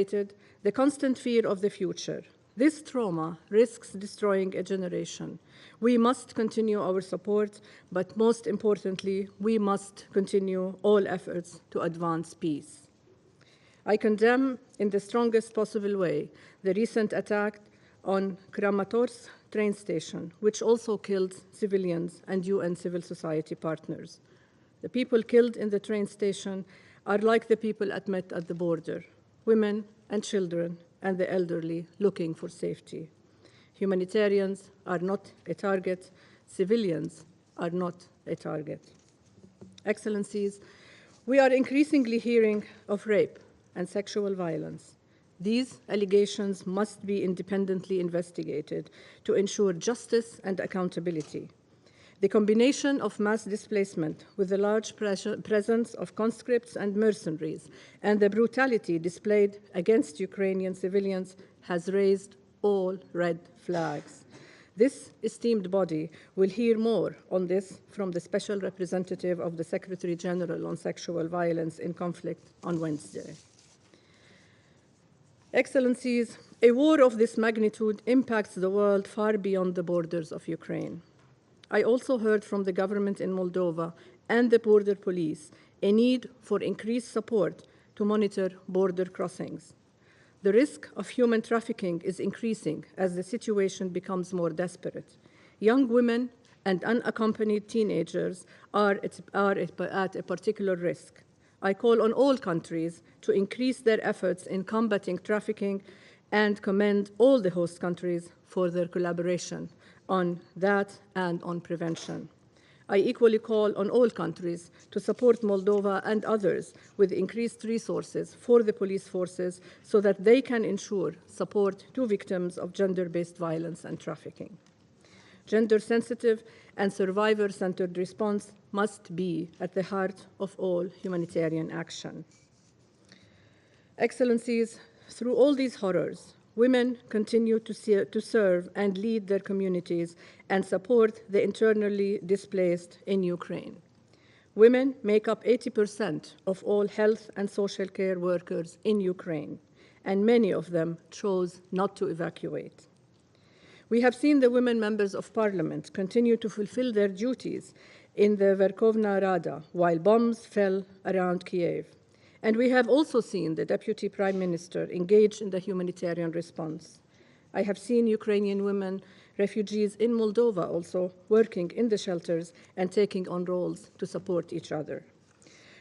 the constant fear of the future. This trauma risks destroying a generation. We must continue our support, but most importantly, we must continue all efforts to advance peace. I condemn in the strongest possible way the recent attack on Kramatorsk train station, which also killed civilians and UN civil society partners. The people killed in the train station are like the people met at the border, women and children and the elderly looking for safety. Humanitarians are not a target. Civilians are not a target. Excellencies, we are increasingly hearing of rape and sexual violence. These allegations must be independently investigated to ensure justice and accountability. The combination of mass displacement with the large presence of conscripts and mercenaries and the brutality displayed against Ukrainian civilians has raised all red flags. This esteemed body will hear more on this from the Special Representative of the Secretary General on Sexual Violence in Conflict on Wednesday. Excellencies, a war of this magnitude impacts the world far beyond the borders of Ukraine. I also heard from the government in Moldova and the border police a need for increased support to monitor border crossings. The risk of human trafficking is increasing as the situation becomes more desperate. Young women and unaccompanied teenagers are at a particular risk. I call on all countries to increase their efforts in combating trafficking and commend all the host countries for their collaboration on that and on prevention. I equally call on all countries to support Moldova and others with increased resources for the police forces so that they can ensure support to victims of gender-based violence and trafficking. Gender-sensitive and survivor-centered response must be at the heart of all humanitarian action. Excellencies, through all these horrors, women continue to serve and lead their communities and support the internally displaced in Ukraine. Women make up 80% of all health and social care workers in Ukraine, and many of them chose not to evacuate. We have seen the women members of parliament continue to fulfill their duties in the Verkhovna Rada while bombs fell around Kiev. And we have also seen the Deputy Prime Minister engage in the humanitarian response. I have seen Ukrainian women, refugees in Moldova also working in the shelters and taking on roles to support each other.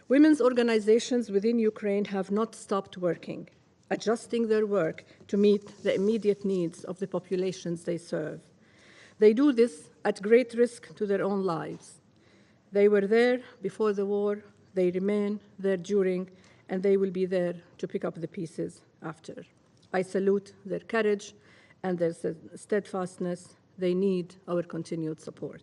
Women's organizations within Ukraine have not stopped working, adjusting their work to meet the immediate needs of the populations they serve. They do this at great risk to their own lives. They were there before the war, they remain there during, and they will be there to pick up the pieces after. I salute their courage and their steadfastness. They need our continued support.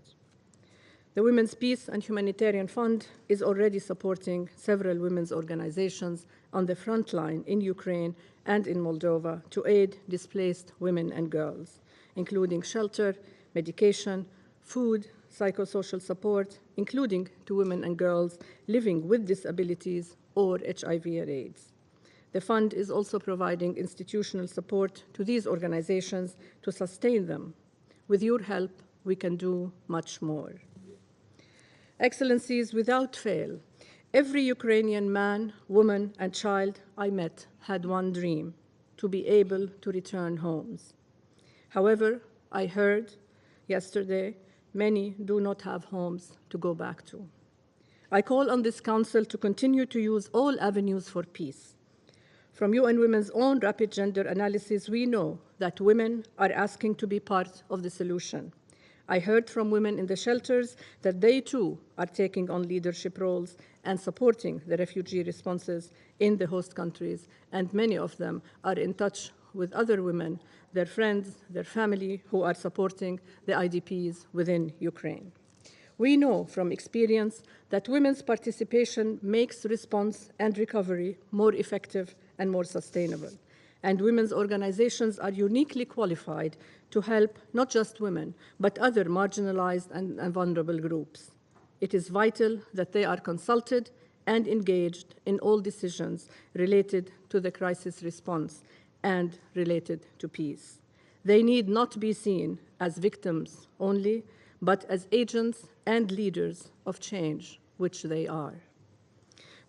The Women's Peace and Humanitarian Fund is already supporting several women's organizations on the front line in Ukraine and in Moldova to aid displaced women and girls, including shelter, medication, food, psychosocial support, including to women and girls living with disabilities or HIV and AIDS. The fund is also providing institutional support to these organizations to sustain them. With your help, we can do much more. Excellencies, without fail, every Ukrainian man, woman, and child I met had one dream: to be able to return homes. However, I heard yesterday many do not have homes to go back to. I call on this Council to continue to use all avenues for peace. From UN Women's own rapid gender analysis, we know that women are asking to be part of the solution. I heard from women in the shelters that they too are taking on leadership roles and supporting the refugee responses in the host countries, and many of them are in touch with other women, their friends, their family, who are supporting the IDPs within Ukraine. We know from experience that women's participation makes response and recovery more effective and more sustainable. And women's organizations are uniquely qualified to help not just women, but other marginalized and vulnerable groups. It is vital that they are consulted and engaged in all decisions related to the crisis response and related to peace. They need not be seen as victims only, but as agents and leaders of change, which they are.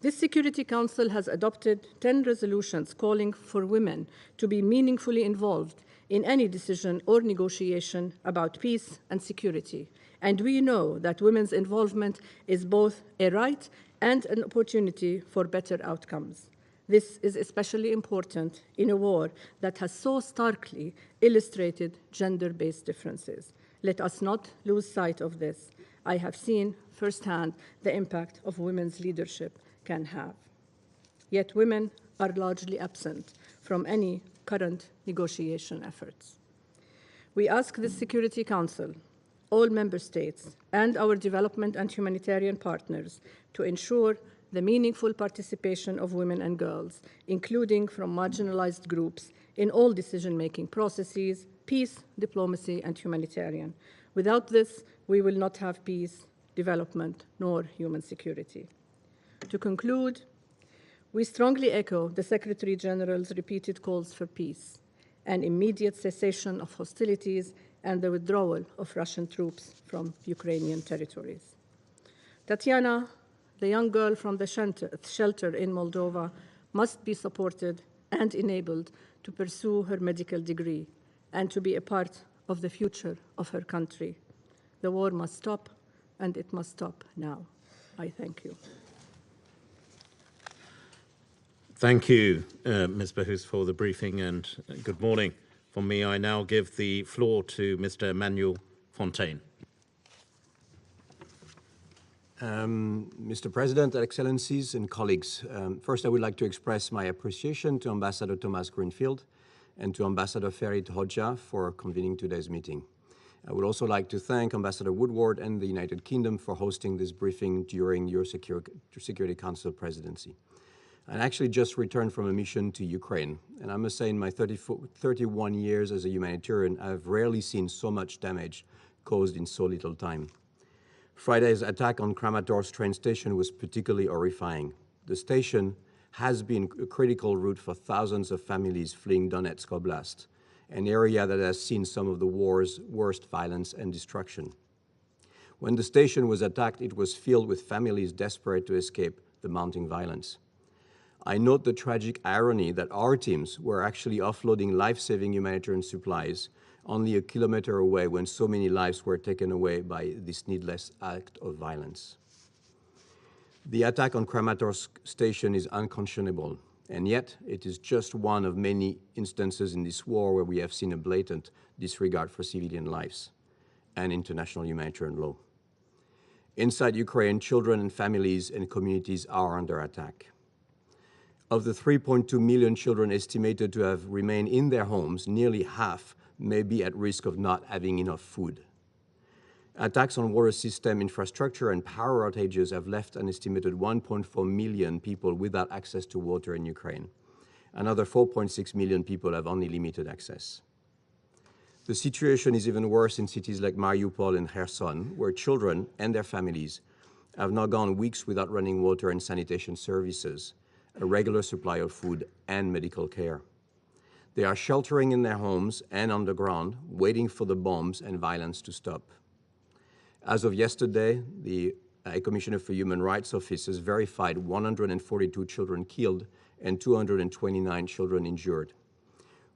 This Security Council has adopted 10 resolutions calling for women to be meaningfully involved in any decision or negotiation about peace and security. And we know that women's involvement is both a right and an opportunity for better outcomes. This is especially important in a war that has so starkly illustrated gender-based differences. Let us not lose sight of this. I have seen firsthand the impact of women's leadership can have. Yet women are largely absent from any current negotiation efforts. We ask the Security Council, all member states, and our development and humanitarian partners to ensure the meaningful participation of women and girls, including from marginalized groups, in all decision-making processes, peace, diplomacy, and humanitarian. Without this, we will not have peace, development, nor human security. To conclude, we strongly echo the Secretary General's repeated calls for peace, an immediate cessation of hostilities, and the withdrawal of Russian troops from Ukrainian territories. Tatiana, the young girl from the shelter in Moldova, must be supported and enabled to pursue her medical degree and to be a part of the future of her country. The war must stop, and it must stop now. I thank you. Thank you, Ms. Behus, for the briefing, and good morning. From me, I now give the floor to Mr. Emmanuel Fontaine. Mr. President, Excellencies and colleagues, first I would like to express my appreciation to Ambassador Thomas Greenfield and to Ambassador Ferit Hoxha for convening today's meeting. I would also like to thank Ambassador Woodward and the United Kingdom for hosting this briefing during your Security Council presidency. I actually just returned from a mission to Ukraine, and I must say in my 31 years as a humanitarian, I've rarely seen so much damage caused in so little time. Friday's attack on Kramatorsk train station was particularly horrifying. The station has been a critical route for thousands of families fleeing Donetsk Oblast, an area that has seen some of the war's worst violence and destruction. When the station was attacked, it was filled with families desperate to escape the mounting violence. I note the tragic irony that our teams were actually offloading life-saving humanitarian supplies only a kilometer away when so many lives were taken away by this needless act of violence. The attack on Kramatorsk station is unconscionable, and yet it is just one of many instances in this war where we have seen a blatant disregard for civilian lives and international humanitarian law. Inside Ukraine, children and families and communities are under attack. Of the 3.2 million children estimated to have remained in their homes, nearly half may be at risk of not having enough food. Attacks on water system infrastructure and power outages have left an estimated 1.4 million people without access to water in Ukraine. Another 4.6 million people have only limited access. The situation is even worse in cities like Mariupol and Kherson, where children and their families have now gone weeks without running water and sanitation services, a regular supply of food and medical care. They are sheltering in their homes and underground, waiting for the bombs and violence to stop. As of yesterday, the High Commissioner for Human Rights Office has verified 142 children killed and 229 children injured.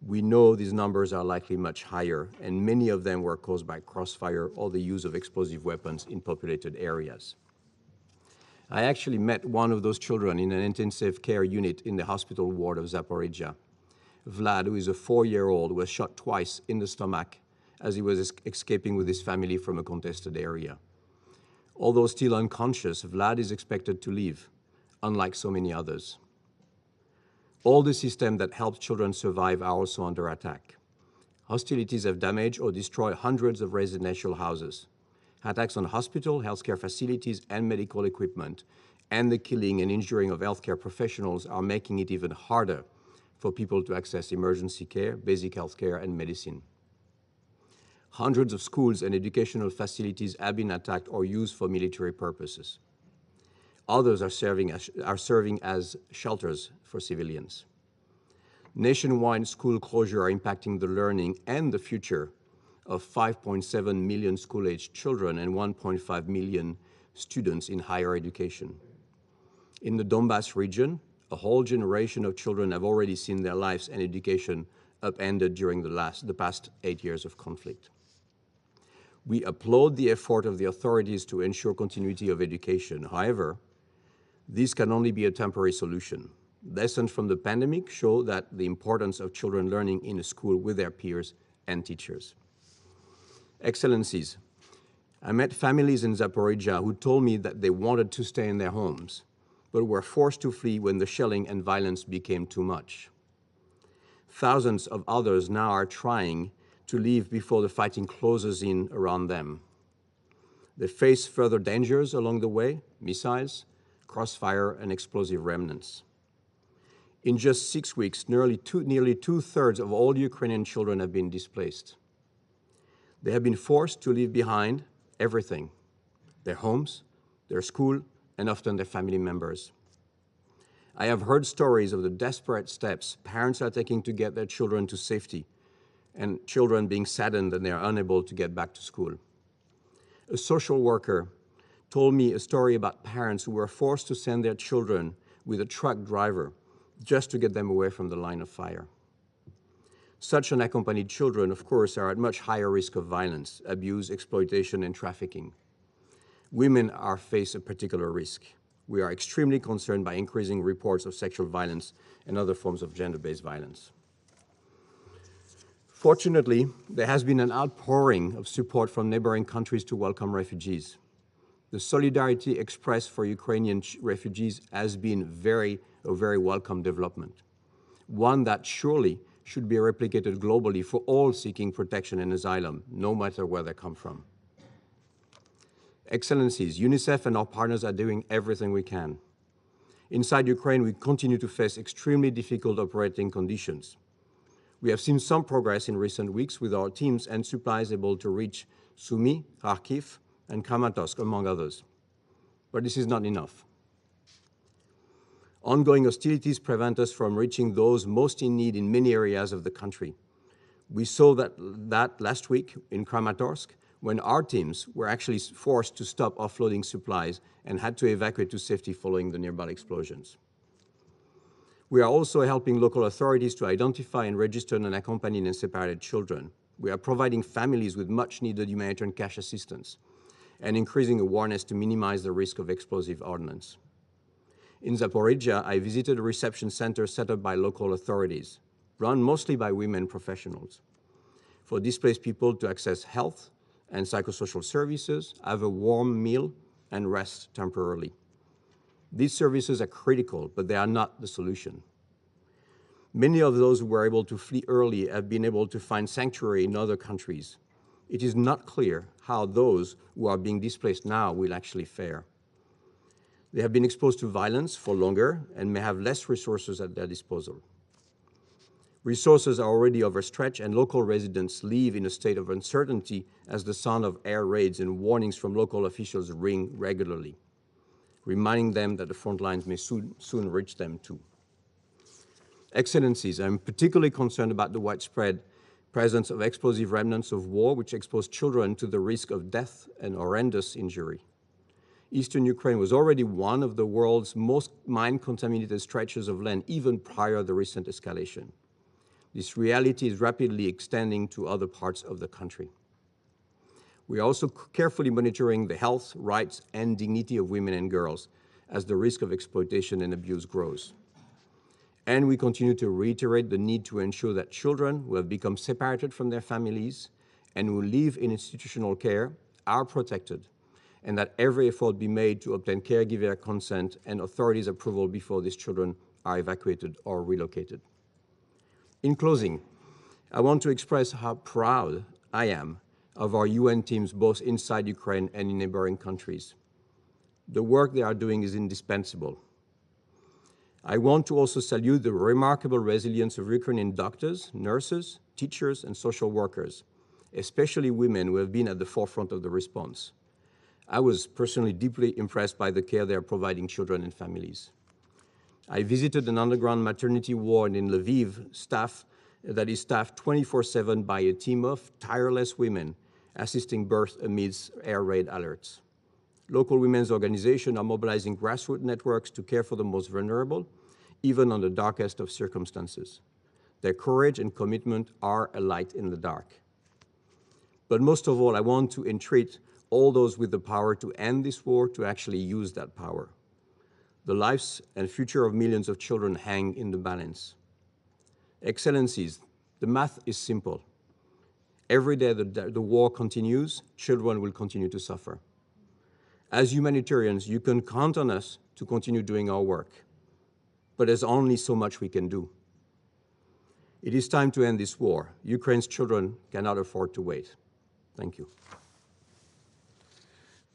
We know these numbers are likely much higher, and many of them were caused by crossfire or the use of explosive weapons in populated areas. I actually met one of those children in an intensive care unit in the hospital ward of Zaporizhia. Vlad, who is a 4-year-old, was shot twice in the stomach as he was escaping with his family from a contested area. Although still unconscious, Vlad is expected to live, unlike so many others. All the systems that help children survive are also under attack. Hostilities have damaged or destroyed hundreds of residential houses. Attacks on hospital, healthcare facilities, and medical equipment, and the killing and injuring of healthcare professionals are making it even harder for people to access emergency care, basic healthcare, and medicine. Hundreds of schools and educational facilities have been attacked or used for military purposes. Others are serving as shelters for civilians. Nationwide school closures are impacting the learning and the future of 5.7 million school-aged children and 1.5 million students in higher education. In the Donbass region, a whole generation of children have already seen their lives and education upended during the past 8 years of conflict. We applaud the effort of the authorities to ensure continuity of education. However, this can only be a temporary solution. Lessons from the pandemic show that the importance of children learning in a school with their peers and teachers. Excellencies, I met families in Zaporizhia who told me that they wanted to stay in their homes, but were forced to flee when the shelling and violence became too much. Thousands of others now are trying to leave before the fighting closes in around them. They face further dangers along the way, missiles, crossfire, and explosive remnants. In just 6 weeks, nearly two-thirds of all Ukrainian children have been displaced. They have been forced to leave behind everything: their homes, their school, and often their family members. I have heard stories of the desperate steps parents are taking to get their children to safety, and children being saddened that they are unable to get back to school. A social worker told me a story about parents who were forced to send their children with a truck driver just to get them away from the line of fire. Such unaccompanied children, of course, are at much higher risk of violence, abuse, exploitation, and trafficking. Women face a particular risk. We are extremely concerned by increasing reports of sexual violence and other forms of gender-based violence. Fortunately, there has been an outpouring of support from neighboring countries to welcome refugees. The solidarity expressed for Ukrainian refugees has been a very welcome development, one that surely should be replicated globally for all seeking protection and asylum, no matter where they come from. Excellencies, UNICEF and our partners are doing everything we can. Inside Ukraine, we continue to face extremely difficult operating conditions. We have seen some progress in recent weeks with our teams and supplies able to reach Sumy, Kharkiv, and Kramatorsk, among others. But this is not enough. Ongoing hostilities prevent us from reaching those most in need in many areas of the country. We saw that last week in Kramatorsk, when our teams were actually forced to stop offloading supplies and had to evacuate to safety following the nearby explosions. We are also helping local authorities to identify and register unaccompanied and separated children. We are providing families with much-needed humanitarian cash assistance and increasing awareness to minimize the risk of explosive ordnance. In Zaporizhia, I visited a reception center set up by local authorities, run mostly by women professionals, for displaced people to access health and psychosocial services, have a warm meal, and rest temporarily. These services are critical, but they are not the solution. Many of those who were able to flee early have been able to find sanctuary in other countries. It is not clear how those who are being displaced now will actually fare. They have been exposed to violence for longer and may have less resources at their disposal. Resources are already overstretched, and local residents live in a state of uncertainty as the sound of air raids and warnings from local officials ring regularly, reminding them that the front lines may soon reach them too. Excellencies, I'm particularly concerned about the widespread presence of explosive remnants of war, which expose children to the risk of death and horrendous injury. Eastern Ukraine was already one of the world's most mine-contaminated stretches of land, even prior to the recent escalation. This reality is rapidly extending to other parts of the country. We are also carefully monitoring the health, rights, and dignity of women and girls as the risk of exploitation and abuse grows. And we continue to reiterate the need to ensure that children who have become separated from their families and who live in institutional care are protected, and that every effort be made to obtain caregiver consent and authorities' approval before these children are evacuated or relocated. In closing, I want to express how proud I am of our UN teams both inside Ukraine and in neighboring countries. The work they are doing is indispensable. I want to also salute the remarkable resilience of Ukrainian doctors, nurses, teachers, and social workers, especially women who have been at the forefront of the response. I was personally deeply impressed by the care they are providing children and families. I visited an underground maternity ward in Lviv that is staffed 24/7 by a team of tireless women assisting birth amidst air raid alerts. Local women's organizations are mobilizing grassroots networks to care for the most vulnerable, even on the darkest of circumstances. Their courage and commitment are a light in the dark. But most of all, I want to entreat all those with the power to end this war to actually use that power. The lives and future of millions of children hang in the balance. Excellencies, the math is simple. Every day the war continues, children will continue to suffer. As humanitarians, you can count on us to continue doing our work, but there's only so much we can do. It is time to end this war. Ukraine's children cannot afford to wait. Thank you.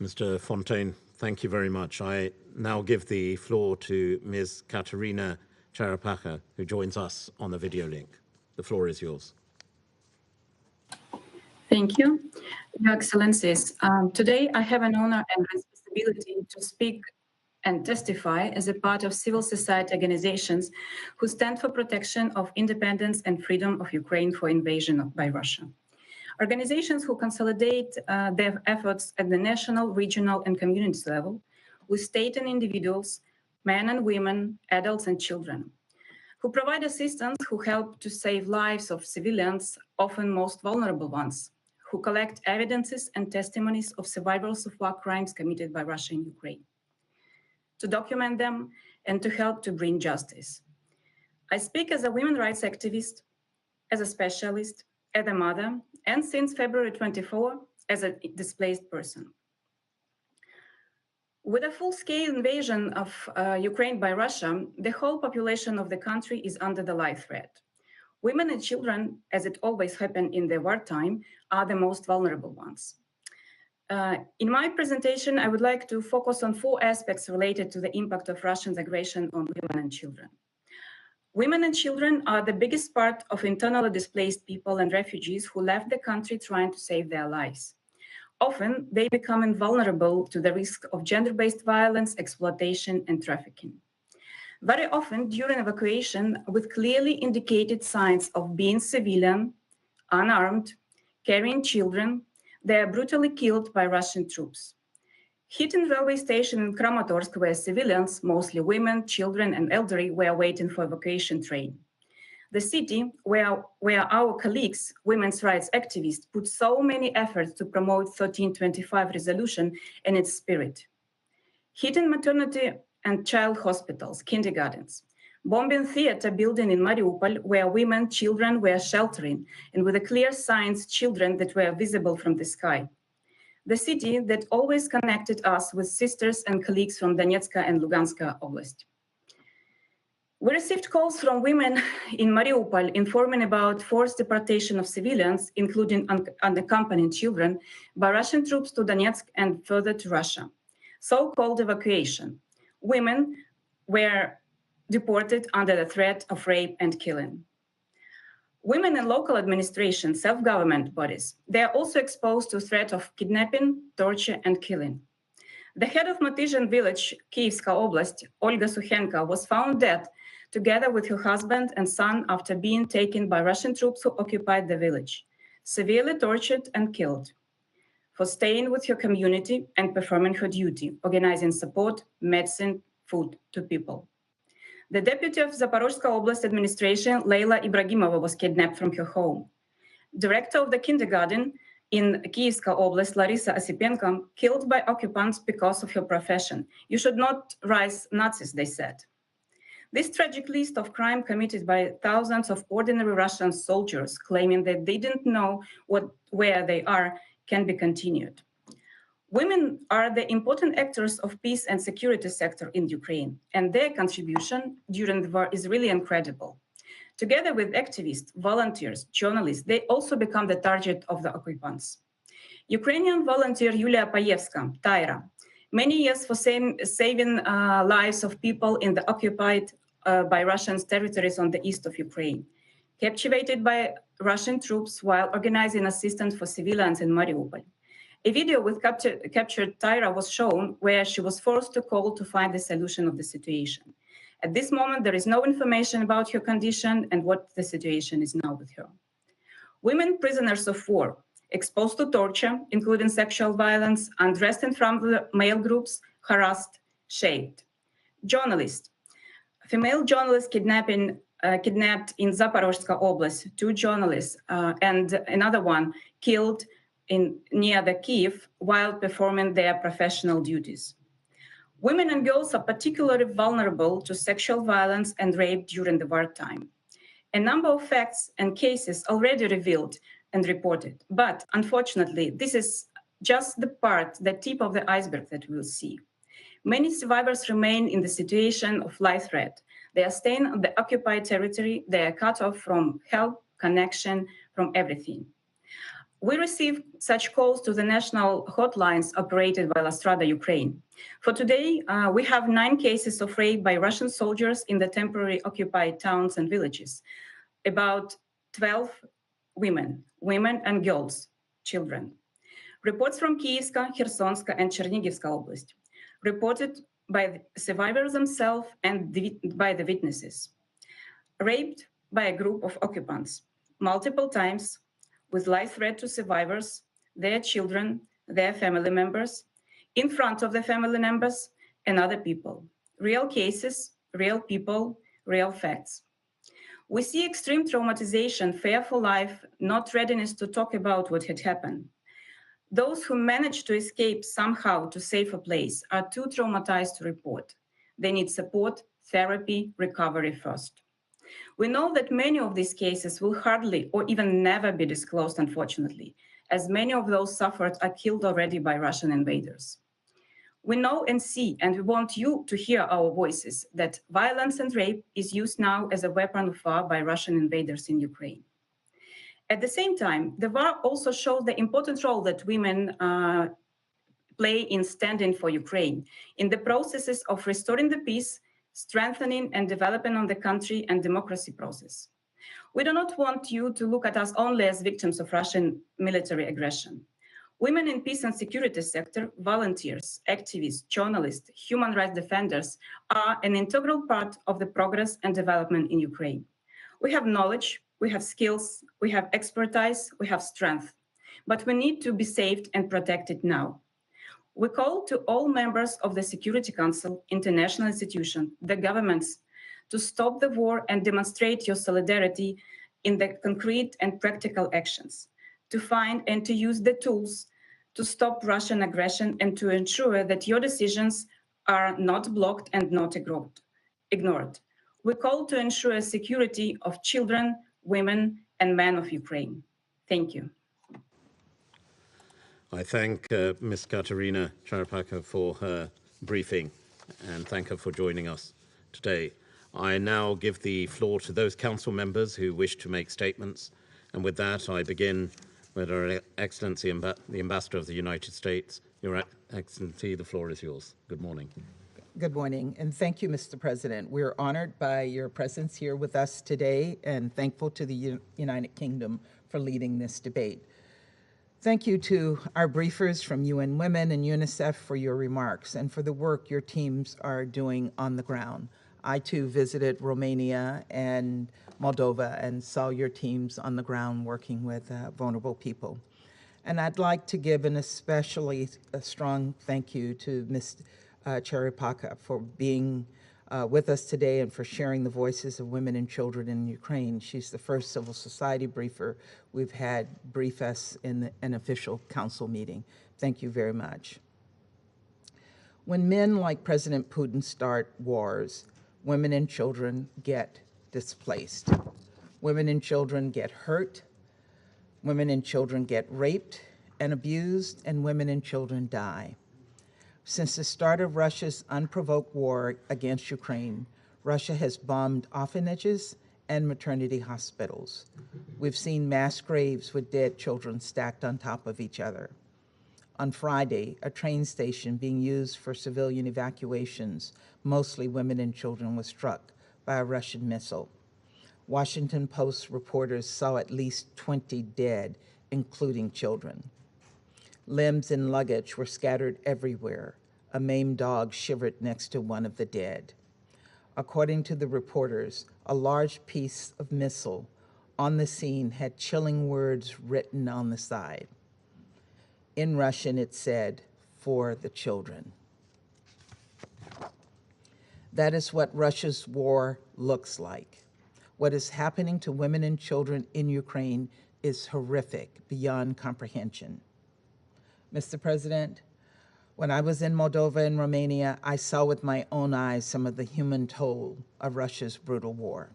Mr. Fontaine, thank you very much. I now give the floor to Ms. Katerina Charapaka, who joins us on the video link. The floor is yours. Thank you. Your Excellencies, today I have an honor and responsibility to speak and testify as a part of civil society organizations who stand for protection of independence and freedom of Ukraine for invasion by Russia. Organizations who consolidate their efforts at the national, regional, and community level with state and individuals, men and women, adults and children, who provide assistance, who help to save lives of civilians, often most vulnerable ones, who collect evidences and testimonies of survivors of war crimes committed by Russia in Ukraine, to document them and to help to bring justice. I speak as a women's rights activist, as a specialist, as a mother, and since February 24, as a displaced person. With a full-scale invasion of Ukraine by Russia, the whole population of the country is under the life threat. Women and children, as it always happened in the wartime, are the most vulnerable ones. In my presentation, I would like to focus on 4 aspects related to the impact of Russian aggression on women and children. Women and children are the biggest part of internally displaced people and refugees who left the country trying to save their lives. Often, they become invulnerable to the risk of gender-based violence, exploitation, and trafficking. Very often, during evacuation, with clearly indicated signs of being civilian, unarmed, carrying children, they are brutally killed by Russian troops. Hitting railway station in Kramatorsk, where civilians, mostly women, children, and elderly, were waiting for evacuation train. The city where our colleagues, women's rights activists, put so many efforts to promote 1325 resolution and its spirit. Hitting maternity and child hospitals, kindergartens, bombing theater building in Mariupol, where women, children were sheltering, and with a clear signs, children that were visible from the sky. The city that always connected us with sisters and colleagues from Donetsk and Lugansk Oblast. We received calls from women in Mariupol informing about forced deportation of civilians, including unaccompanied children, by Russian troops to Donetsk and further to Russia. So-called evacuation. Women were deported under the threat of rape and killing. Women in local administration, self-government bodies, they are also exposed to threat of kidnapping, torture, and killing. The head of Matizhin village, Kievska Oblast, Olga Sukhenka, was found dead together with her husband and son after being taken by Russian troops who occupied the village, severely tortured and killed, for staying with her community and performing her duty, organizing support, medicine, food to people. The deputy of Zaporozhska Oblast administration, Leila Ibragimova, was kidnapped from her home. Director of the kindergarten in Kievska Oblast, Larisa Osipenko, killed by occupants because of her profession. You should not raise Nazis, they said. This tragic list of crime committed by thousands of ordinary Russian soldiers claiming that they didn't know where they are can be continued. Women are the important actors of peace and security sector in Ukraine, and their contribution during the war is really incredible. Together with activists, volunteers, journalists, they also become the target of the occupants. Ukrainian volunteer Yulia Payevska, Taira, many years for saving lives of people in the occupied by Russian territories on the east of Ukraine, captivated by Russian troops while organizing assistance for civilians in Mariupol. A video with captured Tyra was shown where she was forced to call to find the solution of the situation. At this moment, there is no information about her condition and what the situation is now with her. Women prisoners of war, exposed to torture, including sexual violence, undressed in front of the male groups, harassed, shamed. Journalist, female journalist kidnapped in Zaporozhye Oblast, 2 journalists, and another one killed near the Kiev while performing their professional duties. Women and girls are particularly vulnerable to sexual violence and rape during the wartime. A number of facts and cases already revealed and reported, but unfortunately, this is just the tip of the iceberg that we'll see. Many survivors remain in the situation of life threat. They are staying on the occupied territory. They are cut off from help, connection, from everything. We receive such calls to the national hotlines operated by La Strada Ukraine. For today, we have 9 cases of rape by Russian soldiers in the temporary occupied towns and villages. About 12 women and girls, children. Reports from Kievska, Khersonska, and Chernigivska Oblast, reported by the survivors themselves and by the witnesses. Raped by a group of occupants multiple times, with life threat to survivors, their children, their family members, in front of the family members and other people. Real cases, real people, real facts. We see extreme traumatization, fear for life, not readiness to talk about what had happened. Those who manage to escape somehow to safer place are too traumatized to report. They need support, therapy, recovery first. We know that many of these cases will hardly or even never be disclosed, unfortunately, as many of those suffered are killed already by Russian invaders. We know and see, and we want you to hear our voices, that violence and rape is used now as a weapon of war by Russian invaders in Ukraine. At the same time, the war also shows the important role that women play in standing for Ukraine, in the processes of restoring the peace, strengthening and developing on the country and democracy process. We do not want you to look at us only as victims of Russian military aggression. Women in peace and security sector, volunteers, activists, journalists, human rights defenders are an integral part of the progress and development in Ukraine. We have knowledge, we have skills, we have expertise, we have strength, but we need to be saved and protected now. We call to all members of the Security Council, international institutions, the governments, to stop the war and demonstrate your solidarity in the concrete and practical actions, to find and to use the tools to stop Russian aggression and to ensure that your decisions are not blocked and not ignored. We call to ensure security of children, women, and men of Ukraine. Thank you. I thank Ms. Katerina Charapaka for her briefing and thank her for joining us today. I now give the floor to those council members who wish to make statements. And with that, I begin with Her Excellency, the Ambassador of the United States. Your Excellency, the floor is yours. Good morning. Good morning, and thank you, Mr. President. We're honored by your presence here with us today and thankful to the United Kingdom for leading this debate. Thank you to our briefers from UN Women and UNICEF for your remarks and for the work your teams are doing on the ground. I too visited Romania and Moldova and saw your teams on the ground working with vulnerable people. And I'd like to give an especially strong thank you to Ms. Charapaka for being with us today and for sharing the voices of women and children in Ukraine. She's the first civil society briefer we've had brief us in an official council meeting. Thank you very much. When men like President Putin start wars, women and children get displaced. Women and children get hurt. Women and children get raped and abused, and women and children die. Since the start of Russia's unprovoked war against Ukraine, Russia has bombed orphanages and maternity hospitals. We've seen mass graves with dead children stacked on top of each other. On Friday, a train station being used for civilian evacuations, mostly women and children, was struck by a Russian missile. Washington Post reporters saw at least 20 dead, including children. Limbs and luggage were scattered everywhere. A maimed dog shivered next to one of the dead. According to the reporters, a large piece of missile on the scene had chilling words written on the side. In Russian, it said, "For the children." That is what Russia's war looks like. What is happening to women and children in Ukraine is horrific beyond comprehension. Mr. President, when I was in Moldova and Romania, I saw with my own eyes some of the human toll of Russia's brutal war.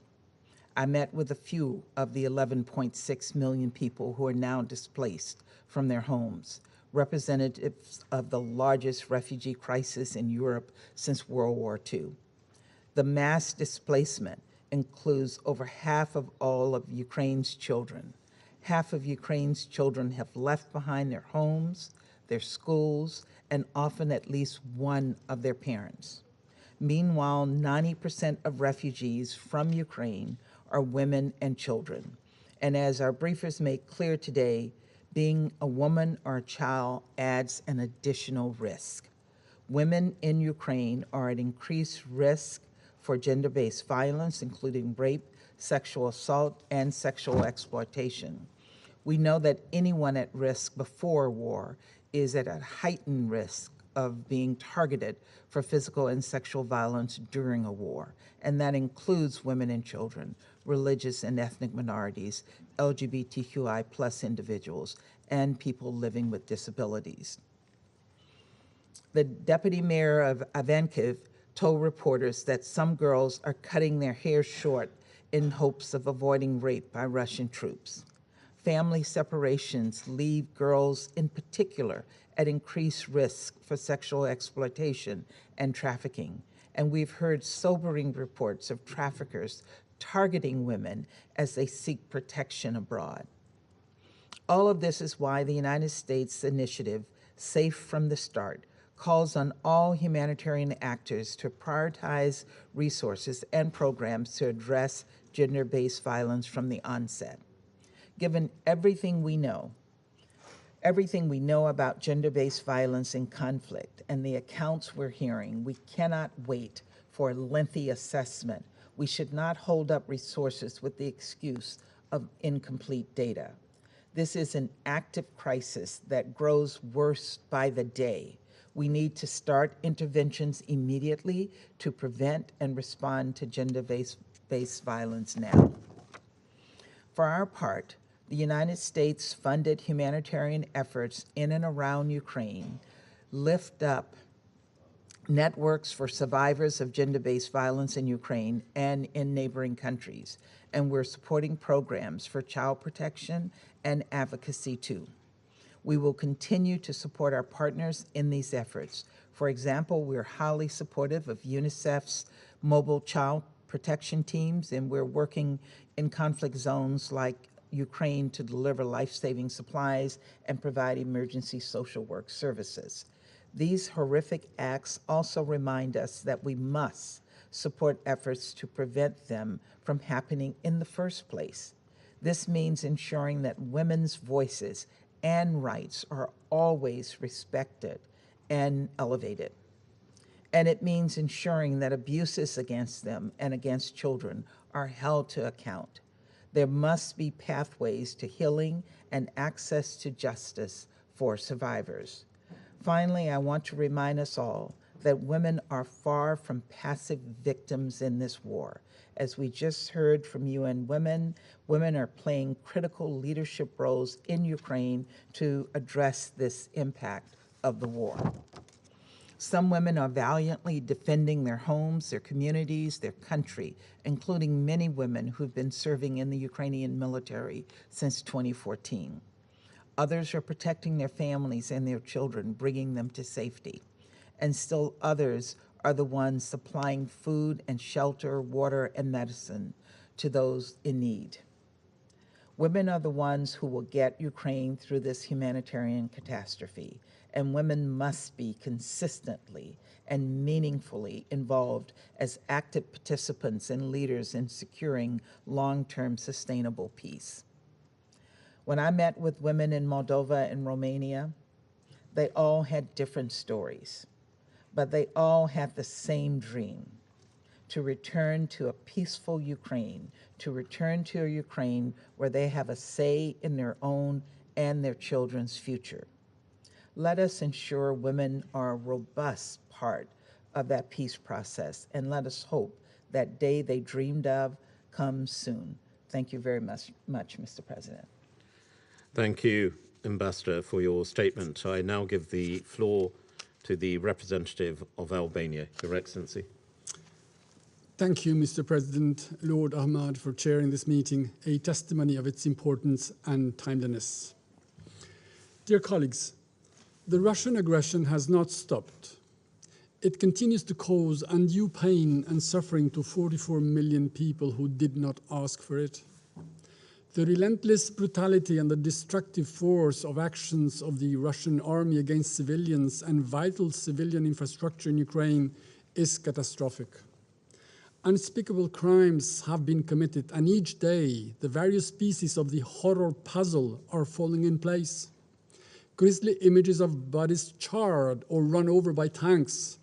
I met with a few of the 11.6 million people who are now displaced from their homes, representatives of the largest refugee crisis in Europe since World War II. The mass displacement includes over half of all of Ukraine's children. Half of Ukraine's children have left behind their homes, their schools, and often at least one of their parents. Meanwhile, 90% of refugees from Ukraine are women and children. And as our briefers make clear today, being a woman or a child adds an additional risk. Women in Ukraine are at increased risk for gender-based violence, including rape, sexual assault, and sexual exploitation. We know that anyone at risk before war is at a heightened risk of being targeted for physical and sexual violence during a war, and that includes women and children, religious and ethnic minorities, LGBTQI+ individuals, and people living with disabilities. The deputy mayor of Ivankiv told reporters that some girls are cutting their hair short in hopes of avoiding rape by Russian troops. Family separations leave girls in particular at increased risk for sexual exploitation and trafficking. And we've heard sobering reports of traffickers targeting women as they seek protection abroad. All of this is why the United States initiative, Safe from the Start, calls on all humanitarian actors to prioritize resources and programs to address gender-based violence from the onset. Given everything we know about gender-based violence in conflict and the accounts we're hearing, we cannot wait for a lengthy assessment. We should not hold up resources with the excuse of incomplete data. This is an active crisis that grows worse by the day. We need to start interventions immediately to prevent and respond to gender-based violence now. For our part, the United States funded humanitarian efforts in and around Ukraine lift up networks for survivors of gender-based violence in Ukraine and in neighboring countries. And we're supporting programs for child protection and advocacy too. We will continue to support our partners in these efforts. For example, we're highly supportive of UNICEF's mobile child protection teams, and we're working in conflict zones like Ukraine to deliver life-saving supplies and provide emergency social work services. These horrific acts also remind us that we must support efforts to prevent them from happening in the first place. This means ensuring that women's voices and rights are always respected and elevated. And it means ensuring that abuses against them and against children are held to account. There must be pathways to healing and access to justice for survivors. Finally, I want to remind us all that women are far from passive victims in this war. As we just heard from UN Women, women are playing critical leadership roles in Ukraine to address this impact of the war. Some women are valiantly defending their homes, their communities, their country, including many women who've been serving in the Ukrainian military since 2014. Others are protecting their families and their children, bringing them to safety. And still others are the ones supplying food and shelter, water, and medicine to those in need. Women are the ones who will get Ukraine through this humanitarian catastrophe, and women must be consistently and meaningfully involved as active participants and leaders in securing long-term sustainable peace. When I met with women in Moldova and Romania, They all had different stories, but they all had the same dream: to return to a peaceful Ukraine, to return to a Ukraine where they have a say in their own and their children's future. Let us ensure women are a robust part of that peace process, and let us hope that day they dreamed of comes soon. Thank you very much, Mr. President. Thank you, Ambassador, for your statement. I now give the floor to the representative of Albania, Your Excellency. Thank you, Mr. President, Lord Ahmad, for chairing this meeting, a testimony of its importance and timeliness. Dear colleagues, the Russian aggression has not stopped. It continues to cause undue pain and suffering to 44 million people who did not ask for it. The relentless brutality and the destructive force of actions of the Russian army against civilians and vital civilian infrastructure in Ukraine is catastrophic. Unspeakable crimes have been committed, and each day the various pieces of the horror puzzle are falling in place. Grisly images of bodies charred or run over by tanks,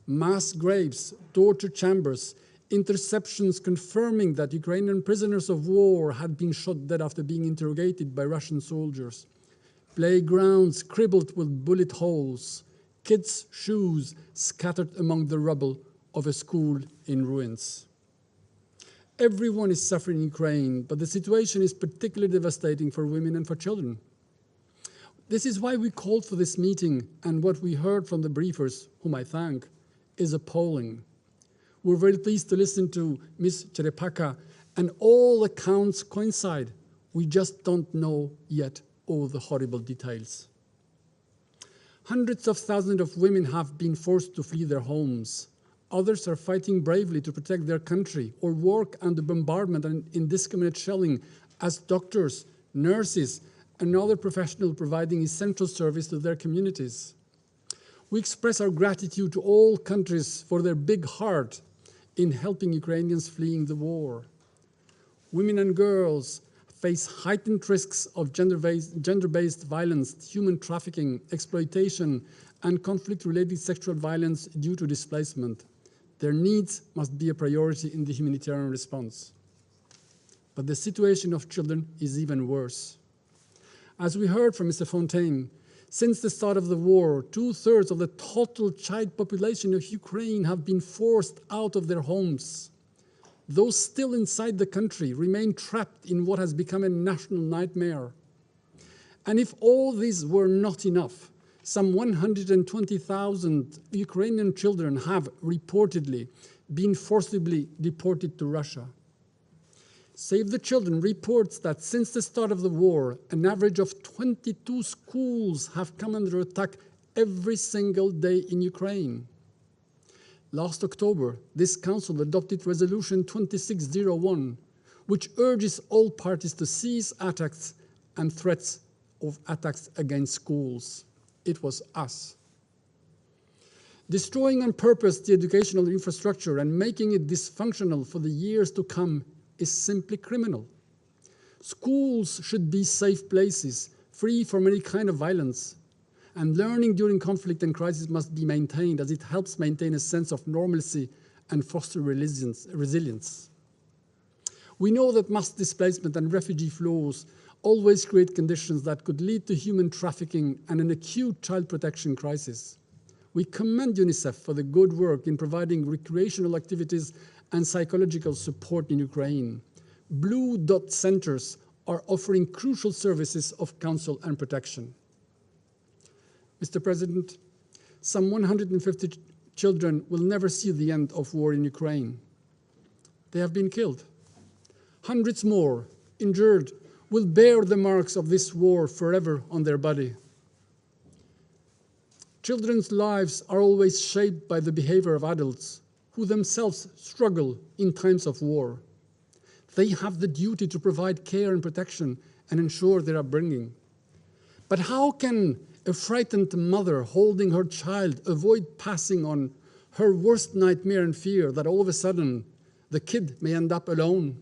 mass graves, torture chambers, interceptions confirming that Ukrainian prisoners of war had been shot dead after being interrogated by Russian soldiers, playgrounds cribbled with bullet holes, kids' shoes scattered among the rubble of a school in ruins. Everyone is suffering in Ukraine, but the situation is particularly devastating for women and for children. This is why we called for this meeting, and what we heard from the briefers, whom I thank, is appalling. We're very pleased to listen to Ms. Cherepaka, and all accounts coincide. We just don't know yet all the horrible details. Hundreds of thousands of women have been forced to flee their homes. Others are fighting bravely to protect their country or work under bombardment and indiscriminate shelling as doctors, nurses, and other professionals providing essential service to their communities. We express our gratitude to all countries for their big heart in helping Ukrainians fleeing the war. Women and girls face heightened risks of gender-based violence, human trafficking, exploitation, and conflict-related sexual violence due to displacement. Their needs must be a priority in the humanitarian response. But the situation of children is even worse. As we heard from Mr. Fontaine, since the start of the war, 2/3 of the total child population of Ukraine have been forced out of their homes. Those still inside the country remain trapped in what has become a national nightmare. And if all this were not enough, some 120,000 Ukrainian children have reportedly been forcibly deported to Russia. Save the Children reports that since the start of the war, an average of 22 schools have come under attack every single day in Ukraine. Last October, this council adopted Resolution 2601, which urges all parties to cease attacks and threats of attacks against schools. It was us. Destroying on purpose the educational infrastructure and making it dysfunctional for the years to come is simply criminal. Schools should be safe places, free from any kind of violence. And learning during conflict and crisis must be maintained, as it helps maintain a sense of normalcy and foster resilience. We know that mass displacement and refugee flows always create conditions that could lead to human trafficking and an acute child protection crisis. We commend UNICEF for the good work in providing recreational activities and psychological support in Ukraine. Blue Dot centers are offering crucial services of counsel and protection. Mr. President, some 150 children will never see the end of war in Ukraine. They have been killed. Hundreds more, injured, will bear the marks of this war forever on their body. Children's lives are always shaped by the behavior of adults who themselves struggle in times of war. They have the duty to provide care and protection and ensure their upbringing. But how can a frightened mother holding her child avoid passing on her worst nightmare and fear that all of a sudden the kid may end up alone?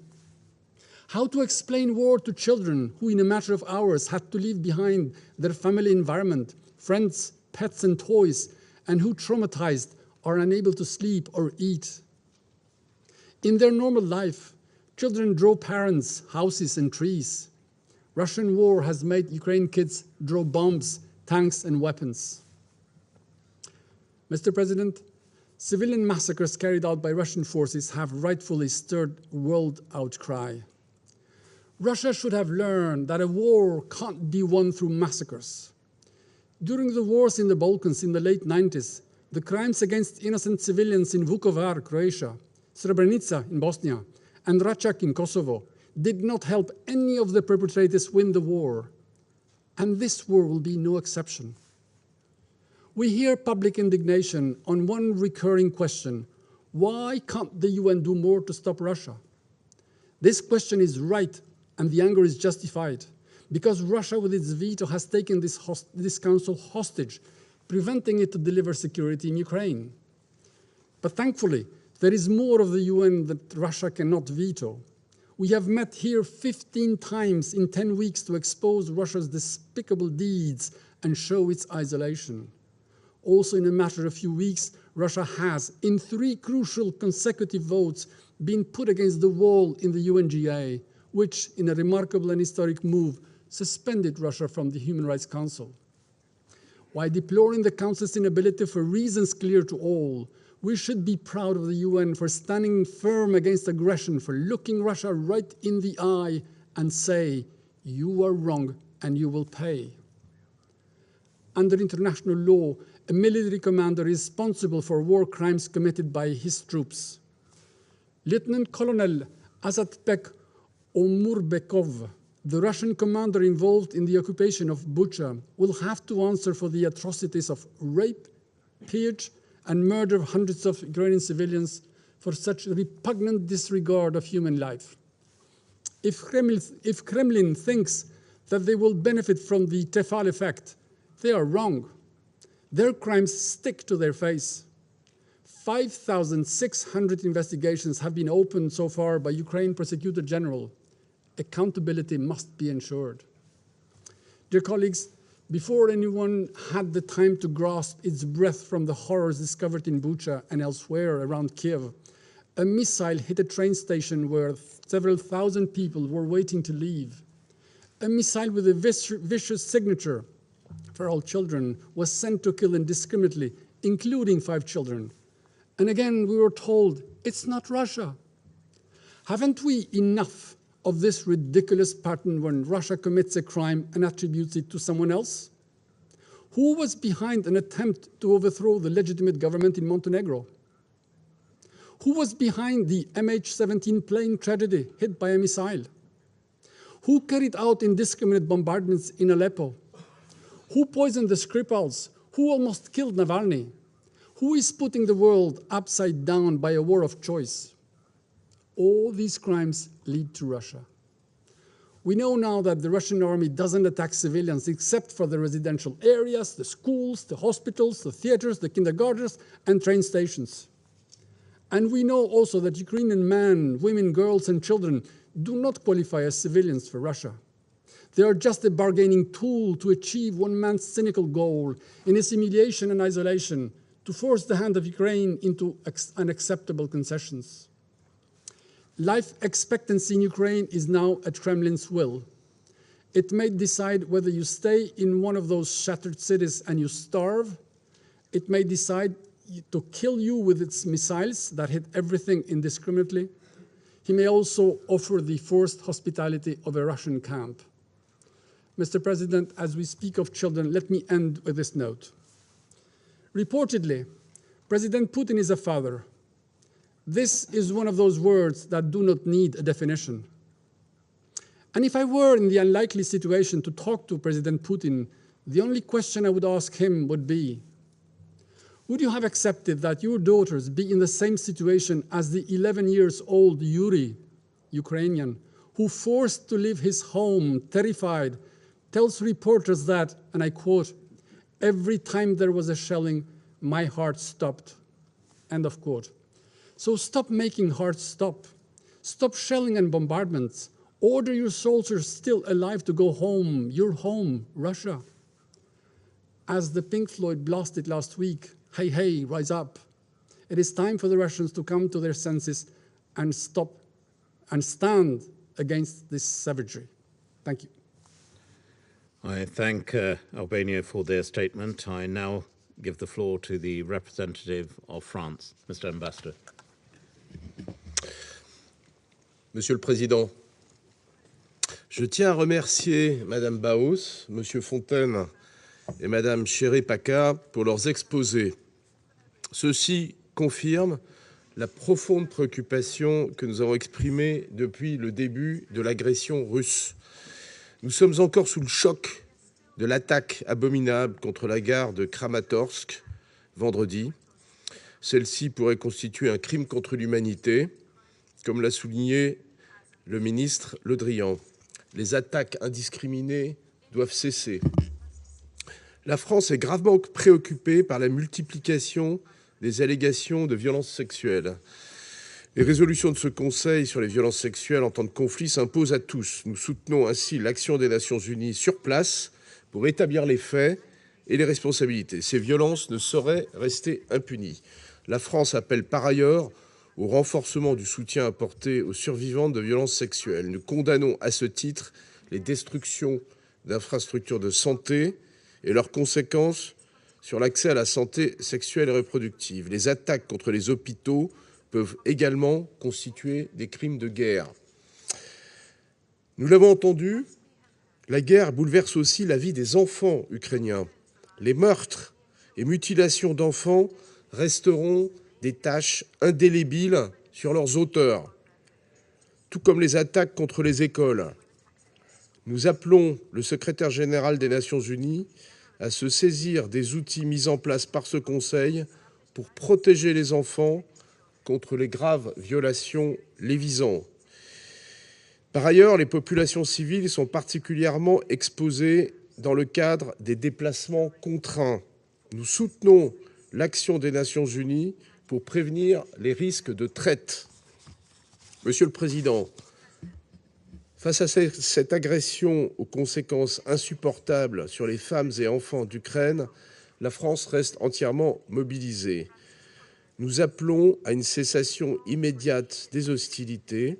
How to explain war to children who in a matter of hours had to leave behind their family environment, friends, pets and toys, and who traumatized are unable to sleep or eat. In their normal life, children draw parents, houses and trees. Russian war has made Ukrainian kids draw bombs, tanks and weapons. Mr. President, civilian massacres carried out by Russian forces have rightfully stirred world outcry. Russia should have learned that a war can't be won through massacres. During the wars in the Balkans in the late 90s, the crimes against innocent civilians in Vukovar, Croatia, Srebrenica in Bosnia, and Racak in Kosovo did not help any of the perpetrators win the war. And this war will be no exception. We hear public indignation on one recurring question: why can't the UN do more to stop Russia? This question is right, and the anger is justified, because Russia with its veto has taken this council hostage, preventing it to deliver security in Ukraine. But thankfully, there is more of the UN that Russia cannot veto. We have met here 15 times in 10 weeks to expose Russia's despicable deeds and show its isolation. Also, in a matter of few weeks, Russia has, in 3 crucial consecutive votes, been put against the wall in the UNGA, which, in a remarkable and historic move, suspended Russia from the Human Rights Council. While deploring the Council's inability for reasons clear to all, we should be proud of the UN for standing firm against aggression, for looking Russia right in the eye and say, you are wrong and you will pay. Under international law, a military commander is responsible for war crimes committed by his troops. Lieutenant Colonel Azatbek Omurbekov, the Russian commander involved in the occupation of Bucha, will have to answer for the atrocities of rape, pillage, and murder of hundreds of Ukrainian civilians for such repugnant disregard of human life. If Kremlin thinks that they will benefit from the Tefal effect, they are wrong. Their crimes stick to their face. 5,600 investigations have been opened so far by Ukraine Prosecutor General. Accountability must be ensured. Dear colleagues, before anyone had the time to grasp its breadth from the horrors discovered in Bucha and elsewhere around Kiev, a missile hit a train station where several thousand people were waiting to leave. A missile with a vicious signature for all children was sent to kill indiscriminately, including 5 children. And again, we were told, it's not Russia. Haven't we enough of this ridiculous pattern when Russia commits a crime and attributes it to someone else? Who was behind an attempt to overthrow the legitimate government in Montenegro? Who was behind the MH17 plane tragedy hit by a missile? Who carried out indiscriminate bombardments in Aleppo? Who poisoned the Skripals? Who almost killed Navalny? Who is putting the world upside down by a war of choice? All these crimes lead to Russia. We know now that the Russian army doesn't attack civilians except for the residential areas, the schools, the hospitals, the theaters, the kindergartens, and train stations. And we know also that Ukrainian men, women, girls, and children do not qualify as civilians for Russia. They are just a bargaining tool to achieve one man's cynical goal in assimilation and isolation, to force the hand of Ukraine into unacceptable concessions. Life expectancy in Ukraine is now at Kremlin's will. It may decide whether you stay in one of those shattered cities and you starve. It may decide to kill you with its missiles that hit everything indiscriminately. He may also offer the forced hospitality of a Russian camp. Mr. President, as we speak of children, let me end with this note. Reportedly, President Putin is a father. This is one of those words that do not need a definition. And if I were in the unlikely situation to talk to President Putin, the only question I would ask him would be, would you have accepted that your daughters be in the same situation as the 11-year-old Yuri, Ukrainian, who forced to leave his home, terrified, tells reporters that, and I quote, "Every time there was a shelling, my heart stopped," end of quote. So stop making hearts stop. Stop shelling and bombardments. Order your soldiers still alive to go home, your home, Russia. As the Pink Floyd blasted last week, hey, hey, rise up. It is time for the Russians to come to their senses and stop and stand against this savagery. Thank you. I thank Albania for their statement. I now give the floor to the representative of France, Mr. Ambassador. Monsieur le Président, je tiens à remercier Madame Baos, Monsieur Fontaine et Madame Chéré-Paca pour leurs exposés. Ceux-ci confirment la profonde préoccupation que nous avons exprimée depuis le début de l'agression russe. Nous sommes encore sous le choc de l'attaque abominable contre la gare de Kramatorsk vendredi. Celle-ci pourrait constituer un crime contre l'humanité, comme l'a souligné le ministre Le Drian. Les attaques indiscriminées doivent cesser. La France est gravement préoccupée par la multiplication des allégations de violences sexuelles. Les résolutions de ce Conseil sur les violences sexuelles en temps de conflit s'imposent à tous. Nous soutenons ainsi l'action des Nations Unies sur place pour établir les faits et les responsabilités. Ces violences ne sauraient rester impunies. La France appelle par ailleurs au renforcement du soutien apporté aux survivants de violences sexuelles. Nous condamnons à ce titre les destructions d'infrastructures de santé et leurs conséquences sur l'accès à la santé sexuelle et reproductive. Les attaques contre les hôpitaux peuvent également constituer des crimes de guerre. Nous l'avons entendu, la guerre bouleverse aussi la vie des enfants ukrainiens. Les meurtres et mutilations d'enfants resteront des taches indélébiles sur leurs auteurs, tout comme les attaques contre les écoles. Nous appelons le secrétaire général des Nations Unies à se saisir des outils mis en place par ce Conseil pour protéger les enfants contre les graves violations les visant. Par ailleurs, les populations civiles sont particulièrement exposées dans le cadre des déplacements contraints. Nous soutenons l'action des Nations Unies pour prévenir les risques de traite. Monsieur le Président, face à cette agression aux conséquences insupportables sur les femmes et enfants d'Ukraine, la France reste entièrement mobilisée. Nous appelons à une cessation immédiate des hostilités,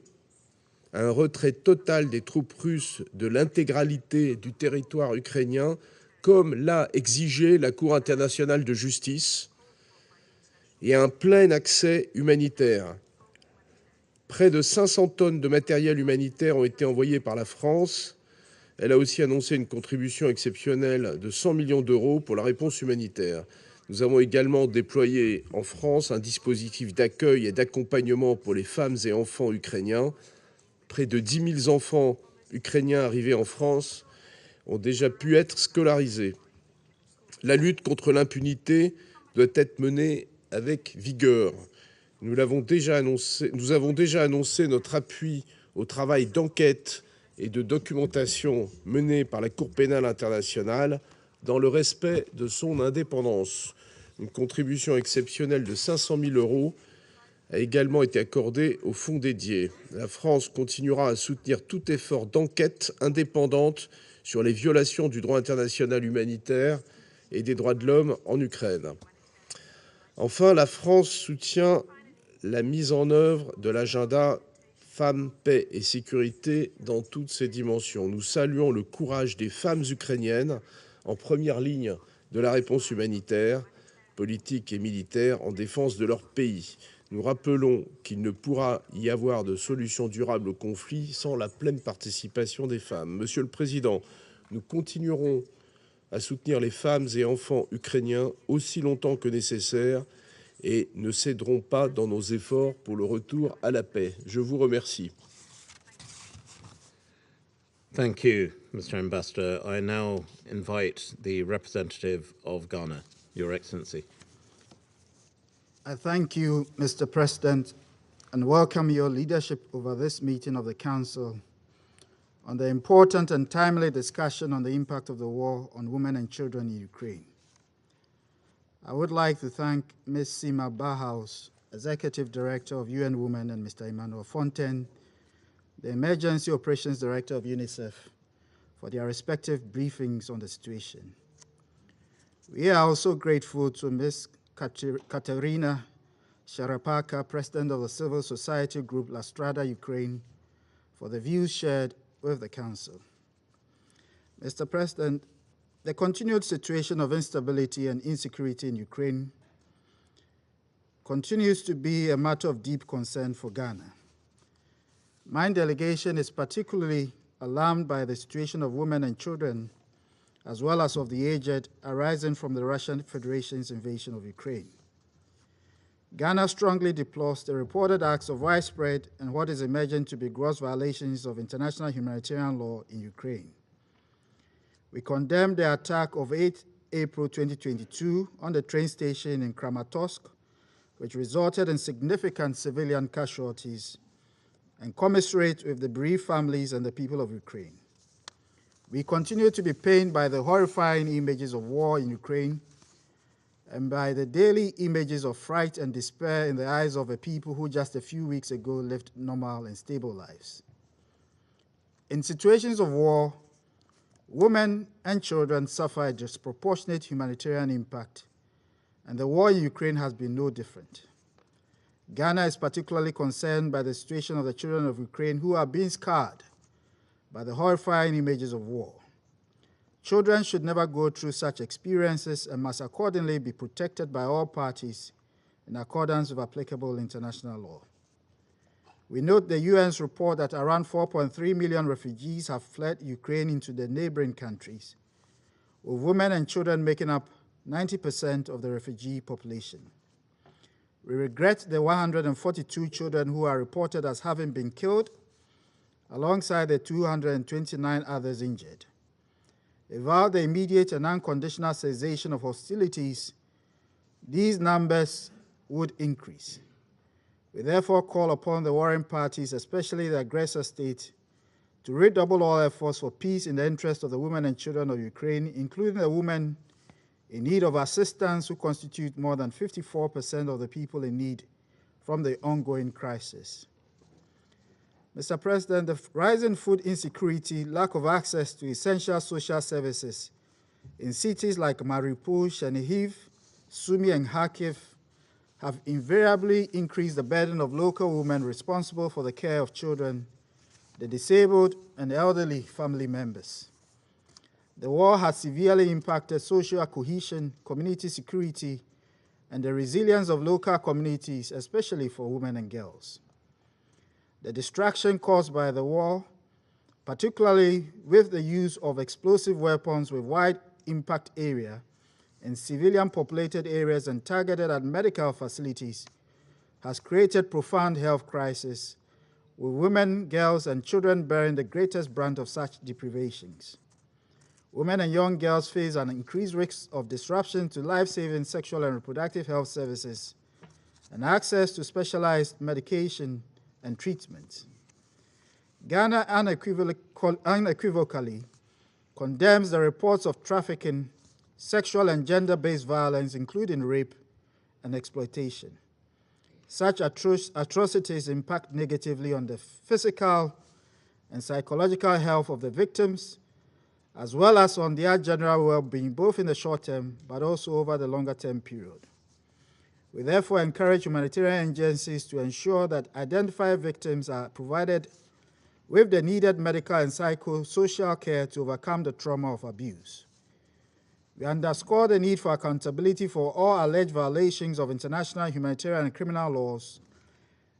à un retrait total des troupes russes de l'intégralité du territoire ukrainien, comme l'a exigé la Cour internationale de justice, et à un plein accès humanitaire. Près de 500 tonnes de matériel humanitaire ont été envoyées par la France. Elle a aussi annoncé une contribution exceptionnelle de 100 millions d'euros pour la réponse humanitaire. Nous avons également déployé en France un dispositif d'accueil et d'accompagnement pour les femmes et enfants ukrainiens. Près de 10 000 enfants ukrainiens arrivés en France ont déjà pu être scolarisés. La lutte contre l'impunité doit être menée avec vigueur. Nous avons déjà annoncé notre appui au travail d'enquête et de documentation mené par la Cour pénale internationale dans le respect de son indépendance. Une contribution exceptionnelle de 500 000 euros a également été accordée au fonds dédié. La France continuera à soutenir tout effort d'enquête indépendante sur les violations du droit international humanitaire et des droits de l'homme en Ukraine. Enfin, la France soutient la mise en œuvre de l'agenda Femmes, Paix et Sécurité dans toutes ses dimensions. Nous saluons le courage des femmes ukrainiennes en première ligne de la réponse humanitaire, politique et militaire en défense de leur pays. Nous rappelons qu'il ne pourra y avoir de solution durable au conflit sans la pleine participation des femmes. Monsieur le Président, nous continuerons à soutenir les femmes et enfants ukrainiens aussi longtemps que nécessaire et ne céderons pas dans nos efforts pour le retour à la paix. Je vous remercie. Thank you, Mr. Ambassador. I now invite the representative of Ghana, Your Excellency. I thank you, Mr. President, and welcome your leadership over this meeting of the Council on the important and timely discussion on the impact of the war on women and children in Ukraine. I would like to thank Ms. Sima Bahaus, Executive Director of UN Women, and Mr. Emmanuel Fontaine, the Emergency Operations Director of UNICEF, for their respective briefings on the situation. We are also grateful to Ms. Katerina Sharapaka, President of the civil society group La Strada Ukraine, for the views shared with the Council. Mr. President, the continued situation of instability and insecurity in Ukraine continues to be a matter of deep concern for Ghana. My delegation is particularly alarmed by the situation of women and children, as well as of the aged, arising from the Russian Federation's invasion of Ukraine. Ghana strongly deplores the reported acts of widespread and what is emerging to be gross violations of international humanitarian law in Ukraine. We condemn the attack of 8 April 2022 on the train station in Kramatorsk, which resulted in significant civilian casualties, and commiserate with the bereaved families and the people of Ukraine. We continue to be pained by the horrifying images of war in Ukraine and by the daily images of fright and despair in the eyes of a people who just a few weeks ago lived normal and stable lives. In situations of war, women and children suffer a disproportionate humanitarian impact, and the war in Ukraine has been no different. Ghana is particularly concerned by the situation of the children of Ukraine who are being scarred by the horrifying images of war. Children should never go through such experiences and must accordingly be protected by all parties in accordance with applicable international law. We note the UN's report that around 4.3 million refugees have fled Ukraine into the neighboring countries, with women and children making up 90% of the refugee population. We regret the 142 children who are reported as having been killed, alongside the 229 others injured. Without the immediate and unconditional cessation of hostilities, these numbers would increase. We therefore call upon the warring parties, especially the aggressor state, to redouble all efforts for peace in the interest of the women and children of Ukraine, including the women in need of assistance who constitute more than 54% of the people in need from the ongoing crisis. Mr. President, the rising food insecurity, lack of access to essential social services in cities like Mariupol, Chernihiv, Sumy, and Kharkiv have invariably increased the burden of local women responsible for the care of children, the disabled, and elderly family members. The war has severely impacted social cohesion, community security, and the resilience of local communities, especially for women and girls. The destruction caused by the war, particularly with the use of explosive weapons with wide impact area in civilian populated areas and targeted at medical facilities, has created profound health crisis, with women, girls, and children bearing the greatest brunt of such deprivations. Women and young girls face an increased risk of disruption to life-saving sexual and reproductive health services and access to specialized medication and treatment. Ghana unequivocally condemns the reports of trafficking, sexual and gender-based violence, including rape and exploitation. Such atrocities impact negatively on the physical and psychological health of the victims, as well as on their general well-being, both in the short term, but also over the longer-term period. We therefore encourage humanitarian agencies to ensure that identified victims are provided with the needed medical and psychosocial care to overcome the trauma of abuse. We underscore the need for accountability for all alleged violations of international humanitarian and criminal laws,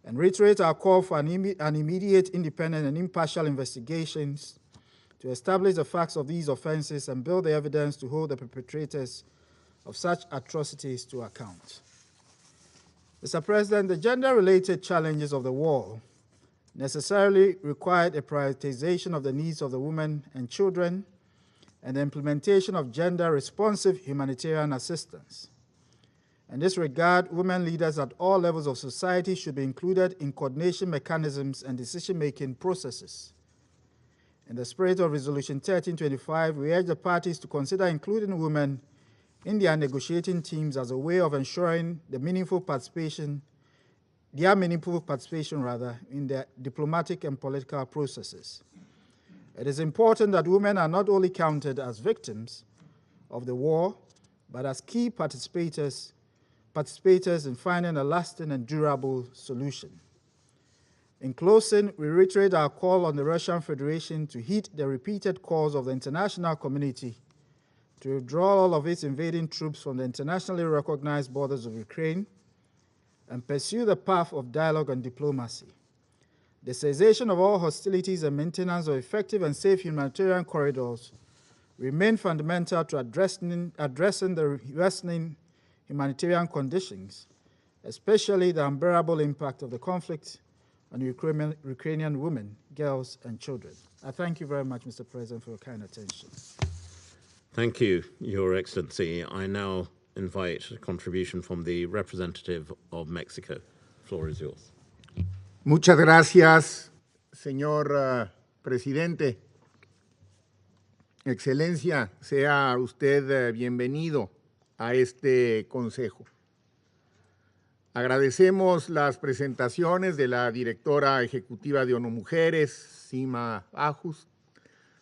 and reiterate our call for an immediate, independent, and impartial investigations to establish the facts of these offenses and build the evidence to hold the perpetrators of such atrocities to account. Mr. President, the gender-related challenges of the war necessarily required a prioritization of the needs of the women and children and the implementation of gender-responsive humanitarian assistance. In this regard, women leaders at all levels of society should be included in coordination mechanisms and decision-making processes. In the spirit of Resolution 1325, we urge the parties to consider including women in their negotiating teams as a way of ensuring the meaningful participation their meaningful participation in the diplomatic and political processes. It is important that women are not only counted as victims of the war, but as key participators in finding a lasting and durable solution. In closing, we reiterate our call on the Russian Federation to heed the repeated calls of the international community to withdraw all of its invading troops from the internationally recognized borders of Ukraine and pursue the path of dialogue and diplomacy. The cessation of all hostilities and maintenance of effective and safe humanitarian corridors remain fundamental to addressing the worsening humanitarian conditions, especially the unbearable impact of the conflict on Ukrainian women, girls, and children. I thank you very much, Mr. President, for your kind attention. Thank you, Your Excellency. I now invite a contribution from the representative of Mexico. The floor is yours. Muchas gracias, señor presidente. Excelencia, sea usted bienvenido a este consejo. Agradecemos las presentaciones de la directora ejecutiva de ONU Mujeres, Sima Bajus,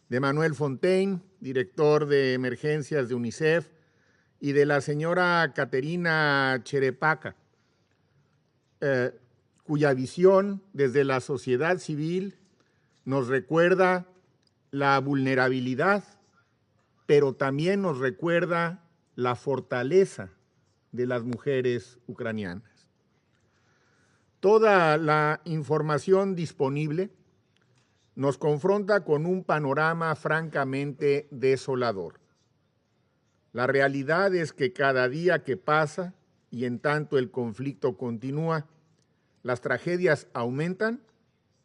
de Manuel Fontaine, director de emergencias de UNICEF, y de la señora Caterina Cherepaca, cuya visión desde la sociedad civil nos recuerda la vulnerabilidad, pero también nos recuerda la fortaleza de las mujeres ucranianas. Toda la información disponible nos confronta con un panorama francamente desolador. La realidad es que cada día que pasa, y en tanto el conflicto continúa, las tragedias aumentan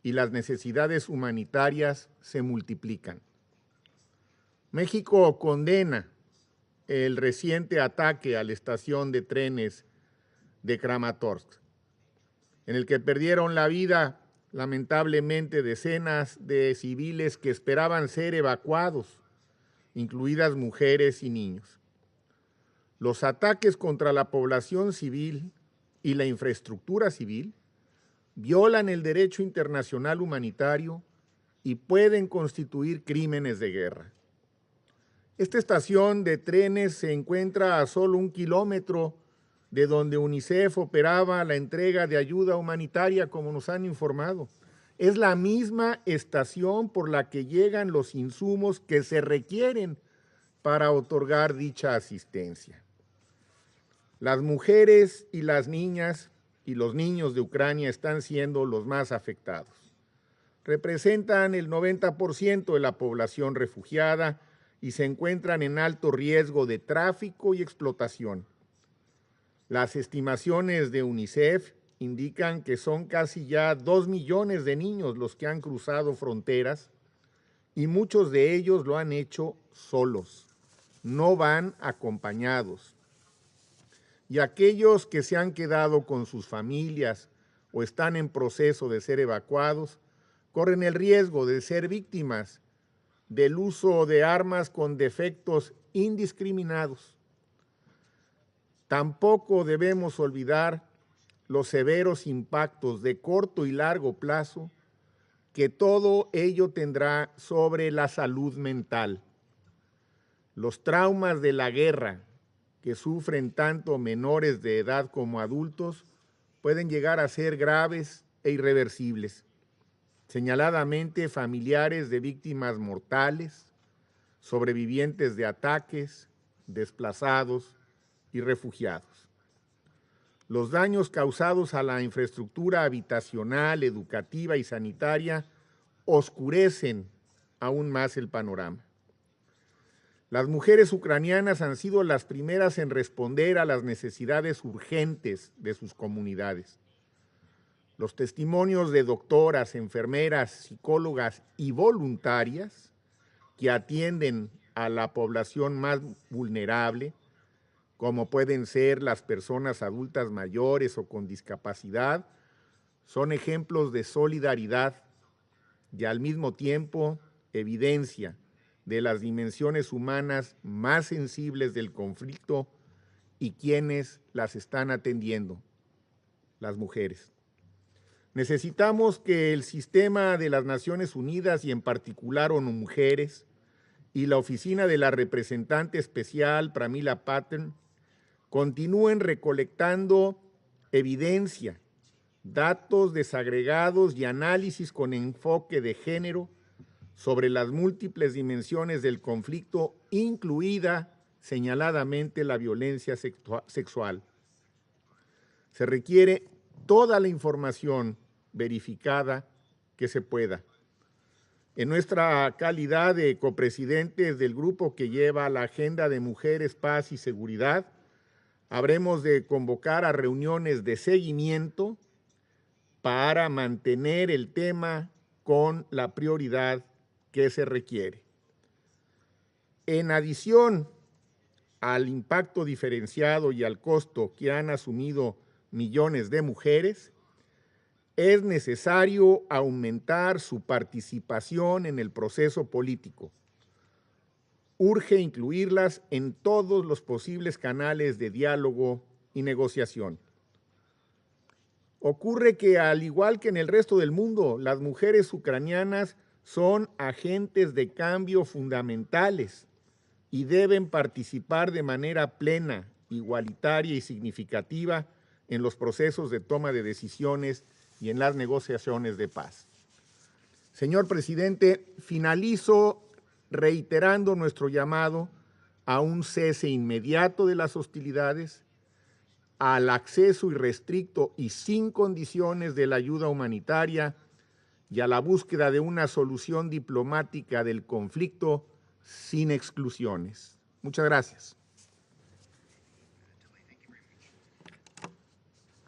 y las necesidades humanitarias se multiplican. México condena el reciente ataque a la estación de trenes de Kramatorsk, en el que perdieron la vida, lamentablemente, decenas de civiles que esperaban ser evacuados, incluidas mujeres y niños. Los ataques contra la población civil y la infraestructura civil violan el derecho internacional humanitario y pueden constituir crímenes de guerra. Esta estación de trenes se encuentra a solo 1 kilómetro de donde UNICEF operaba la entrega de ayuda humanitaria, como nos han informado. Es la misma estación por la que llegan los insumos que se requieren para otorgar dicha asistencia. Las mujeres y las niñas y los niños de Ucrania están siendo los más afectados. Representan el 90% de la población refugiada y se encuentran en alto riesgo de tráfico y explotación. Las estimaciones de UNICEF indican que son casi ya 2 millones de niños los que han cruzado fronteras y muchos de ellos lo han hecho solos, no van acompañados. Y aquellos que se han quedado con sus familias o están en proceso de ser evacuados corren el riesgo de ser víctimas del uso de armas con defectos indiscriminados. Tampoco debemos olvidar los severos impactos de corto y largo plazo que todo ello tendrá sobre la salud mental. Los traumas de la guerra que sufren tanto menores de edad como adultos pueden llegar a ser graves e irreversibles. Señaladamente, familiares de víctimas mortales, sobrevivientes de ataques, desplazados y refugiados. Los daños causados a la infraestructura habitacional, educativa y sanitaria oscurecen aún más el panorama. Las mujeres ucranianas han sido las primeras en responder a las necesidades urgentes de sus comunidades. Los testimonios de doctoras, enfermeras, psicólogas y voluntarias que atienden a la población más vulnerable, como pueden ser las personas adultas mayores o con discapacidad, son ejemplos de solidaridad y al mismo tiempo evidencia de las dimensiones humanas más sensibles del conflicto y quienes las están atendiendo, las mujeres. Necesitamos que el sistema de las Naciones Unidas y en particular ONU Mujeres y la Oficina de la Representante Especial Pramila Patten continúen recolectando evidencia, datos desagregados y análisis con enfoque de género sobre las múltiples dimensiones del conflicto, incluida señaladamente la violencia sexual. Se requiere toda la información verificada que se pueda. En nuestra calidad de copresidentes del grupo que lleva la agenda de Mujeres, Paz y Seguridad, habremos de convocar a reuniones de seguimiento para mantener el tema con la prioridad que se requiere. En adición al impacto diferenciado y al costo que han asumido millones de mujeres, es necesario aumentar su participación en el proceso político. Urge incluirlas en todos los posibles canales de diálogo y negociación. Ocurre que, al igual que en el resto del mundo, las mujeres ucranianas son agentes de cambio fundamentales y deben participar de manera plena, igualitaria y significativa en los procesos de toma de decisiones y en las negociaciones de paz. Señor presidente, finalizo reiterando nuestro llamado a un cese inmediato de las hostilidades, al acceso irrestricto y sin condiciones de la ayuda humanitaria y a la búsqueda de una solución diplomática del conflicto sin exclusiones. Muchas gracias.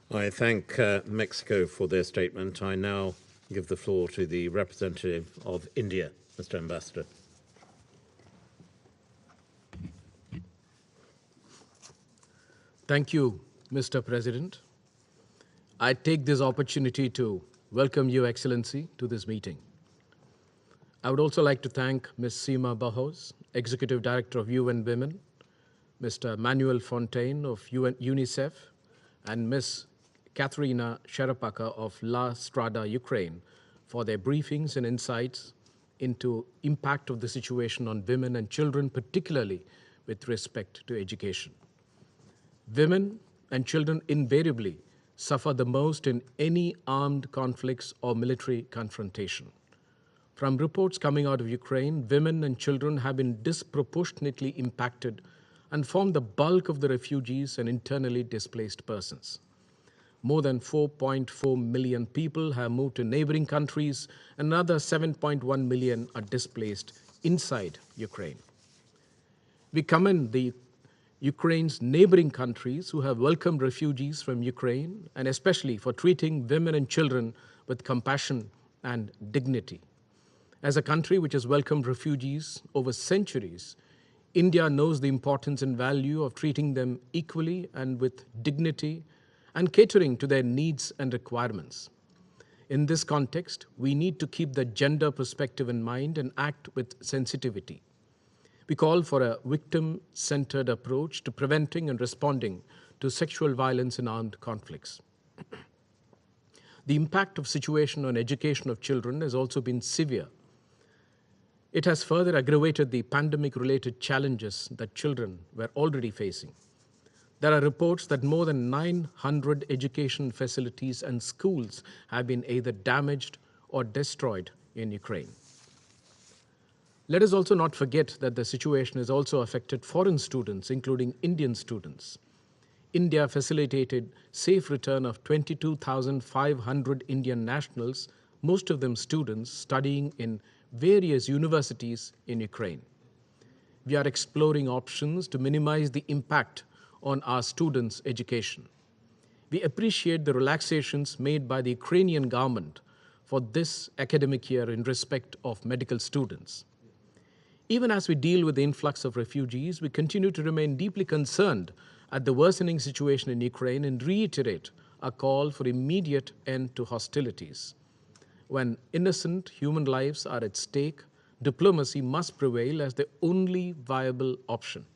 I thank Mexico for their statement. I now give the floor to the representative of India, Mr. Ambassador. Thank you, Mr. President. I take this opportunity to welcome Your Excellency to this meeting. I would also like to thank Ms. Seema Bahos, Executive Director of UN Women, Mr. Manuel Fontaine of UNICEF, and Ms. Katerina Sherapaka of La Strada, Ukraine, for their briefings and insights into impact of the situation on women and children, particularly with respect to education. Women and children invariably suffer the most in any armed conflicts or military confrontation. From reports coming out of Ukraine, women and children have been disproportionately impacted and form the bulk of the refugees and internally displaced persons. More than 4.4 million people have moved to neighboring countries, and another 7.1 million are displaced inside Ukraine. We commend the Ukraine's neighboring countries who have welcomed refugees from Ukraine, and especially for treating women and children with compassion and dignity. As a country which has welcomed refugees over centuries, India knows the importance and value of treating them equally and with dignity and catering to their needs and requirements. In this context, we need to keep the gender perspective in mind and act with sensitivity. We call for a victim-centered approach to preventing and responding to sexual violence in armed conflicts. The impact of situation on education of children has also been severe. It has further aggravated the pandemic-related challenges that children were already facing. There are reports that more than 900 education facilities and schools have been either damaged or destroyed in Ukraine. Let us also not forget that the situation has also affected foreign students, including Indian students. India facilitated safe return of 22,500 Indian nationals, most of them students studying in various universities in Ukraine. We are exploring options to minimize the impact on our students' education. We appreciate the relaxations made by the Ukrainian government for this academic year in respect of medical students. Even as we deal with the influx of refugees, we continue to remain deeply concerned at the worsening situation in Ukraine and reiterate a call for immediate end to hostilities. When innocent human lives are at stake, diplomacy must prevail as the only viable option.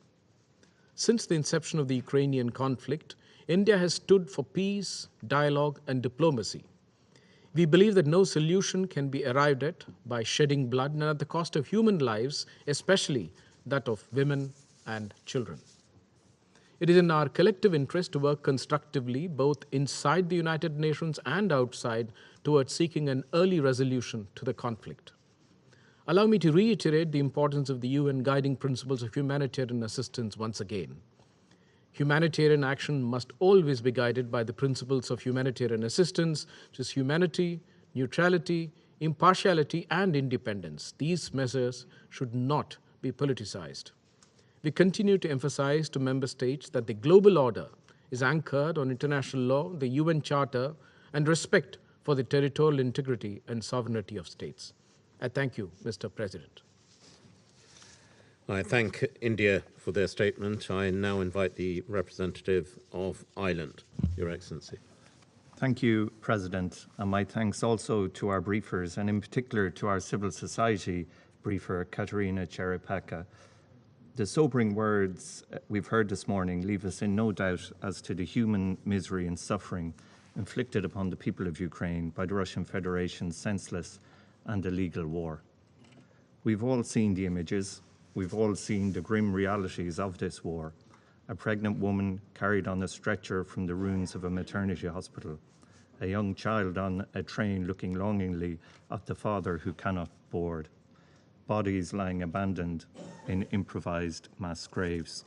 Since the inception of the Ukrainian conflict, India has stood for peace, dialogue, and diplomacy. We believe that no solution can be arrived at by shedding blood and at the cost of human lives, especially that of women and children. It is in our collective interest to work constructively, both inside the United Nations and outside, towards seeking an early resolution to the conflict. Allow me to reiterate the importance of the UN guiding principles of humanitarian assistance once again. Humanitarian action must always be guided by the principles of humanitarian assistance, which is humanity, neutrality, impartiality, and independence. These measures should not be politicized. We continue to emphasize to member states that the global order is anchored on international law, the UN Charter, and respect for the territorial integrity and sovereignty of states. I thank you, Mr. President. I thank India for their statement. I now invite the representative of Ireland, Your Excellency. Thank you, President, and my thanks also to our briefers, and in particular to our civil society briefer, Katerina Cherepaka. The sobering words we've heard this morning leave us in no doubt as to the human misery and suffering inflicted upon the people of Ukraine by the Russian Federation's senseless and illegal war. We've all seen the images. We've all seen the grim realities of this war. A pregnant woman carried on a stretcher from the ruins of a maternity hospital. A young child on a train looking longingly at the father who cannot board. Bodies lying abandoned in improvised mass graves.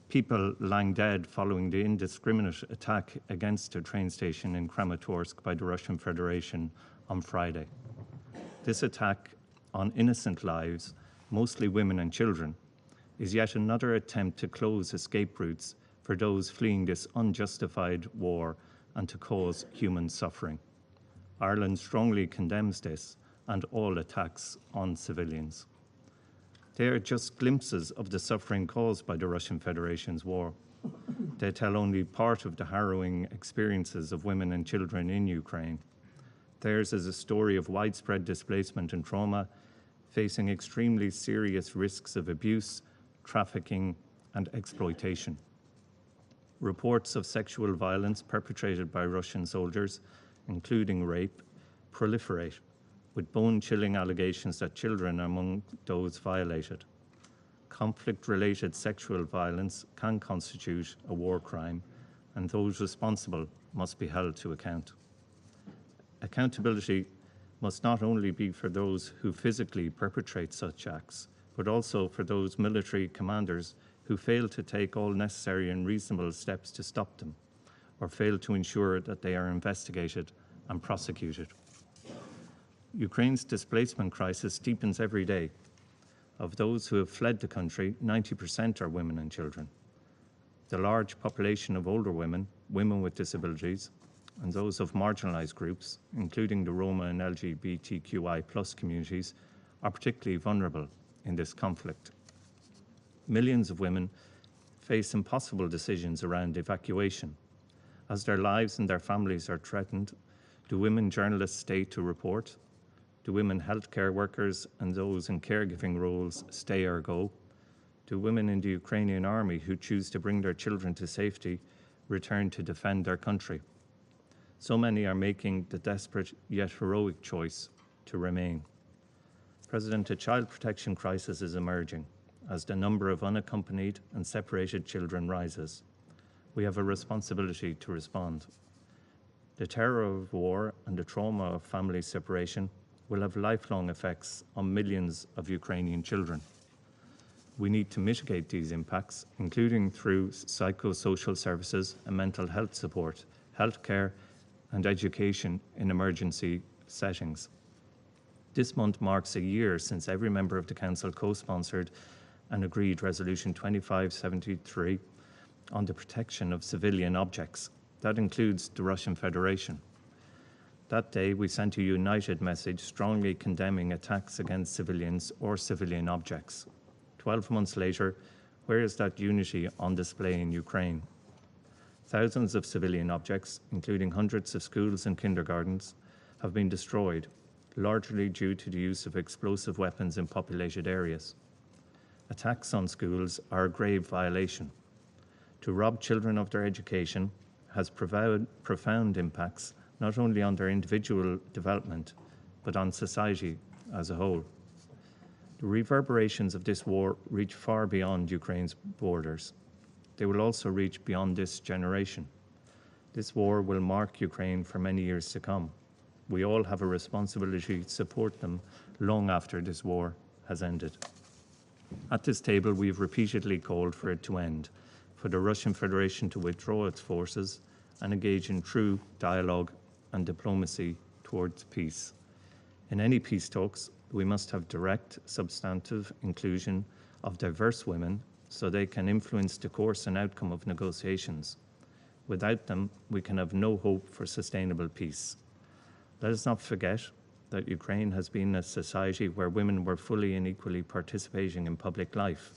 People lying dead following the indiscriminate attack against a train station in Kramatorsk by the Russian Federation on Friday. This attack on innocent lives, mostly women and children, is yet another attempt to close escape routes for those fleeing this unjustified war and to cause human suffering. Ireland strongly condemns this and all attacks on civilians. They are just glimpses of the suffering caused by the Russian Federation's war. They tell only part of the harrowing experiences of women and children in Ukraine. Theirs is a story of widespread displacement and trauma, facing extremely serious risks of abuse, trafficking, and exploitation. Reports of sexual violence perpetrated by Russian soldiers, including rape, proliferate, with bone-chilling allegations that children are among those violated. Conflict-related sexual violence can constitute a war crime, and those responsible must be held to account. Accountability must not only be for those who physically perpetrate such acts, but also for those military commanders who fail to take all necessary and reasonable steps to stop them, or fail to ensure that they are investigated and prosecuted. Ukraine's displacement crisis deepens every day. Of those who have fled the country, 90% are women and children. The large population of older women, women with disabilities, and those of marginalised groups, including the Roma and LGBTQI+ communities, are particularly vulnerable in this conflict. Millions of women face impossible decisions around evacuation. As their lives and their families are threatened, do women journalists stay to report? Do women healthcare workers and those in caregiving roles stay or go? Do women in the Ukrainian army who choose to bring their children to safety return to defend their country? So many are making the desperate yet heroic choice to remain. President, a child protection crisis is emerging as the number of unaccompanied and separated children rises. We have a responsibility to respond. The terror of war and the trauma of family separation will have lifelong effects on millions of Ukrainian children. We need to mitigate these impacts, including through psychosocial services and mental health support, healthcare, and education in emergency settings. This month marks a year since every member of the Council co-sponsored and agreed Resolution 2573 on the protection of civilian objects. That includes the Russian Federation. That day, we sent a united message strongly condemning attacks against civilians or civilian objects. 12 months later, where is that unity on display in Ukraine? Thousands of civilian objects, including hundreds of schools and kindergartens, have been destroyed, largely due to the use of explosive weapons in populated areas. Attacks on schools are a grave violation. To rob children of their education has profound impacts not only on their individual development, but on society as a whole. The reverberations of this war reach far beyond Ukraine's borders. They will also reach beyond this generation. This war will mark Ukraine for many years to come. We all have a responsibility to support them long after this war has ended. At this table, we have repeatedly called for it to end, for the Russian Federation to withdraw its forces and engage in true dialogue and diplomacy towards peace. In any peace talks, we must have direct, substantive inclusion of diverse women so they can influence the course and outcome of negotiations. Without them, we can have no hope for sustainable peace. Let us not forget that Ukraine has been a society where women were fully and equally participating in public life.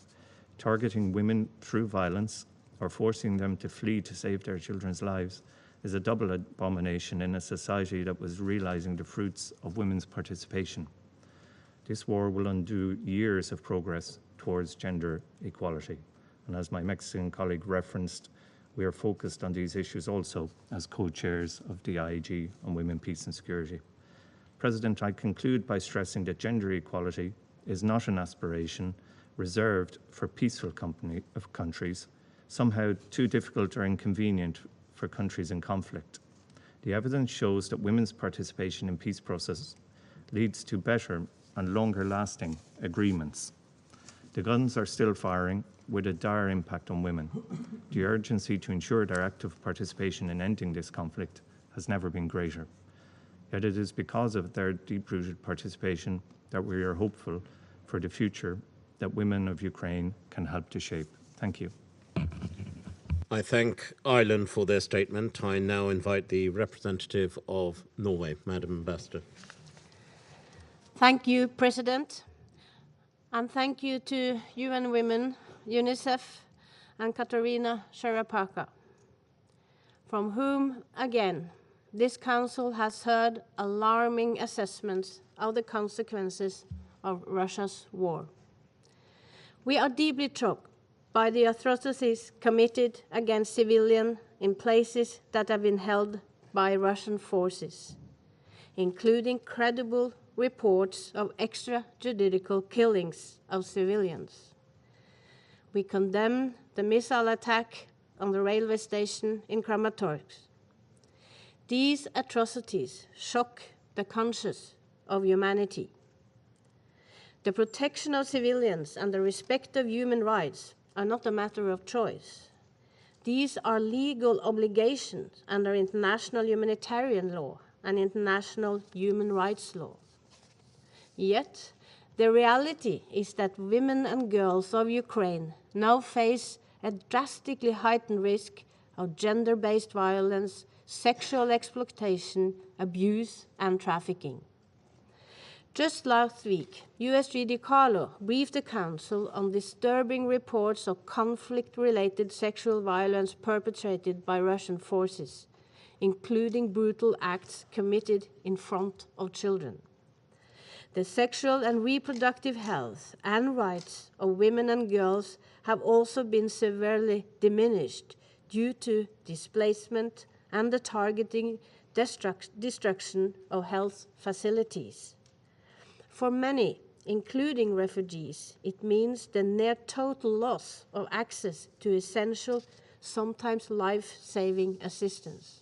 Targeting women through violence or forcing them to flee to save their children's lives is a double abomination in a society that was realizing the fruits of women's participation. This war will undo years of progress towards gender equality. And as my Mexican colleague referenced, we are focused on these issues also as co-chairs of the IAG on Women, Peace and Security. President, I conclude by stressing that gender equality is not an aspiration reserved for peaceful countries, somehow too difficult or inconvenient for countries in conflict. The evidence shows that women's participation in peace processes leads to better and longer-lasting agreements. The guns are still firing with a dire impact on women. The urgency to ensure their active participation in ending this conflict has never been greater. Yet it is because of their deep-rooted participation that we are hopeful for the future that women of Ukraine can help to shape. Thank you. I thank Ireland for their statement. I now invite the representative of Norway, Madam Ambassador. Thank you, President. And thank you to UN Women, UNICEF, and Katarina Sharapaka, from whom, again, this Council has heard alarming assessments of the consequences of Russia's war. We are deeply troubled by the atrocities committed against civilians in places that have been held by Russian forces, including credible reports of extrajudicial killings of civilians. We condemn the missile attack on the railway station in Kramatorsk. These atrocities shock the conscience of humanity. The protection of civilians and the respect of human rights are not a matter of choice. These are legal obligations under international humanitarian law and international human rights law. Yet, the reality is that women and girls of Ukraine now face a drastically heightened risk of gender-based violence, sexual exploitation, abuse, and trafficking. Just last week, USG DiCarlo briefed the Council on disturbing reports of conflict-related sexual violence perpetrated by Russian forces, including brutal acts committed in front of children. The sexual and reproductive health and rights of women and girls have also been severely diminished due to displacement and the targeting destruction of health facilities. For many, including refugees, it means the near total loss of access to essential, sometimes life-saving assistance.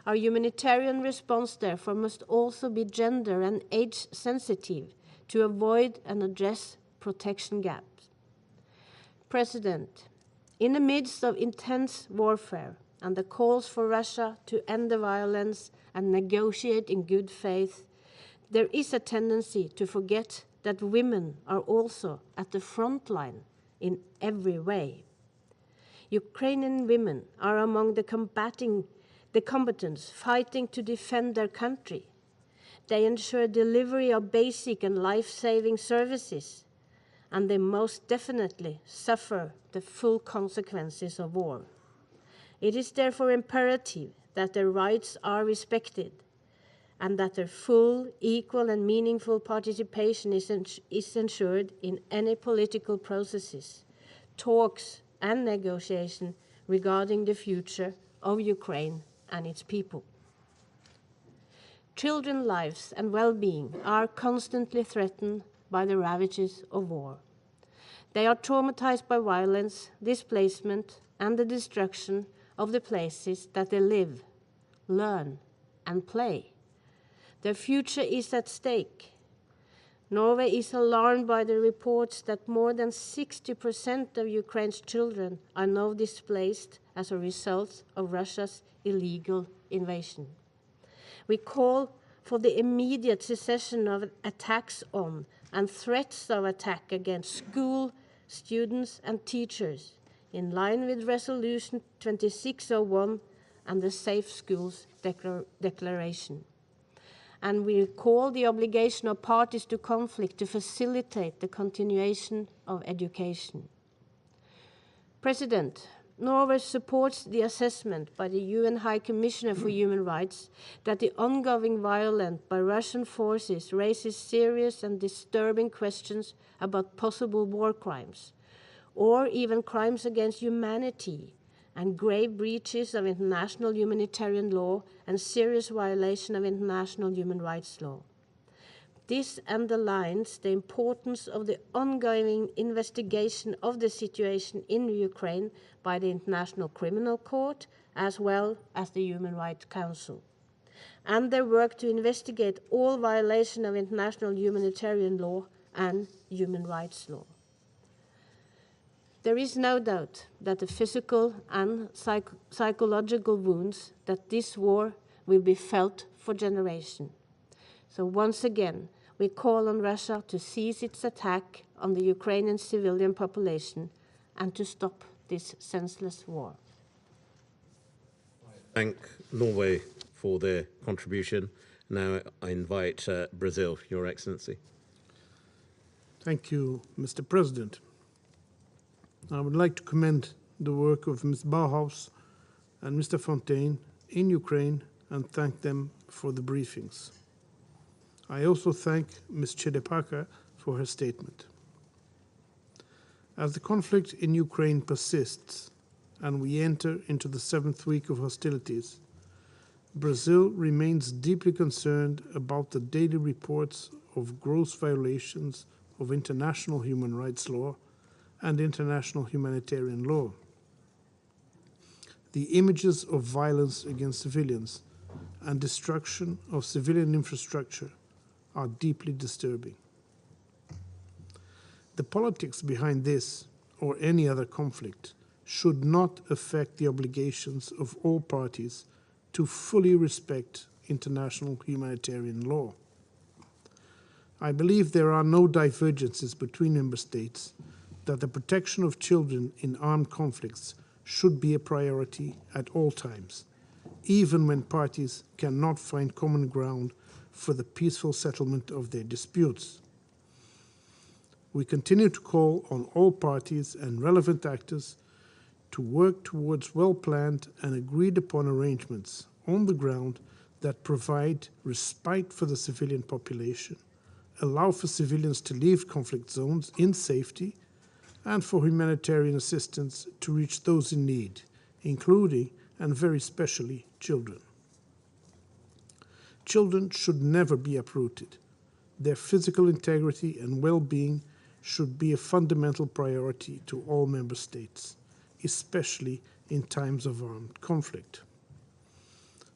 Our humanitarian response, therefore, must also be gender and age sensitive to avoid and address protection gaps. President, in the midst of intense warfare and the calls for Russia to end the violence and negotiate in good faith, there is a tendency to forget that women are also at the front line in every way. Ukrainian women are among the combatants fighting to defend their country. They ensure delivery of basic and life-saving services, and they most definitely suffer the full consequences of war. It is therefore imperative that their rights are respected and that their full, equal, and meaningful participation is ensured in any political processes, talks, and negotiation regarding the future of Ukraine and its people. Children's lives and well-being are constantly threatened by the ravages of war. They are traumatized by violence, displacement, and the destruction of the places that they live, learn, and play. Their future is at stake. Norway is alarmed by the reports that more than 60% of Ukraine's children are now displaced as a result of Russia's illegal invasion. We call for the immediate cessation of attacks on and threats of attack against school, students, and teachers, in line with Resolution 2601 and the Safe Schools Declaration. And we recall the obligation of parties to conflict to facilitate the continuation of education. President, Norway supports the assessment by the UN High Commissioner for Human Rights that the ongoing violence by Russian forces raises serious and disturbing questions about possible war crimes, or even crimes against humanity, and grave breaches of international humanitarian law and serious violation of international human rights law. This underlines the importance of the ongoing investigation of the situation in Ukraine by the International Criminal Court, as well as the Human Rights Council, and their work to investigate all violation of international humanitarian law and human rights law. There is no doubt that the physical and psychological wounds that this war will be felt for generations. So once again, we call on Russia to cease its attack on the Ukrainian civilian population and to stop this senseless war. Thank Norway for their contribution. Now I invite Brazil, Your Excellency. Thank you, Mr. President. I would like to commend the work of Ms. Bauhaus and Mr. Fontaine in Ukraine and thank them for the briefings. I also thank Ms. Chedepaka for her statement. As the conflict in Ukraine persists and we enter into the 7th week of hostilities, Brazil remains deeply concerned about the daily reports of gross violations of international human rights law and international humanitarian law. The images of violence against civilians and destruction of civilian infrastructure are deeply disturbing. The politics behind this or any other conflict should not affect the obligations of all parties to fully respect international humanitarian law. I believe there are no divergences between member states that the protection of children in armed conflicts should be a priority at all times, even when parties cannot find common ground for the peaceful settlement of their disputes. We continue to call on all parties and relevant actors to work towards well-planned and agreed-upon arrangements on the ground that provide respite for the civilian population, allow for civilians to leave conflict zones in safety, and for humanitarian assistance to reach those in need, including and very specially children. Children should never be uprooted. Their physical integrity and well-being should be a fundamental priority to all member states, especially in times of armed conflict.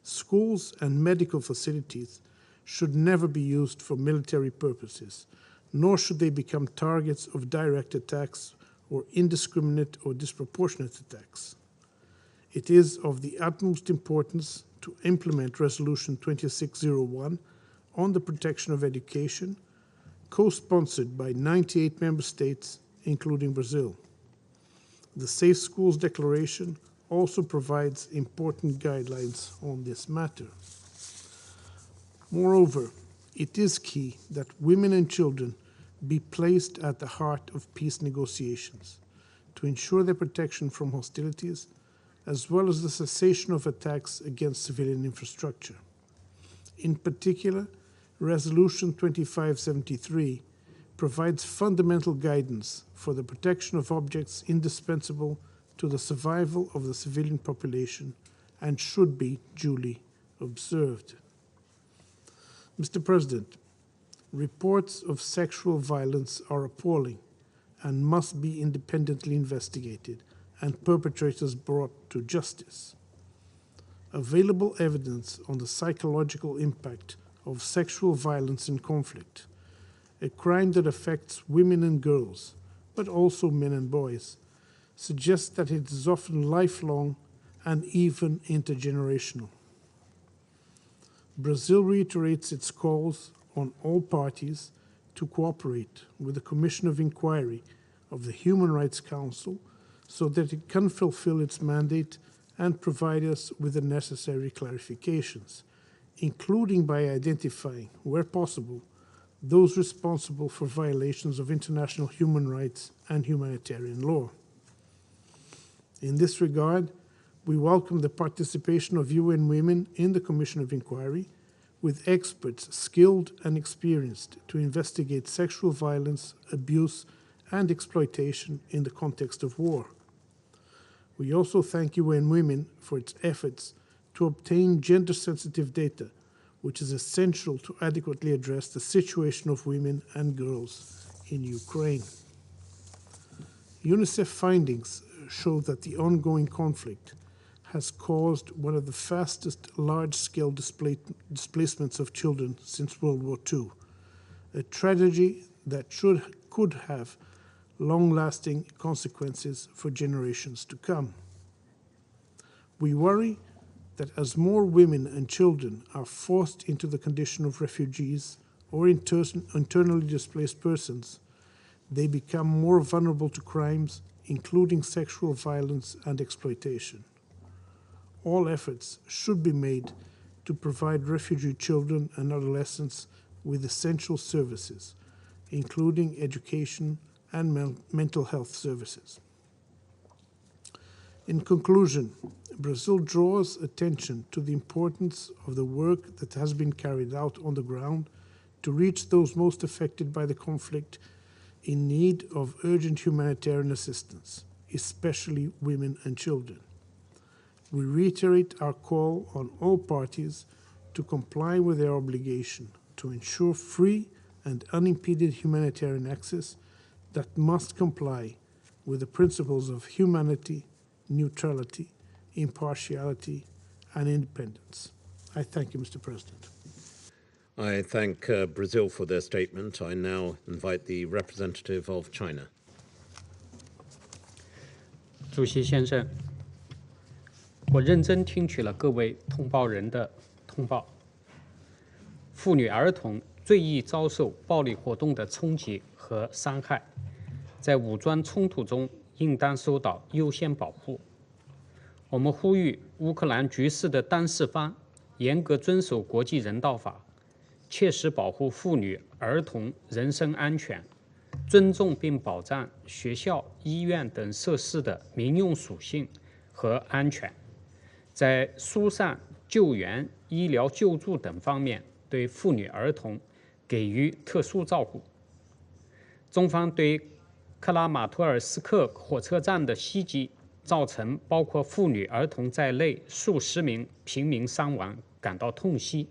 Schools and medical facilities should never be used for military purposes, nor should they become targets of direct attacks or indiscriminate or disproportionate attacks. It is of the utmost importance to implement Resolution 2601 on the protection of education, co-sponsored by 98 member states, including Brazil. The Safe Schools Declaration also provides important guidelines on this matter. Moreover, it is key that women and children be placed at the heart of peace negotiations to ensure their protection from hostilities, as well as the cessation of attacks against civilian infrastructure. In particular, Resolution 2573 provides fundamental guidance for the protection of objects indispensable to the survival of the civilian population and should be duly observed. Mr. President, reports of sexual violence are appalling and must be independently investigated and perpetrators brought to justice. Available evidence on the psychological impact of sexual violence in conflict, a crime that affects women and girls, but also men and boys, suggests that it is often lifelong and even intergenerational. Brazil reiterates its calls on all parties to cooperate with the Commission of Inquiry of the Human Rights Council so that it can fulfill its mandate and provide us with the necessary clarifications, including by identifying, where possible, those responsible for violations of international human rights and humanitarian law. In this regard, we welcome the participation of UN Women in the Commission of Inquiry, with experts skilled and experienced to investigate sexual violence, abuse, and exploitation in the context of war. We also thank UN Women for its efforts to obtain gender-sensitive data, which is essential to adequately address the situation of women and girls in Ukraine. UNICEF findings show that the ongoing conflict has caused one of the fastest large-scale displacements of children since World War II, a tragedy that could have long-lasting consequences for generations to come. We worry that as more women and children are forced into the condition of refugees or internally displaced persons, they become more vulnerable to crimes, including sexual violence and exploitation. All efforts should be made to provide refugee children and adolescents with essential services, including education and mental health services. In conclusion, Brazil draws attention to the importance of the work that has been carried out on the ground to reach those most affected by the conflict in need of urgent humanitarian assistance, especially women and children. We reiterate our call on all parties to comply with their obligation to ensure free and unimpeded humanitarian access that must comply with the principles of humanity, neutrality, impartiality, and independence. I thank you, Mr. President. I thank Brazil for their statement. I now invite the representative of China. 主席先生，我认真听取了各位同胞人的通报。妇女儿童最易遭受暴力活动的冲击和伤害，在武装冲突中应当受到优先保护。我们呼吁乌克兰局势的当事方严格遵守国际人道法，切实保护妇女儿童人身安全，尊重并保障学校、医院等设施的民用属性和安全，在疏散、救援、医疗救助等方面对妇女儿童给予特殊照顾。中方对克拉马托尔斯克火车站的袭击造成包括妇女儿童在内数十名平民伤亡感到痛惜。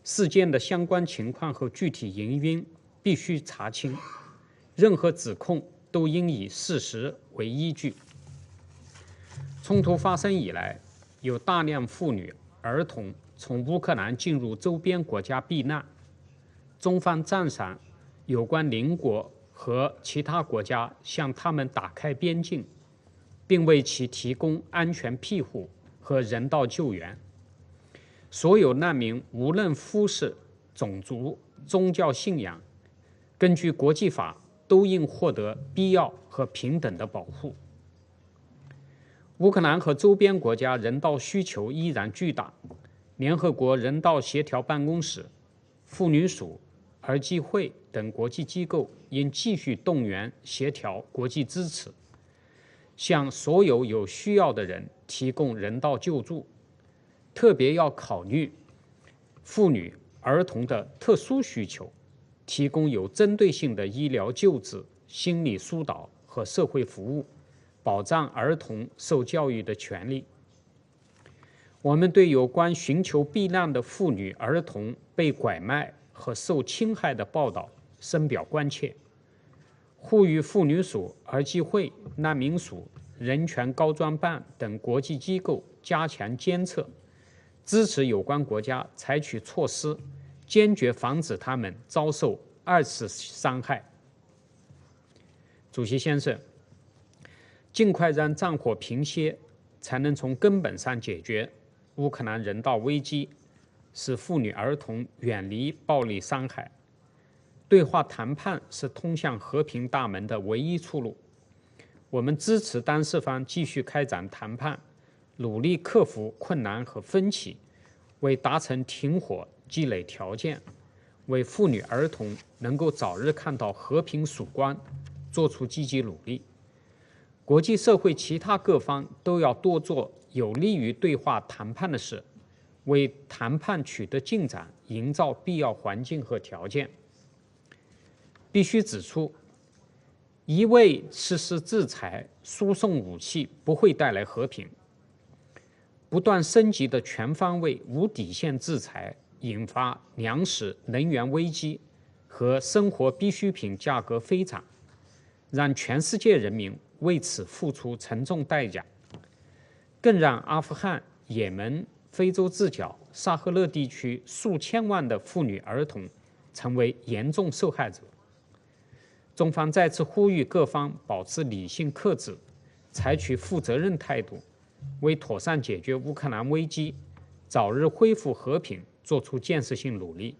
事件的相关情况和具体原因必须查清，任何指控都应以事实为依据。冲突发生以来，有大量妇女、儿童从乌克兰进入周边国家避难。中方赞赏有关邻国和其他国家向他们打开边境，并为其提供安全庇护和人道救援。所有难民无论肤色、种族、宗教信仰，根据国际法都应获得必要和平等的保护。乌克兰和周边国家人道需求依然巨大，联合国人道协调办公室、妇女署、儿基会等国际机构应继续动员协调国际支持，向所有有需要的人提供人道救助，特别要考虑妇女、儿童的特殊需求，提供有针对性的医疗救治、心理疏导和社会服务，保障儿童受教育的权利。我们对有关寻求避难的妇女、儿童被拐卖和受侵害的报道深表关切，呼吁妇女署、儿基会、难民署、人权高专办等国际机构加强监测，支持有关国家采取措施，坚决防止他们遭受二次伤害。主席先生，尽快让战火平歇，才能从根本上解决乌克兰人道危机，使妇女儿童远离暴力伤害。对话谈判是通向和平大门的唯一出路。我们支持当事方继续开展谈判，努力克服困难和分歧，为达成停火积累条件，为妇女儿童能够早日看到和平曙光做出积极努力。国际社会其他各方都要多做有利于对话谈判的事，为谈判取得进展营造必要环境和条件。必须指出，一味实施制裁、输送武器不会带来和平。不断升级的全方位无底线制裁引发粮食、能源危机和生活必需品价格飞涨，让全世界人民为此付出沉重代价，更让阿富汗、也门、非洲自角、萨赫勒地区数千万的妇女儿童成为严重受害者。中方再次呼吁各方保持理性克制，采取负责任态度，为妥善解决乌克兰危机、早日恢复和平做出建设性努力。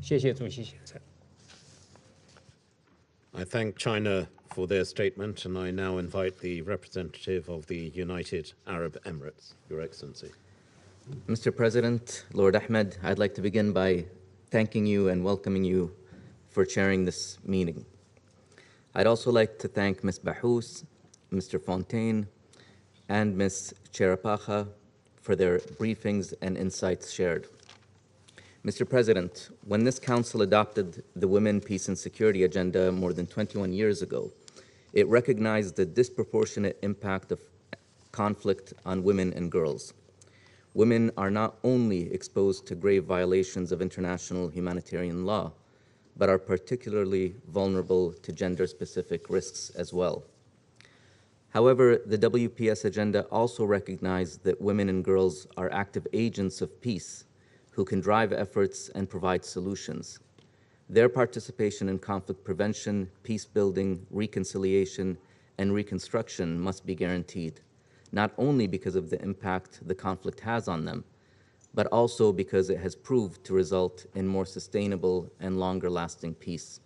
谢谢主席先生。I thank China for their statement, and I now invite the representative of the United Arab Emirates, Your Excellency. Mr. President, Lord Ahmed, I'd like to begin by thanking you and welcoming you for chairing this meeting. I'd also like to thank Ms. Bahous, Mr. Fontaine, and Ms. Cherapacha for their briefings and insights shared. Mr. President, when this Council adopted the Women, Peace and Security Agenda more than 21 years ago, it recognized the disproportionate impact of conflict on women and girls. Women are not only exposed to grave violations of international humanitarian law, but are particularly vulnerable to gender-specific risks as well. However, the WPS agenda also recognized that women and girls are active agents of peace who can drive efforts and provide solutions. Their participation in conflict prevention, peace building, reconciliation, and reconstruction must be guaranteed, not only because of the impact the conflict has on them, but also because it has proved to result in more sustainable and longer-lasting peace.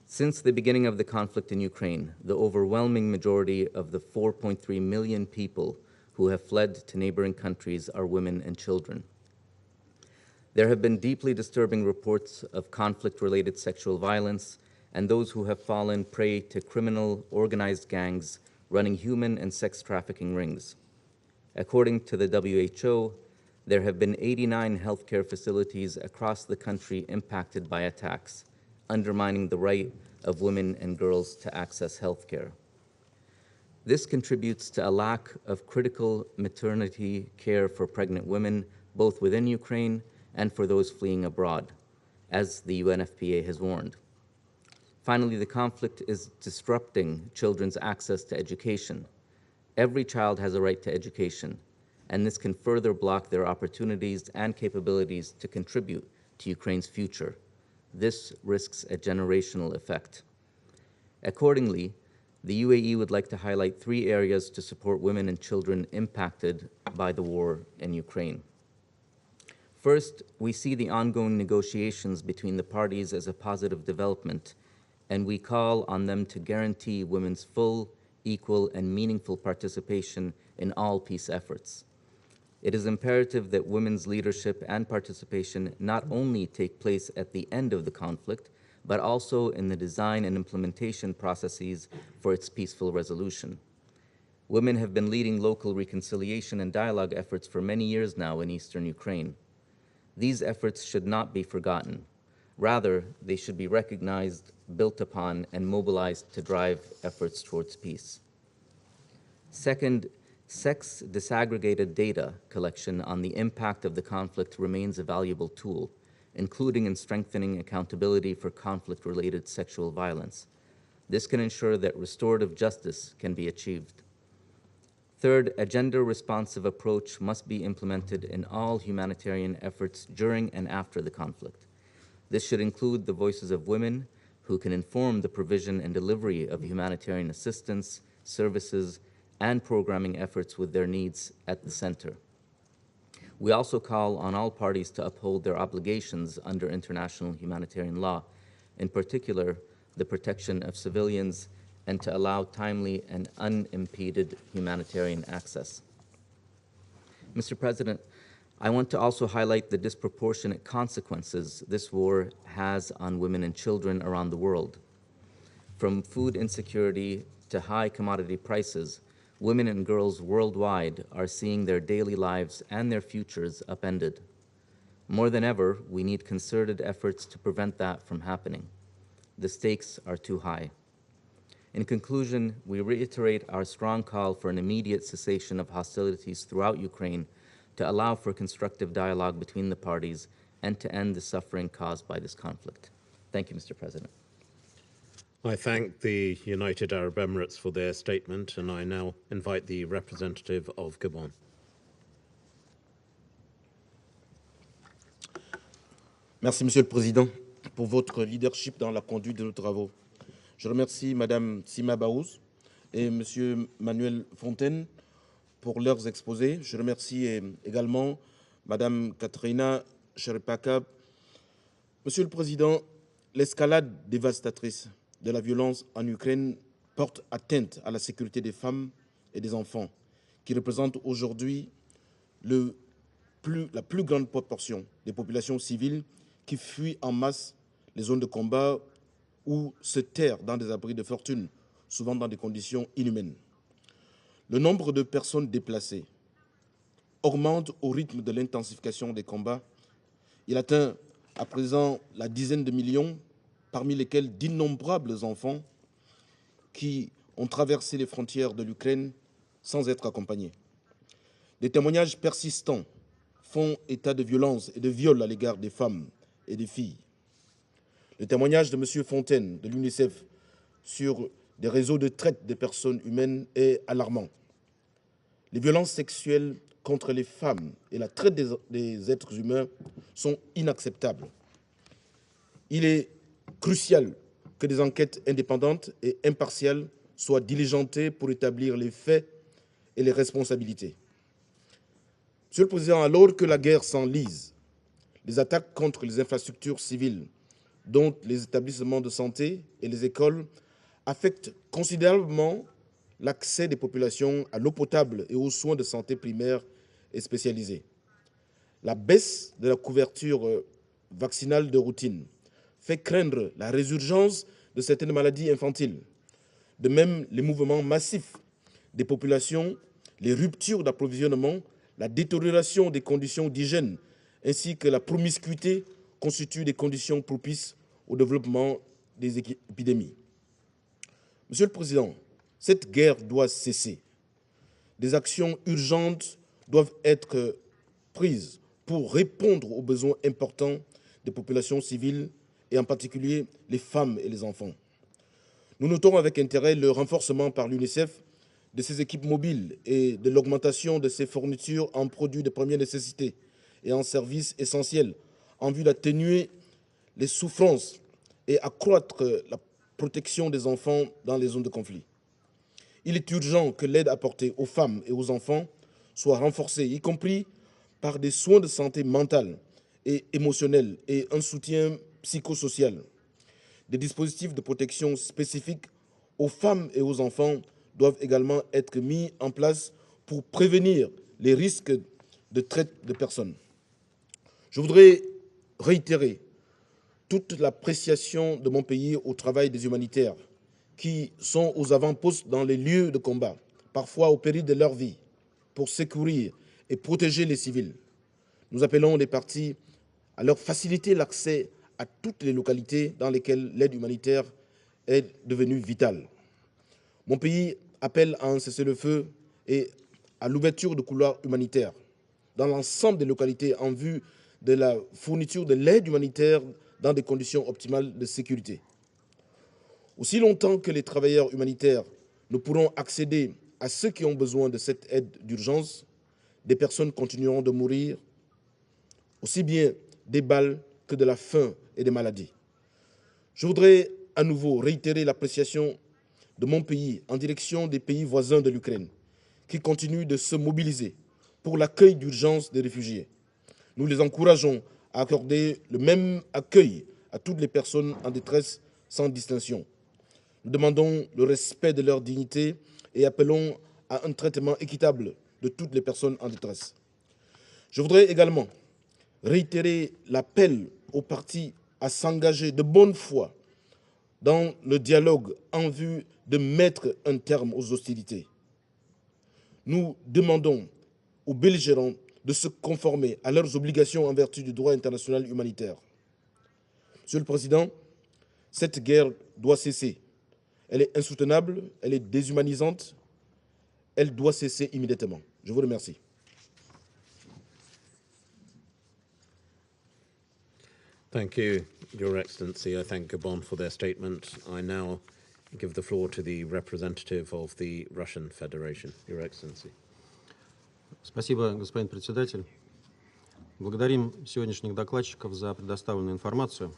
Since the beginning of the conflict in Ukraine, the overwhelming majority of the 4.3 million people who have fled to neighboring countries are women and children. There have been deeply disturbing reports of conflict-related sexual violence and those who have fallen prey to criminal organized gangs running human and sex trafficking rings. According to the WHO, there have been 89 healthcare facilities across the country impacted by attacks, undermining the right of women and girls to access healthcare. This contributes to a lack of critical maternity care for pregnant women, both within Ukraine and for those fleeing abroad, as the UNFPA has warned. Finally, the conflict is disrupting children's access to education. Every child has a right to education, and this can further block their opportunities and capabilities to contribute to Ukraine's future. This risks a generational effect. Accordingly, the UAE would like to highlight 3 areas to support women and children impacted by the war in Ukraine. First, we see the ongoing negotiations between the parties as a positive development, and we call on them to guarantee women's full, equal, and meaningful participation in all peace efforts. It is imperative that women's leadership and participation not only take place at the end of the conflict, but also in the design and implementation processes for its peaceful resolution. Women have been leading local reconciliation and dialogue efforts for many years now in eastern Ukraine. These efforts should not be forgotten. Rather, they should be recognized, built upon, and mobilized to drive efforts towards peace. Second, Sex disaggregated data collection on the impact of the conflict remains a valuable tool, including in strengthening accountability for conflict-related sexual violence. This can ensure that restorative justice can be achieved. Third, a gender-responsive approach must be implemented in all humanitarian efforts during and after the conflict. This should include the voices of women who can inform the provision and delivery of humanitarian assistance, services, and programming efforts with their needs at the center. We also call on all parties to uphold their obligations under international humanitarian law, in particular, the protection of civilians, and to allow timely and unimpeded humanitarian access. Mr. President, I want to also highlight the disproportionate consequences this war has on women and children around the world. From food insecurity to high commodity prices, women and girls worldwide are seeing their daily lives and their futures upended. More than ever, we need concerted efforts to prevent that from happening. The stakes are too high. In conclusion, we reiterate our strong call for an immediate cessation of hostilities throughout Ukraine to allow for constructive dialogue between the parties and to end the suffering caused by this conflict. Thank you, Mr. President. I thank the United Arab Emirates for their statement, and I now invite the representative of Gabon. Merci, Monsieur le Président, pour votre leadership dans la conduite de nos travaux. Je remercie Madame Sima Baous et Monsieur Manuel Fontaine pour leurs exposés. Je remercie également Madame Katrina Sherpaka. Monsieur le Président, l'escalade dévastatrice de la violence en Ukraine porte atteinte à la sécurité des femmes et des enfants, qui représentent aujourd'hui la plus grande proportion des populations civiles qui fuient en masse les zones de combat ou se terrent dans des abris de fortune, souvent dans des conditions inhumaines. Le nombre de personnes déplacées augmente au rythme de l'intensification des combats. Il atteint à présent la dizaine de millions, parmi lesquels d'innombrables enfants qui ont traversé les frontières de l'Ukraine sans être accompagnés. Des témoignages persistants font état de violence et de viol à l'égard des femmes et des filles. Le témoignage de M. Fontaine de l'UNICEF sur des réseaux de traite des personnes humaines est alarmant. Les violences sexuelles contre les femmes et la traite des êtres humains sont inacceptables. Il est crucial que des enquêtes indépendantes et impartiales soient diligentées pour établir les faits et les responsabilités. Monsieur le Président, alors que la guerre s'enlise, les attaques contre les infrastructures civiles, dont les établissements de santé et les écoles, affectent considérablement l'accès des populations à l'eau potable et aux soins de santé primaires et spécialisés. La baisse de la couverture vaccinale de routine fait craindre la résurgence de certaines maladies infantiles. De même, les mouvements massifs des populations, les ruptures d'approvisionnement, la détérioration des conditions d'hygiène ainsi que la promiscuité constituent des conditions propices au développement des épidémies. Monsieur le Président, cette guerre doit cesser. Des actions urgentes doivent être prises pour répondre aux besoins importants des populations civiles et en particulier les femmes et les enfants. Nous notons avec intérêt le renforcement par l'UNICEF de ses équipes mobiles et de l'augmentation de ses fournitures en produits de première nécessité et en services essentiels en vue d'atténuer les souffrances et accroître la protection des enfants dans les zones de conflit. Il est urgent que l'aide apportée aux femmes et aux enfants soit renforcée, y compris par des soins de santé mentale et émotionnelle et un soutien psychosocial. Des dispositifs de protection spécifiques aux femmes et aux enfants doivent également être mis en place pour prévenir les risques de traite de personnes. Je voudrais réitérer toute l'appréciation de mon pays au travail des humanitaires qui sont aux avant-postes dans les lieux de combat, parfois au péril de leur vie, pour secourir et protéger les civils. Nous appelons les parties à leur faciliter l'accès à toutes les localités dans lesquelles l'aide humanitaire est devenue vitale. Mon pays appelle à un cessez-le-feu et à l'ouverture de couloirs humanitaires dans l'ensemble des localités en vue de la fourniture de l'aide humanitaire dans des conditions optimales de sécurité. Aussi longtemps que les travailleurs humanitaires ne pourront accéder à ceux qui ont besoin de cette aide d'urgence, des personnes continueront de mourir, aussi bien des balles que de la faim et des maladies. Je voudrais à nouveau réitérer l'appréciation de mon pays en direction des pays voisins de l'Ukraine, qui continuent de se mobiliser pour l'accueil d'urgence des réfugiés. Nous les encourageons à accorder le même accueil à toutes les personnes en détresse sans distinction. Nous demandons le respect de leur dignité et appelons à un traitement équitable de toutes les personnes en détresse. Je voudrais également réitérer l'appel aux partis à s'engager de bonne foi dans le dialogue en vue de mettre un terme aux hostilités. Nous demandons aux belligérants de se conformer à leurs obligations en vertu du droit international humanitaire. Monsieur le Président, cette guerre doit cesser. Elle est insoutenable, elle est déshumanisante, elle doit cesser immédiatement. Je vous remercie. Thank you, Your Excellency. I thank Gabon for their statement. I now give the floor to the representative of the Russian Federation. Your Excellency. Спасибо, господин председатель. Благодарим сегодняшних докладчиков за предоставленную информацию.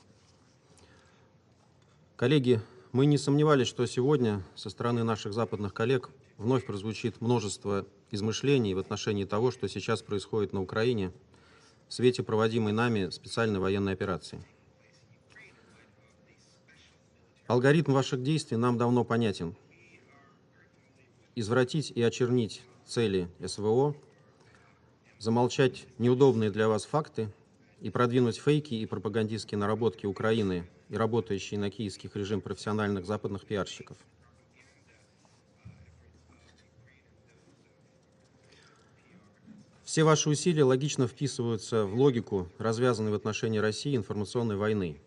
Коллеги, мы не сомневались, что сегодня со стороны наших западных коллег вновь прозвучит множество измышлений в отношении того, что сейчас происходит на Украине в свете проводимой нами специальной военной операции. Алгоритм ваших действий нам давно понятен. Извратить и очернить цели СВО, замолчать неудобные для вас факты и продвинуть фейки и пропагандистские наработки Украины и работающие на киевских режим профессиональных западных пиарщиков. Все ваши усилия логично вписываются в логику, развязанной в отношении России информационной войны,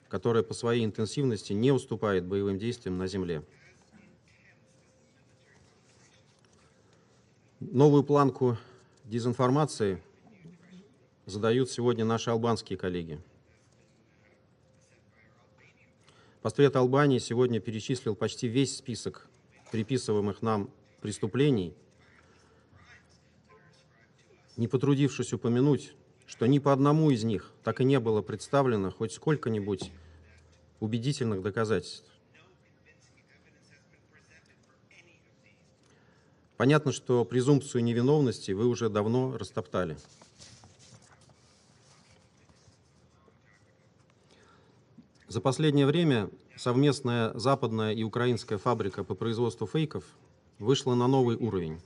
которая по своей интенсивности не уступает боевым действиям на земле. Новую планку дезинформации задают сегодня наши албанские коллеги. Постред Албании сегодня перечислил почти весь список приписываемых нам преступлений, не потрудившись упомянуть, что ни по одному из них так и не было представлено хоть сколько-нибудь убедительных доказательств. Понятно, что презумпцию невиновности вы уже давно растоптали. За последнее время совместная западная и украинская фабрика по производству фейков вышла на новый уровень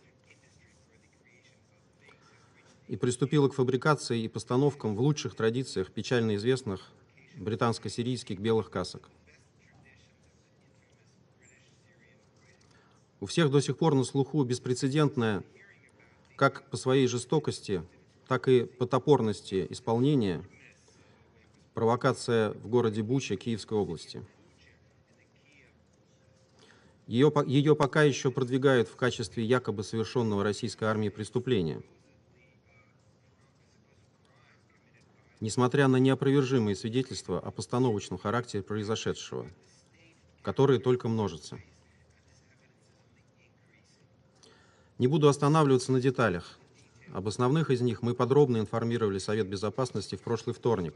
и приступила к фабрикации и постановкам в лучших традициях печально известных британско-сирийских белых касок. У всех до сих пор на слуху беспрецедентная, как по своей жестокости, так и по топорности исполнения, провокация в городе Буча Киевской области. Ее пока еще продвигают в качестве якобы совершенного российской армией преступления. Несмотря на неопровержимые свидетельства о постановочном характере произошедшего, которые только множатся. Не буду останавливаться на деталях. Об основных из них мы подробно информировали Совет Безопасности в прошлый вторник.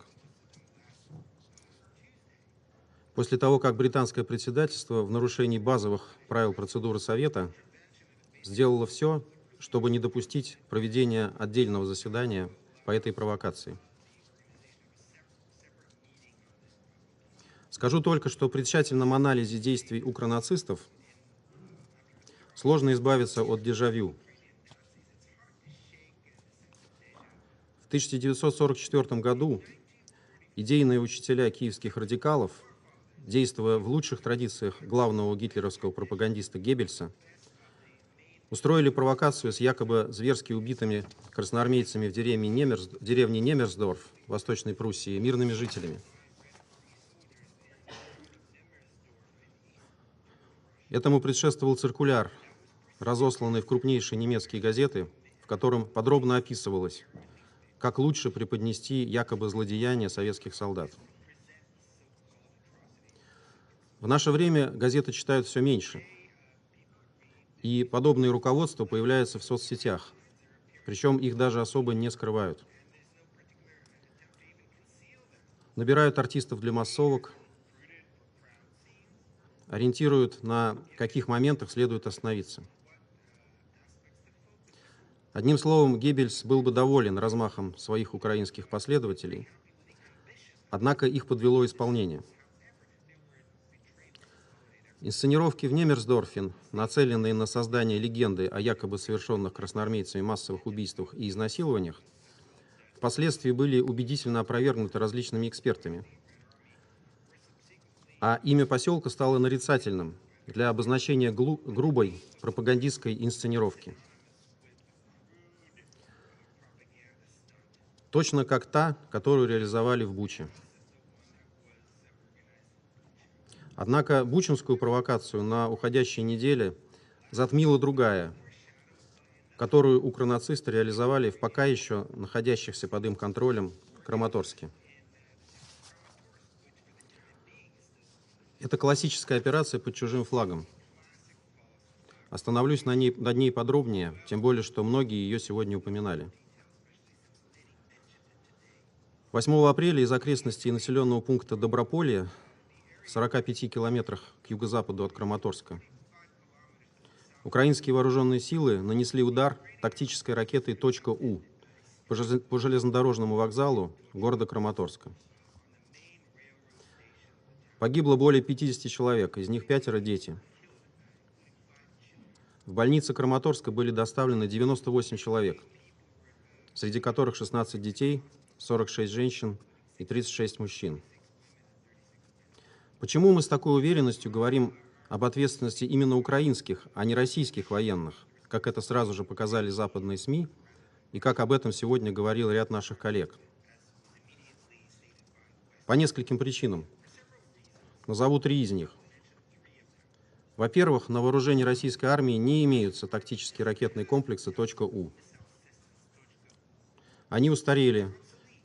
После того, как британское председательство в нарушении базовых правил процедуры Совета сделало все, чтобы не допустить проведения отдельного заседания по этой провокации. Скажу только, что при тщательном анализе действий укронацистов сложно избавиться от дежавю. В 1944 году идейные учителя киевских радикалов, действуя в лучших традициях главного гитлеровского пропагандиста Геббельса, устроили провокацию с якобы зверски убитыми красноармейцами в деревне Немерсдорф, Восточной Пруссии, мирными жителями. Этому предшествовал циркуляр разосланный в крупнейшие немецкие газеты, в котором подробно описывалось, как лучше преподнести якобы злодеяния советских солдат. В наше время газеты читают все меньше, и подобные руководства появляются в соцсетях, причем их даже особо не скрывают. Набирают артистов для массовок, ориентируют, на каких моментах следует остановиться. Одним словом, Геббельс был бы доволен размахом своих украинских последователей, однако их подвело исполнение. Инсценировки в Немерсдорфе, нацеленные на создание легенды о якобы совершенных красноармейцами массовых убийствах и изнасилованиях, впоследствии были убедительно опровергнуты различными экспертами. А имя поселка стало нарицательным для обозначения грубой пропагандистской инсценировки. Точно как та, которую реализовали в Буче. Однако бучинскую провокацию на уходящей неделе затмила другая, которую укронацисты реализовали в пока еще находящихся под им контролем Краматорске. Это классическая операция под чужим флагом. Остановлюсь над ней подробнее, тем более, что многие ее сегодня упоминали. 8 апреля из окрестностей населенного пункта Доброполье, в 45 километрах к юго-западу от Краматорска, украинские вооруженные силы нанесли удар тактической ракетой «У» по железнодорожному вокзалу города Краматорска. Погибло более 50 человек, из них 5 дети. В больнице Краматорска были доставлены 98 человек, среди которых 16 детей, 46 женщин и 36 мужчин. Почему мы с такой уверенностью говорим об ответственности именно украинских, а не российских военных, как это сразу же показали западные СМИ и как об этом сегодня говорил ряд наших коллег? По нескольким причинам. Назову 3 из них. Во-первых, на вооружении российской армии не имеются тактические ракетные комплексы «У». Они устарели,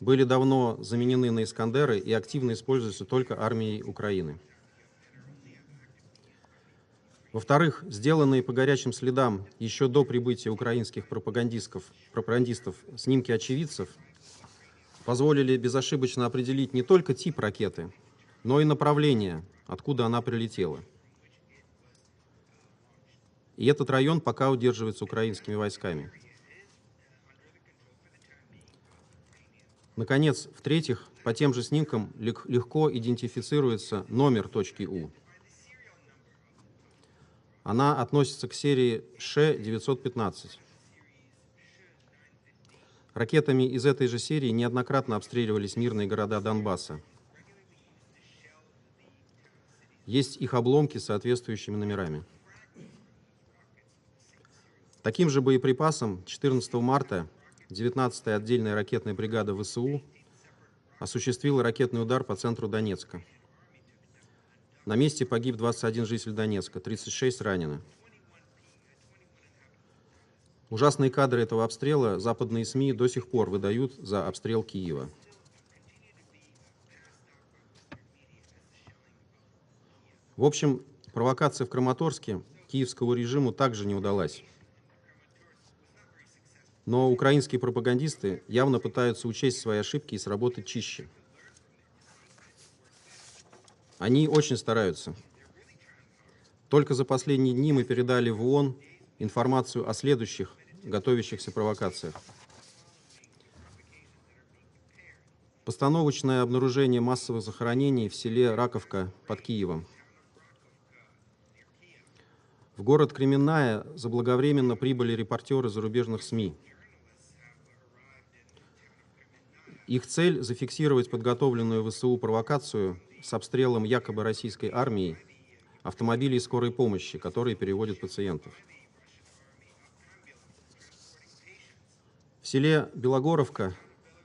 были давно заменены на «Искандеры» и активно используются только армией Украины. Во-вторых, сделанные по горячим следам еще до прибытия украинских пропагандистов снимки очевидцев позволили безошибочно определить не только тип ракеты, но и направление, откуда она прилетела. И этот район пока удерживается украинскими войсками. Наконец, в-третьих, по тем же снимкам легко идентифицируется номер «У». Она относится к серии Ш-915. Ракетами из этой же серии неоднократно обстреливались мирные города Донбасса. Есть их обломки с соответствующими номерами. Таким же боеприпасом 14 марта 19-я отдельная ракетная бригада ВСУ осуществила ракетный удар по центру Донецка. На месте погиб 21 житель Донецка, 36 ранены. Ужасные кадры этого обстрела западные СМИ до сих пор выдают за обстрел Киева. В общем, провокация в Краматорске киевскому режиму также не удалась. Но украинские пропагандисты явно пытаются учесть свои ошибки и сработать чище. Они очень стараются. Только за последние дни мы передали в ООН информацию о следующих готовящихся провокациях. Постановочное обнаружение массовых захоронений в селе Раковка под Киевом. В город Кременная заблаговременно прибыли репортеры зарубежных СМИ. Их цель – зафиксировать подготовленную ВСУ провокацию с обстрелом якобы российской армией автомобилей скорой помощи, которые переводят пациентов. В селе Белогоровка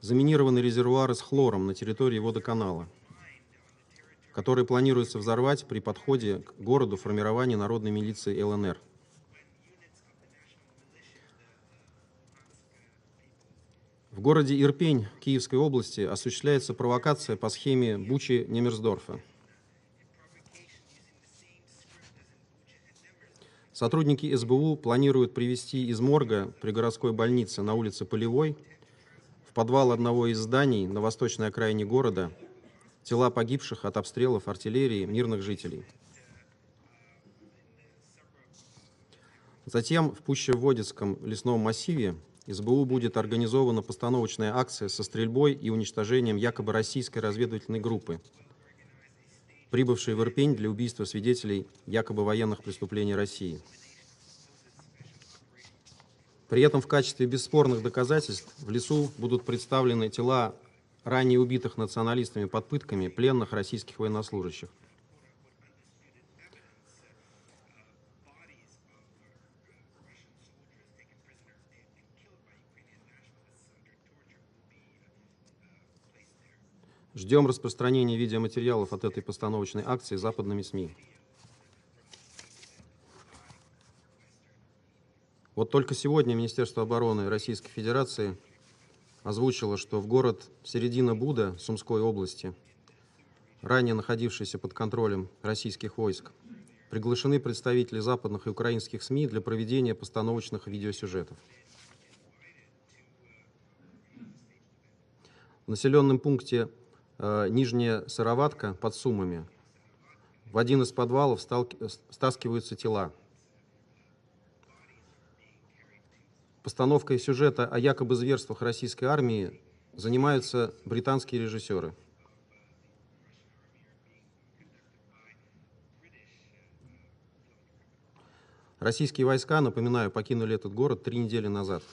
заминированы резервуары с хлором на территории водоканала, который планируется взорвать при подходе к городу формирования народной милиции ЛНР. В городе Ирпень Киевской области осуществляется провокация по схеме Бучи-Немерсдорфа. Сотрудники СБУ планируют привезти из морга при городской больнице на улице Полевой в подвал одного из зданий на восточной окраине города тела погибших от обстрелов артиллерии мирных жителей. Затем в Пущеводецком лесном массиве СБУ будет организована постановочная акция со стрельбой и уничтожением якобы российской разведывательной группы, прибывшей в Ирпень для убийства свидетелей якобы военных преступлений России. При этом в качестве бесспорных доказательств в лесу будут представлены тела ранее убитых националистами под пытками пленных российских военнослужащих. Ждем распространения видеоматериалов от этой постановочной акции западными СМИ. Вот только сегодня Министерство обороны Российской Федерации озвучило, что в город Середина-Буда Сумской области, ранее находившийся под контролем российских войск, приглашены представители западных и украинских СМИ для проведения постановочных видеосюжетов. В населенном пункте Нижняя Сыроватка под Сумами в один из подвалов стаскиваются тела. Постановкой сюжета о якобы зверствах российской армии занимаются британские режиссеры. Российские войска, напоминаю, покинули этот город 3 недели назад.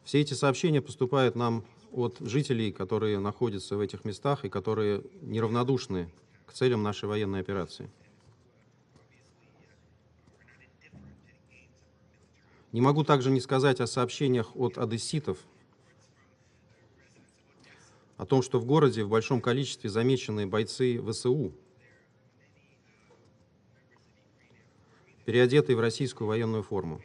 Все эти сообщения поступают нам от жителей, которые находятся в этих местах и которые неравнодушны к целям нашей военной операции. Не могу также не сказать о сообщениях от одесситов, о том, что в городе в большом количестве замечены бойцы ВСУ, переодетые в российскую военную форму.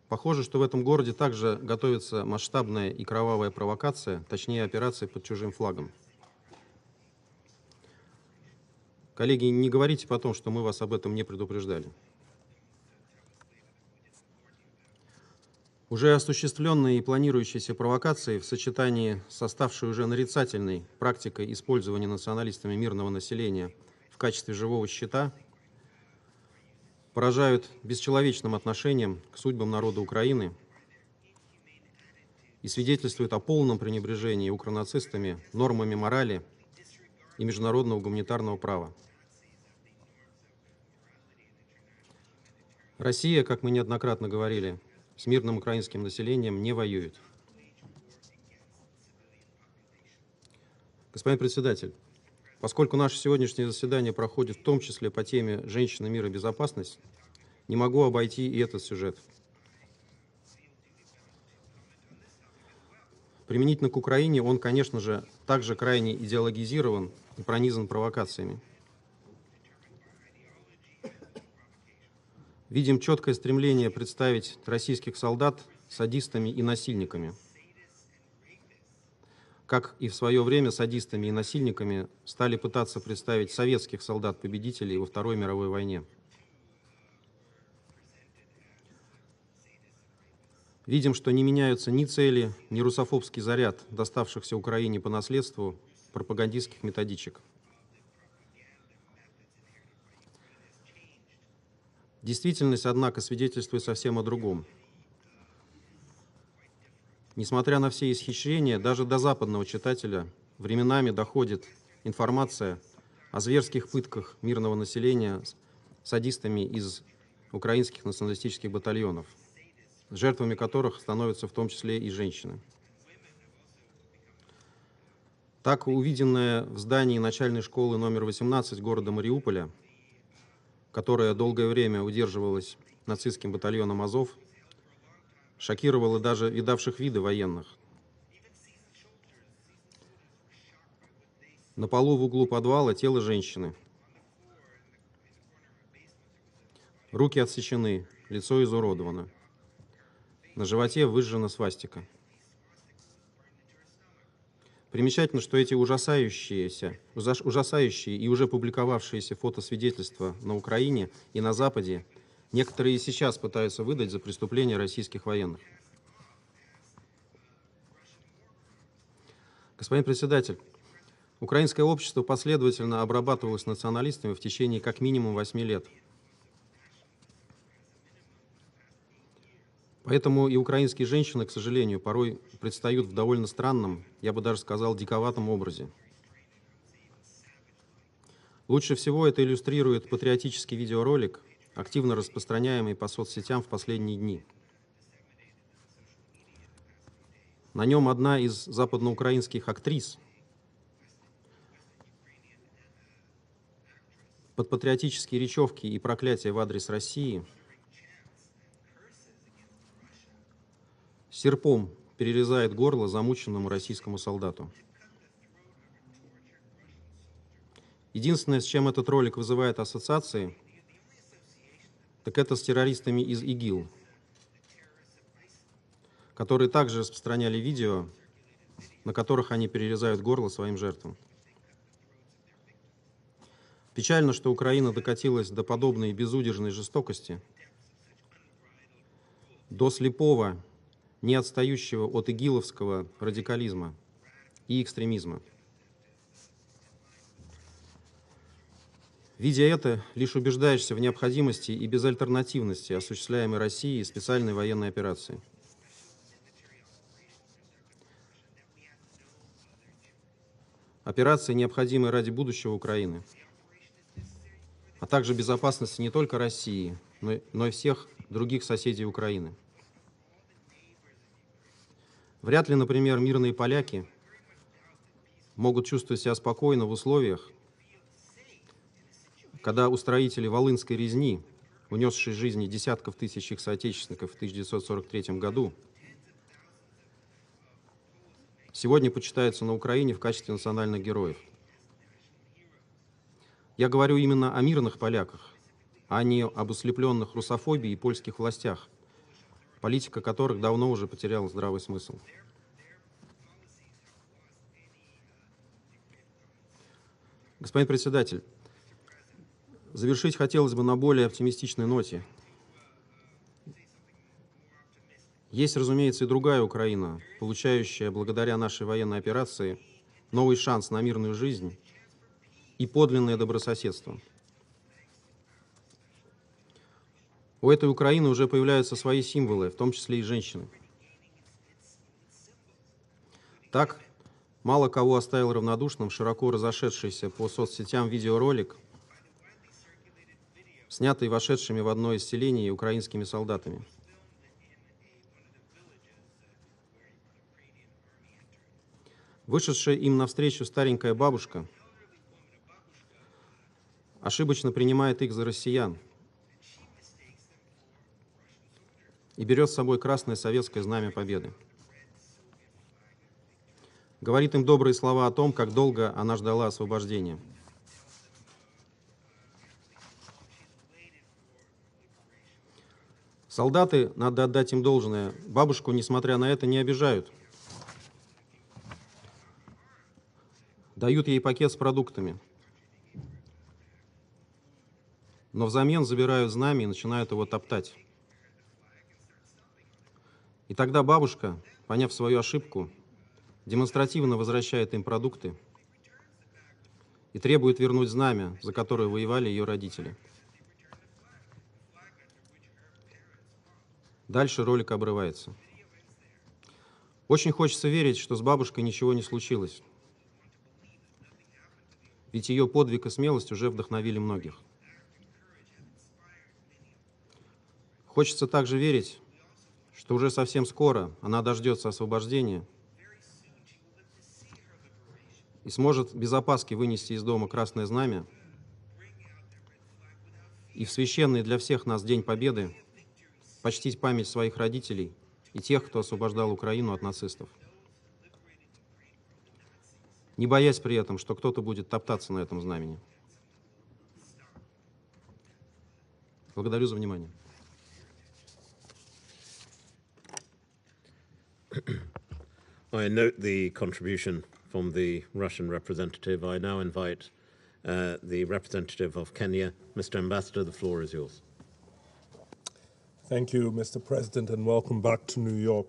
Похоже, что в этом городе также готовится масштабная и кровавая провокация, точнее операция под чужим флагом. Коллеги, не говорите потом, что мы вас об этом не предупреждали. Уже осуществленные и планирующиеся провокации в сочетании с ставшей уже нарицательной практикой использования националистами мирного населения в качестве живого щита поражают бесчеловечным отношением к судьбам народа Украины и свидетельствуют о полном пренебрежении укронацистами нормами морали и международного гуманитарного права. Россия, как мы неоднократно говорили, с мирным украинским населением не воюет. Господин председатель, поскольку наше сегодняшнее заседание проходит в том числе по теме «Женщины, мир и безопасность», не могу обойти и этот сюжет. Применительно к Украине он, конечно же, также крайне идеологизирован и пронизан провокациями. Видим четкое стремление представить российских солдат садистами и насильниками. Как и в свое время садистами и насильниками стали пытаться представить советских солдат-победителей во Второй мировой войне. Видим, что не меняются ни цели, ни русофобский заряд, доставшихся Украине по наследству пропагандистских методичек. Действительность, однако, свидетельствует совсем о другом. Несмотря на все исхищрения, даже до западного читателя временами доходит информация о зверских пытках мирного населения садистами из украинских националистических батальонов, жертвами которых становятся в том числе и женщины. Так, увиденное в здании начальной школы номер 18 города Мариуполя, которая долгое время удерживалась нацистским батальоном Азов, шокировало даже видавших виды военных. На полу в углу подвала тело женщины. Руки отсечены, лицо изуродовано. На животе выжжена свастика. Примечательно, что эти ужасающие и уже публиковавшиеся фотосвидетельства на Украине и на Западе некоторые и сейчас пытаются выдать за преступления российских военных. Господин председатель, украинское общество последовательно обрабатывалось националистами в течение как минимум 8 лет. Поэтому и украинские женщины, к сожалению, порой предстают в довольно странном, я бы даже сказал, диковатом образе. Лучше всего это иллюстрирует патриотический видеоролик, активно распространяемый по соцсетям в последние дни. На нем одна из западноукраинских актрис под патриотические речевки и проклятия в адрес России серпом перерезает горло замученному российскому солдату. Единственное, с чем этот ролик вызывает ассоциации, так это с террористами из ИГИЛ, которые также распространяли видео, на которых они перерезают горло своим жертвам. Печально, что Украина докатилась до подобной безудержной жестокости, до слепого, не отстающего от игиловского радикализма и экстремизма. Видя это, лишь убеждаешься в необходимости и безальтернативности осуществляемой Россией специальной военной операции. Операции, необходимые ради будущего Украины, а также безопасности не только России, но и всех других соседей Украины. Вряд ли, например, мирные поляки могут чувствовать себя спокойно в условиях, когда устроители Волынской резни, унесшие жизни десятков тысяч их соотечественников в 1943 году, сегодня почитаются на Украине в качестве национальных героев. Я говорю именно о мирных поляках, а не об ослепленных русофобией и польских властях, политика которых давно уже потеряла здравый смысл. Господин председатель, завершить хотелось бы на более оптимистичной ноте. Есть, разумеется, и другая Украина, получающая благодаря нашей военной операции новый шанс на мирную жизнь и подлинное добрососедство. У этой Украины уже появляются свои символы, в том числе и женщины. Так, мало кого оставил равнодушным широко разошедшийся по соцсетям видеоролик, снятый вошедшими в одно из селений украинскими солдатами. Вышедшая им навстречу старенькая бабушка ошибочно принимает их за россиян и берет с собой красное советское знамя Победы. Говорит им добрые слова о том, как долго она ждала освобождения. Солдаты, надо отдать им должное, бабушку, несмотря на это, не обижают. Дают ей пакет с продуктами. Но взамен забирают знамя и начинают его топтать. И тогда бабушка, поняв свою ошибку, демонстративно возвращает им продукты и требует вернуть знамя, за которое воевали ее родители. Дальше ролик обрывается. Очень хочется верить, что с бабушкой ничего не случилось. Ведь ее подвиг и смелость уже вдохновили многих. Хочется также верить, что уже совсем скоро она дождется освобождения и сможет без опаски вынести из дома красное знамя и в священный для всех нас День Победы почтить память своих родителей и тех, кто освобождал Украину от нацистов, не боясь при этом, что кто-то будет топтаться на этом знамени. Благодарю за внимание. I note the contribution from the Russian representative. I now invite the representative of Kenya. Mr. Ambassador, the floor is yours. Thank you, Mr. President, and welcome back to New York.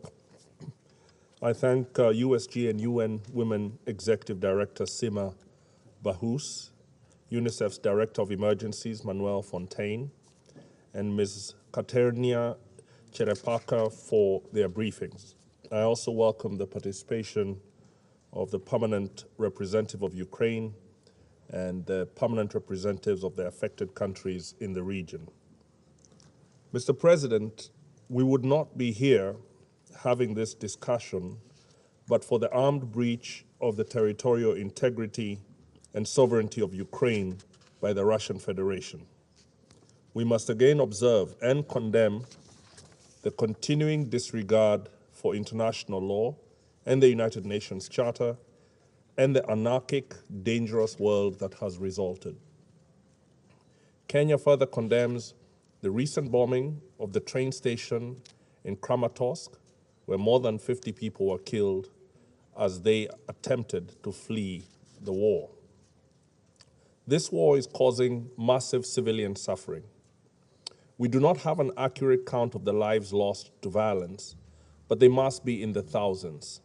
I thank USG and UN Women Executive Director Sima Bahous, UNICEF's Director of Emergencies Manuel Fontaine, and Ms. Katerina Cherepaka for their briefings. I also welcome the participation of the permanent representative of Ukraine and the permanent representatives of the affected countries in the region. Mr. President, we would not be here having this discussion but for the armed breach of the territorial integrity and sovereignty of Ukraine by the Russian Federation. We must again observe and condemn the continuing disregard for international law and the United Nations Charter and the anarchic, dangerous world that has resulted. Kenya further condemns the recent bombing of the train station in Kramatorsk, where more than 50 people were killed as they attempted to flee the war. This war is causing massive civilian suffering. We do not have an accurate count of the lives lost to violence, but they must be in the thousands.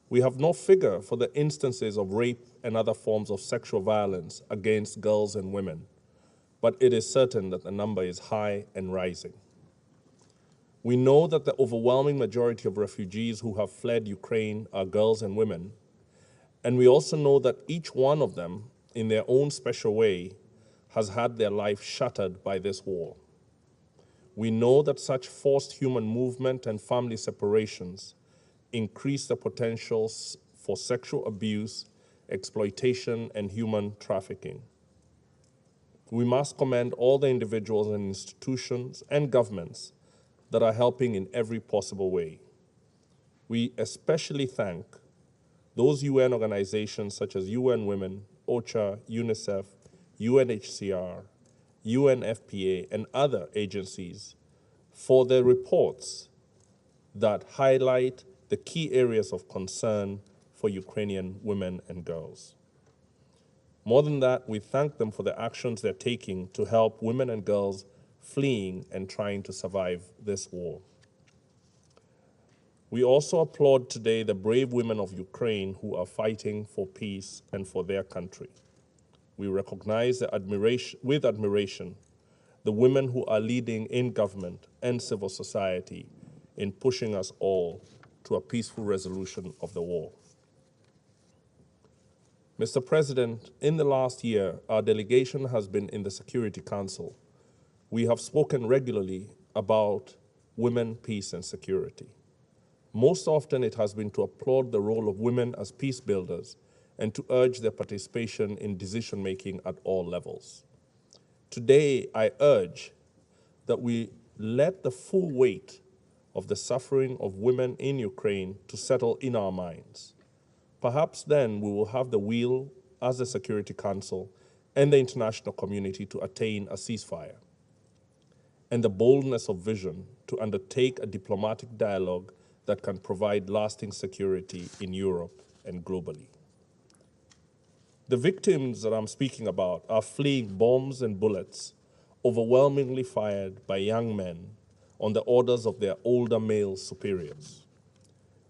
We have no figure for the instances of rape and other forms of sexual violence against girls and women, but it is certain that the number is high and rising. We know that the overwhelming majority of refugees who have fled Ukraine are girls and women, and we also know that each one of them, in their own special way, has had their life shattered by this war. We know that such forced human movement and family separations increase the potentials for sexual abuse, exploitation, and human trafficking. We must commend all the individuals and institutions and governments that are helping in every possible way. We especially thank those UN organizations such as UN Women, OCHA, UNICEF, UNHCR, UNFPA, and other agencies for their reports that highlight the key areas of concern for Ukrainian women and girls. More than that, we thank them for the actions they're taking to help women and girls fleeing and trying to survive this war. We also applaud today the brave women of Ukraine who are fighting for peace and for their country. We recognize with admiration the women who are leading in government and civil society in pushing us all to a peaceful resolution of the war. Mr. President, in the last year, our delegation has been in the Security Council. We have spoken regularly about women, peace, and security. Most often, it has been to applaud the role of women as peace builders and to urge their participation in decision-making at all levels. Today, I urge that we let the full weight of the suffering of women in Ukraine to settle in our minds. Perhaps then we will have the will as the Security Council and the international community to attain a ceasefire, and the boldness of vision to undertake a diplomatic dialogue that can provide lasting security in Europe and globally. The victims that I'm speaking about are fleeing bombs and bullets overwhelmingly fired by young men on the orders of their older male superiors.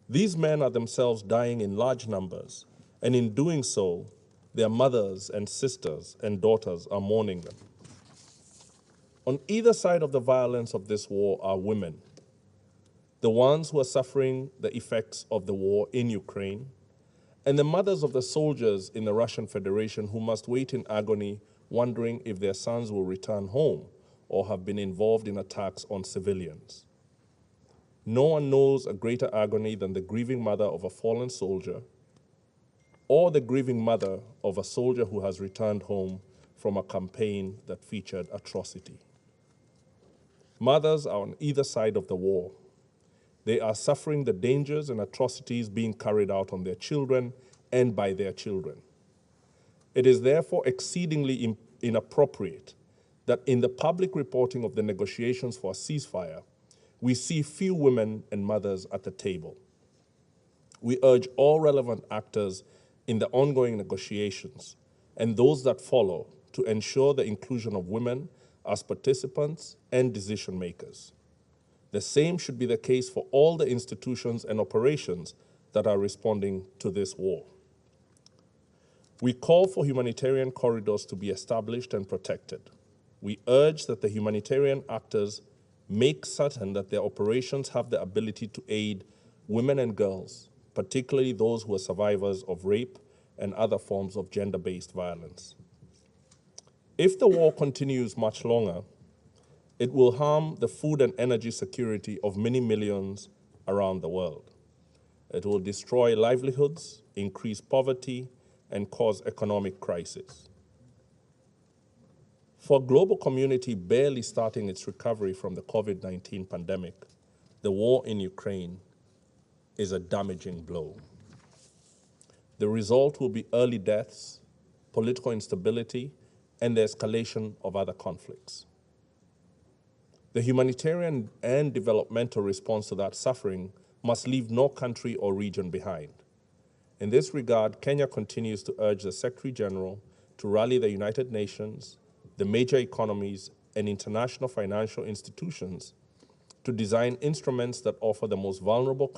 These men are themselves dying in large numbers, and in doing so, their mothers and sisters and daughters are mourning them. On either side of the violence of this war are women, the ones who are suffering the effects of the war in Ukraine, and the mothers of the soldiers in the Russian Federation who must wait in agony, wondering if their sons will return home or have been involved in attacks on civilians. No one knows a greater agony than the grieving mother of a fallen soldier or the grieving mother of a soldier who has returned home from a campaign that featured atrocity. Mothers are on either side of the war. They are suffering the dangers and atrocities being carried out on their children and by their children. It is therefore exceedingly inappropriate that in the public reporting of the negotiations for a ceasefire, we see few women and mothers at the table. We urge all relevant actors in the ongoing negotiations and those that follow to ensure the inclusion of women as participants and decision makers. The same should be the case for all the institutions and operations that are responding to this war. We call for humanitarian corridors to be established and protected. We urge that the humanitarian actors make certain that their operations have the ability to aid women and girls, particularly those who are survivors of rape and other forms of gender-based violence. If the war continues much longer, it will harm the food and energy security of many millions around the world. It will destroy livelihoods, increase poverty, and cause economic crisis. For a global community barely starting its recovery from the COVID-19 pandemic, the war in Ukraine is a damaging blow. The result will be early deaths, political instability, and the escalation of other conflicts. The humanitarian and developmental response to that suffering must leave no country or region behind. In this regard, Kenya continues to urge the Secretary General to rally the United Nations, the major economies, and international financial institutions to design instruments that offer the most vulnerable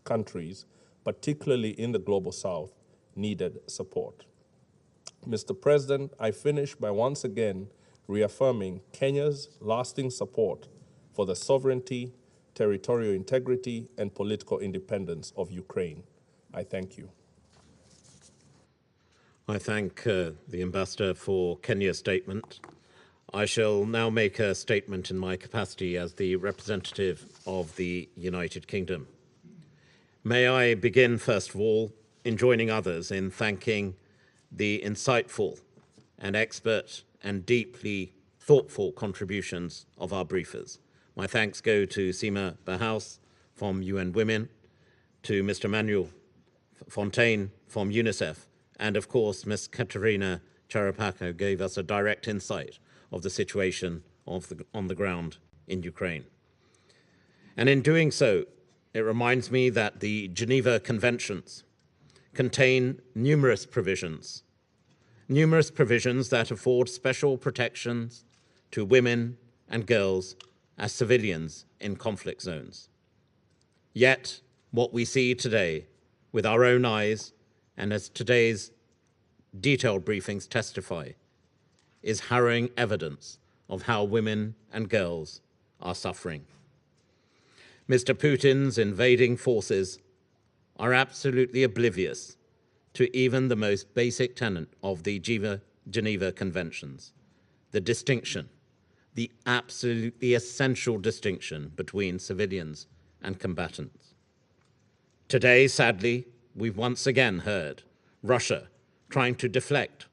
countries, particularly in the Global South, needed support. Mr. President, I finish by once again reaffirming Kenya's lasting support for the sovereignty, territorial integrity, and political independence of Ukraine. I thank you. I thank the Ambassador for Kenya's statement. I shall now make a statement in my capacity as the representative of the United Kingdom. May I begin, first of all, in joining others in thanking the insightful and expert and deeply thoughtful contributions of our briefers. My thanks go to Sima Bahouse from UN Women, to Mr. Manuel Fontaine from UNICEF, and of course, Ms. Katerina Charapaka gave us a direct insight of the situation on the ground in Ukraine. And in doing so, it reminds me that the Geneva Conventions contain numerous provisions that afford special protections to women and girls as civilians in conflict zones. Yet, what we see today with our own eyes, and as today's detailed briefings testify, is harrowing evidence of how women and girls are suffering. Mr. Putin's invading forces are absolutely oblivious to even the most basic tenet of the Geneva Conventions, the distinction, the absolutely essential distinction between civilians and combatants. Today, sadly, we've once again heard Russia trying to deflect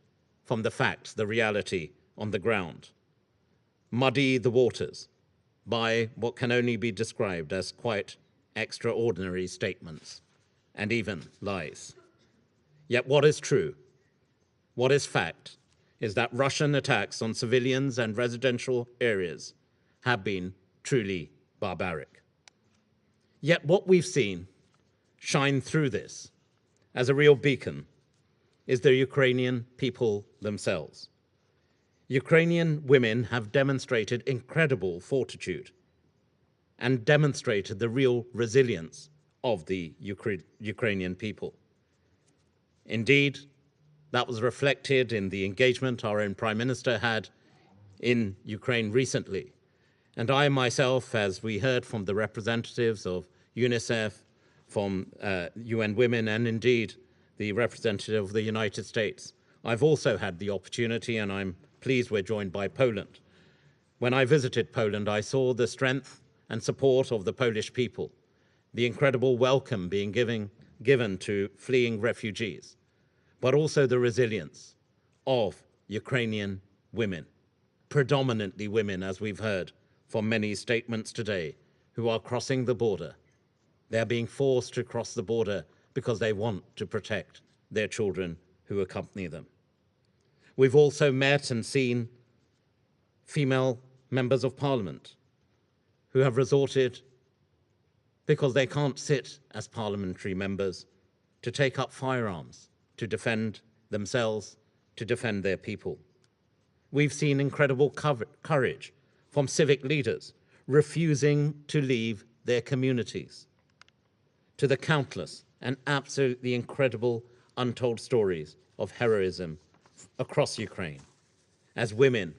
from the facts, the reality on the ground, muddy the waters by what can only be described as quite extraordinary statements and even lies. Yet what is true, what is fact, is that Russian attacks on civilians and residential areas have been truly barbaric. Yet what we've seen shine through this as a real beacon is the Ukrainian people themselves. Ukrainian women have demonstrated incredible fortitude and demonstrated the real resilience of the Ukrainian people. Indeed, that was reflected in the engagement our own Prime Minister had in Ukraine recently. And I myself, as we heard from the representatives of UNICEF, from UN Women, and indeed the representative of the United States, I've also had the opportunity, and I'm pleased we're joined by Poland. When I visited Poland, I saw the strength and support of the Polish people, the incredible welcome being given to fleeing refugees, but also the resilience of Ukrainian women, predominantly women, as we've heard from many statements today, who are crossing the border. They're being forced to cross the border because they want to protect their children who accompany them. We've also met and seen female members of parliament who have resorted, because they can't sit as parliamentary members, to take up firearms, to defend themselves, to defend their people. We've seen incredible courage from civic leaders refusing to leave their communities, to the countless and absolutely incredible untold stories of heroism across Ukraine, as women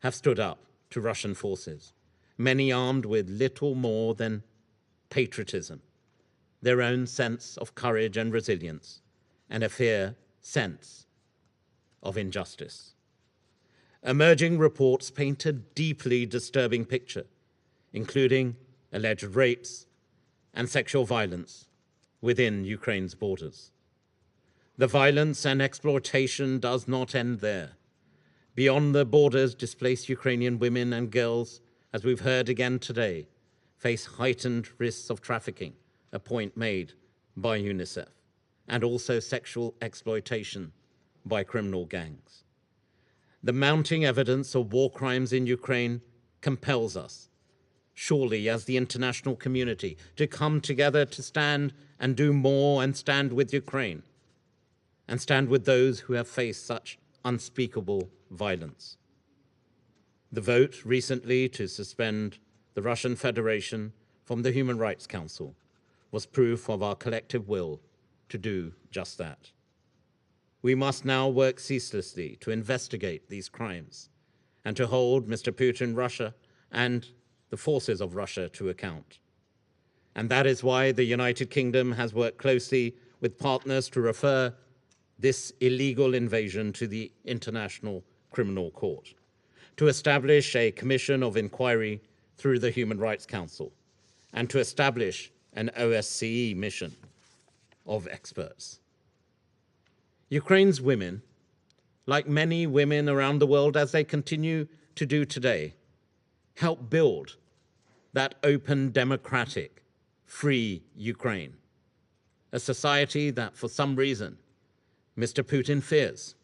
have stood up to Russian forces, many armed with little more than patriotism, their own sense of courage and resilience, and a fair sense of injustice. Emerging reports paint a deeply disturbing picture, including alleged rapes and sexual violence within Ukraine's borders. The violence and exploitation does not end there. Beyond the borders, displaced Ukrainian women and girls, as we've heard again today, face heightened risks of trafficking, a point made by UNICEF, and also sexual exploitation by criminal gangs. The mounting evidence of war crimes in Ukraine compels us, surely as the international community, to come together to stand and do more and stand with Ukraine, and stand with those who have faced such unspeakable violence. The vote recently to suspend the Russian Federation from the Human Rights Council was proof of our collective will to do just that. We must now work ceaselessly to investigate these crimes and to hold Mr. Putin, Russia, and the forces of Russia to account. And that is why the United Kingdom has worked closely with partners to refer this illegal invasion to the International Criminal Court, to establish a commission of inquiry through the Human Rights Council, and to establish an OSCE mission of experts. Ukraine's women, like many women around the world as they continue to do today, help build that open, democratic, free Ukraine, a society that for some reason Mr. Putin fears.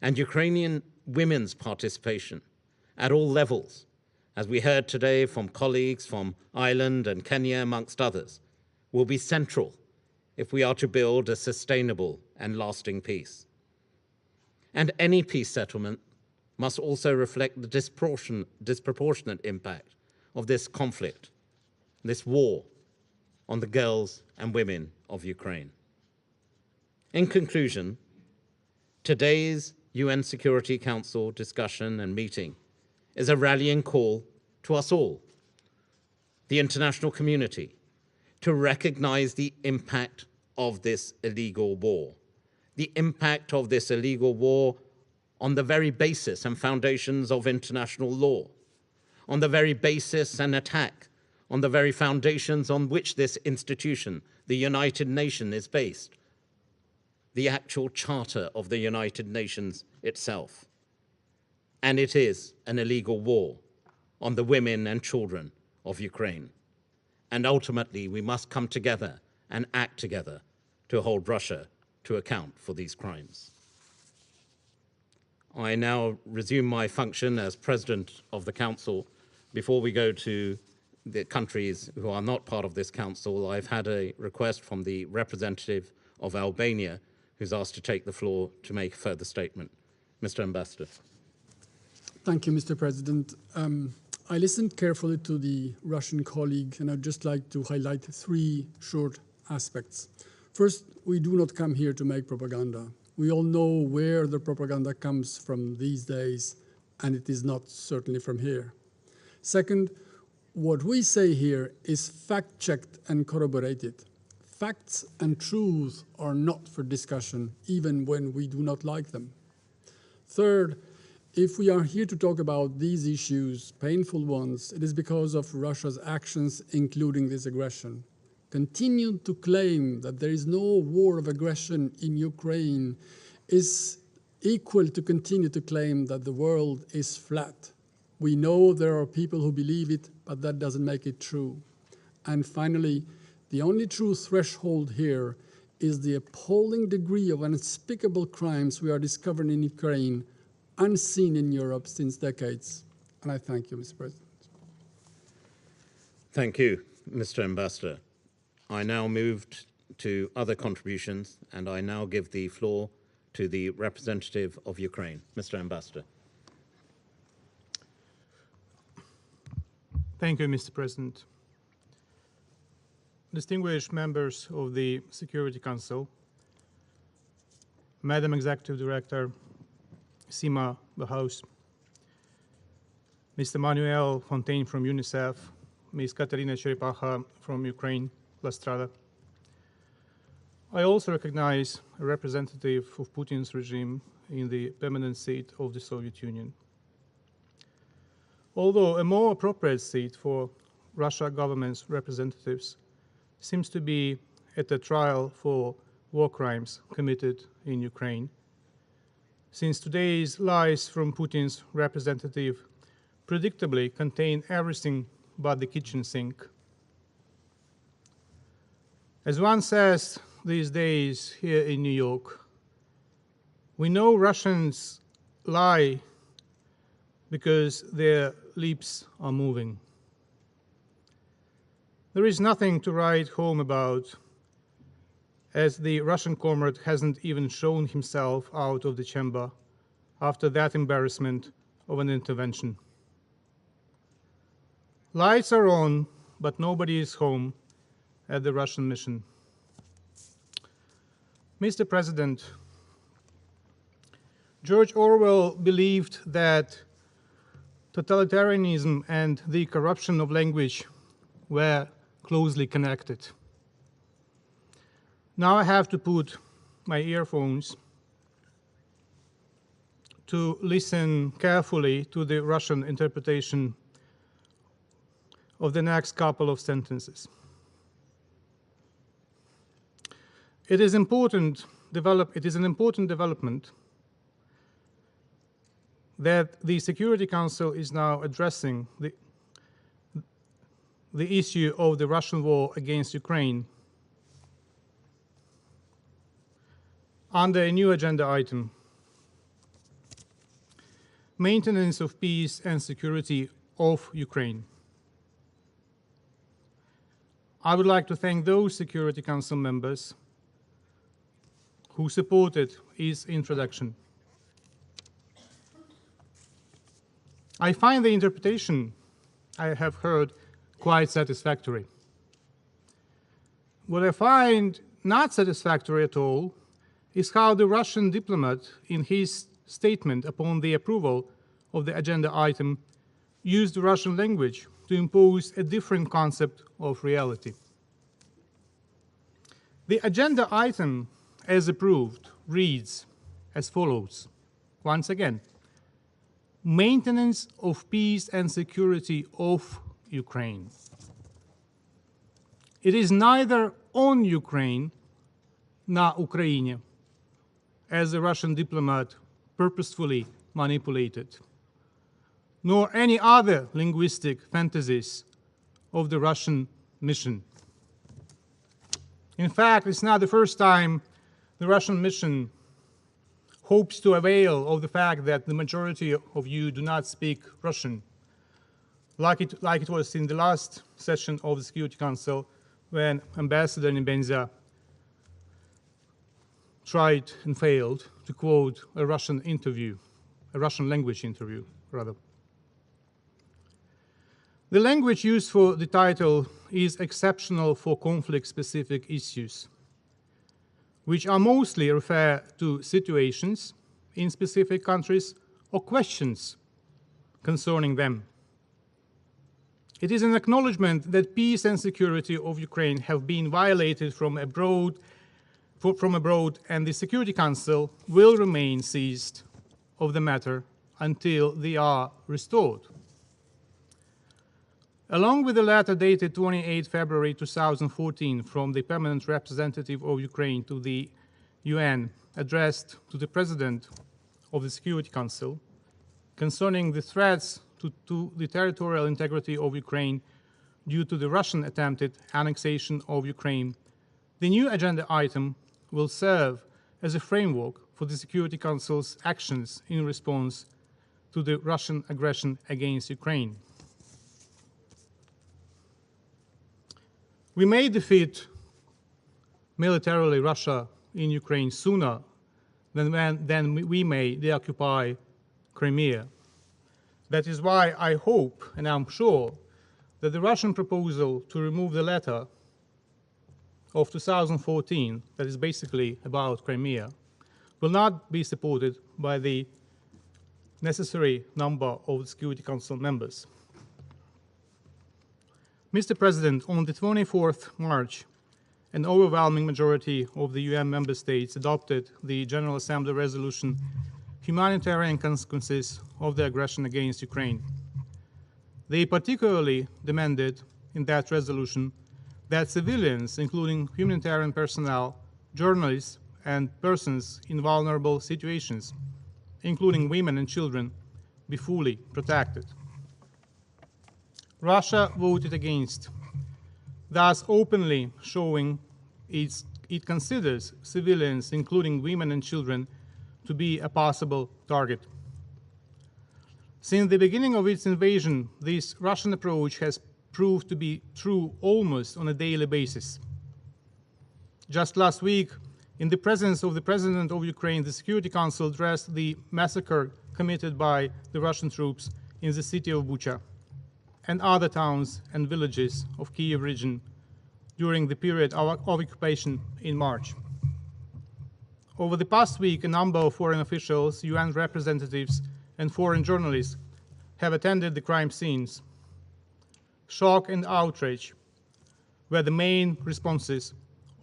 And Ukrainian women's participation at all levels, as we heard today from colleagues from Ireland and Kenya, amongst others, will be central if we are to build a sustainable and lasting peace. And any peace settlement must also reflect the disproportionate impact of this conflict, this war, on the girls and women of Ukraine. In conclusion, today's UN Security Council discussion and meeting is a rallying call to us all, the international community, to recognize the impact of this illegal war, the impact of this illegal war on the very basis and foundations of international law, on the very basis and attack on the very foundations on which this institution, the United Nations, is based, the actual charter of the United Nations itself. And it is an illegal war on the women and children of Ukraine. And ultimately, we must come together and act together to hold Russia to account for these crimes. I now resume my function as President of the Council. Before we go to the countries who are not part of this Council, I've had a request from the representative of Albania, who's asked to take the floor to make a further statement. Mr. Ambassador. Thank you, Mr. President. I listened carefully to the Russian colleague, and I'd just like to highlight three short aspects. First, we do not come here to make propaganda. We all know where the propaganda comes from these days, and it is not certainly from here. Second, what we say here is fact-checked and corroborated. Facts and truth are not for discussion, even when we do not like them. Third, if we are here to talk about these issues, painful ones, it is because of Russia's actions, including this aggression. Continue to claim that there is no war of aggression in Ukraine is equal to continue to claim that the world is flat. We know there are people who believe it, but that doesn't make it true. And finally, the only true threshold here is the appalling degree of unspeakable crimes we are discovering in Ukraine unseen in Europe since decades. And I thank you, Mr. President. Thank you, Mr. Ambassador. I now moved to other contributions, and I now give the floor to the representative of Ukraine. Mr. Ambassador. Thank you, Mr. President. Distinguished members of the Security Council, Madam Executive Director Sima Bahouz, Mr. Manuel Fontaine from UNICEF, Ms. Katerina Cherepakha from Ukraine, La Strada. I also recognize a representative of Putin's regime in the permanent seat of the Soviet Union. Although a more appropriate seat for Russia government's representatives seems to be at a trial for war crimes committed in Ukraine, since today's lies from Putin's representative predictably contain everything but the kitchen sink. As one says these days here in New York, we know Russians lie because their lips are moving. There is nothing to write home about, as the Russian comrade hasn't even shown himself out of the chamber after that embarrassment of an intervention. Lights are on, but nobody is home at the Russian mission. Mr. President, George Orwell believed that totalitarianism and the corruption of language were closely connected. Now I have to put my earphones to listen carefully to the Russian interpretation of the next couple of sentences. It is an important development that the Security Council is now addressing the issue of the Russian war against Ukraine under a new agenda item, maintenance of peace and security of Ukraine. I would like to thank those Security Council members who supported its introduction. I find the interpretation I have heard quite satisfactory. What I find not satisfactory at all is how the Russian diplomat, in his statement upon the approval of the agenda item, used the Russian language to impose a different concept of reality. The agenda item, as approved, reads as follows. Once again, maintenance of peace and security of Ukraine. It is neither on Ukraine, na Ukraine, as the Russian diplomat purposefully manipulated, nor any other linguistic fantasies of the Russian mission. In fact, it's not the first time the Russian mission hopes to avail of the fact that the majority of you do not speak Russian, like it was in the last session of the Security Council when Ambassador Nebenza tried and failed to quote a Russian language interview, rather. The language used for the title is exceptional for conflict-specific issues, which are mostly refer to situations in specific countries or questions concerning them. It is an acknowledgement that peace and security of Ukraine have been violated from abroad, and the Security Council will remain seized of the matter until they are restored. Along with the letter dated 28 February 2014 from the Permanent Representative of Ukraine to the UN addressed to the President of the Security Council concerning the threats to the territorial integrity of Ukraine due to the Russian attempted annexation of Ukraine, the new agenda item will serve as a framework for the Security Council's actions in response to the Russian aggression against Ukraine. We may defeat militarily Russia in Ukraine sooner than we may deoccupy Crimea. That is why I hope, and I'm sure, that the Russian proposal to remove the letter of 2014, that is basically about Crimea, will not be supported by the necessary number of the Security Council members. Mr. President, on the 24th March, an overwhelming majority of the UN member states adopted the General Assembly resolution Humanitarian Consequences of the Aggression against Ukraine. They particularly demanded in that resolution that civilians, including humanitarian personnel, journalists, and persons in vulnerable situations, including women and children, be fully protected. Russia voted against, thus openly showing it considers civilians, including women and children, to be a possible target. Since the beginning of its invasion, this Russian approach has proved to be true almost on a daily basis. Just last week, in the presence of the President of Ukraine, the Security Council addressed the massacre committed by the Russian troops in the city of Bucha and other towns and villages of Kyiv region during the period of occupation in March. Over the past week, a number of foreign officials, UN representatives, and foreign journalists have attended the crime scenes. Shock and outrage were the main responses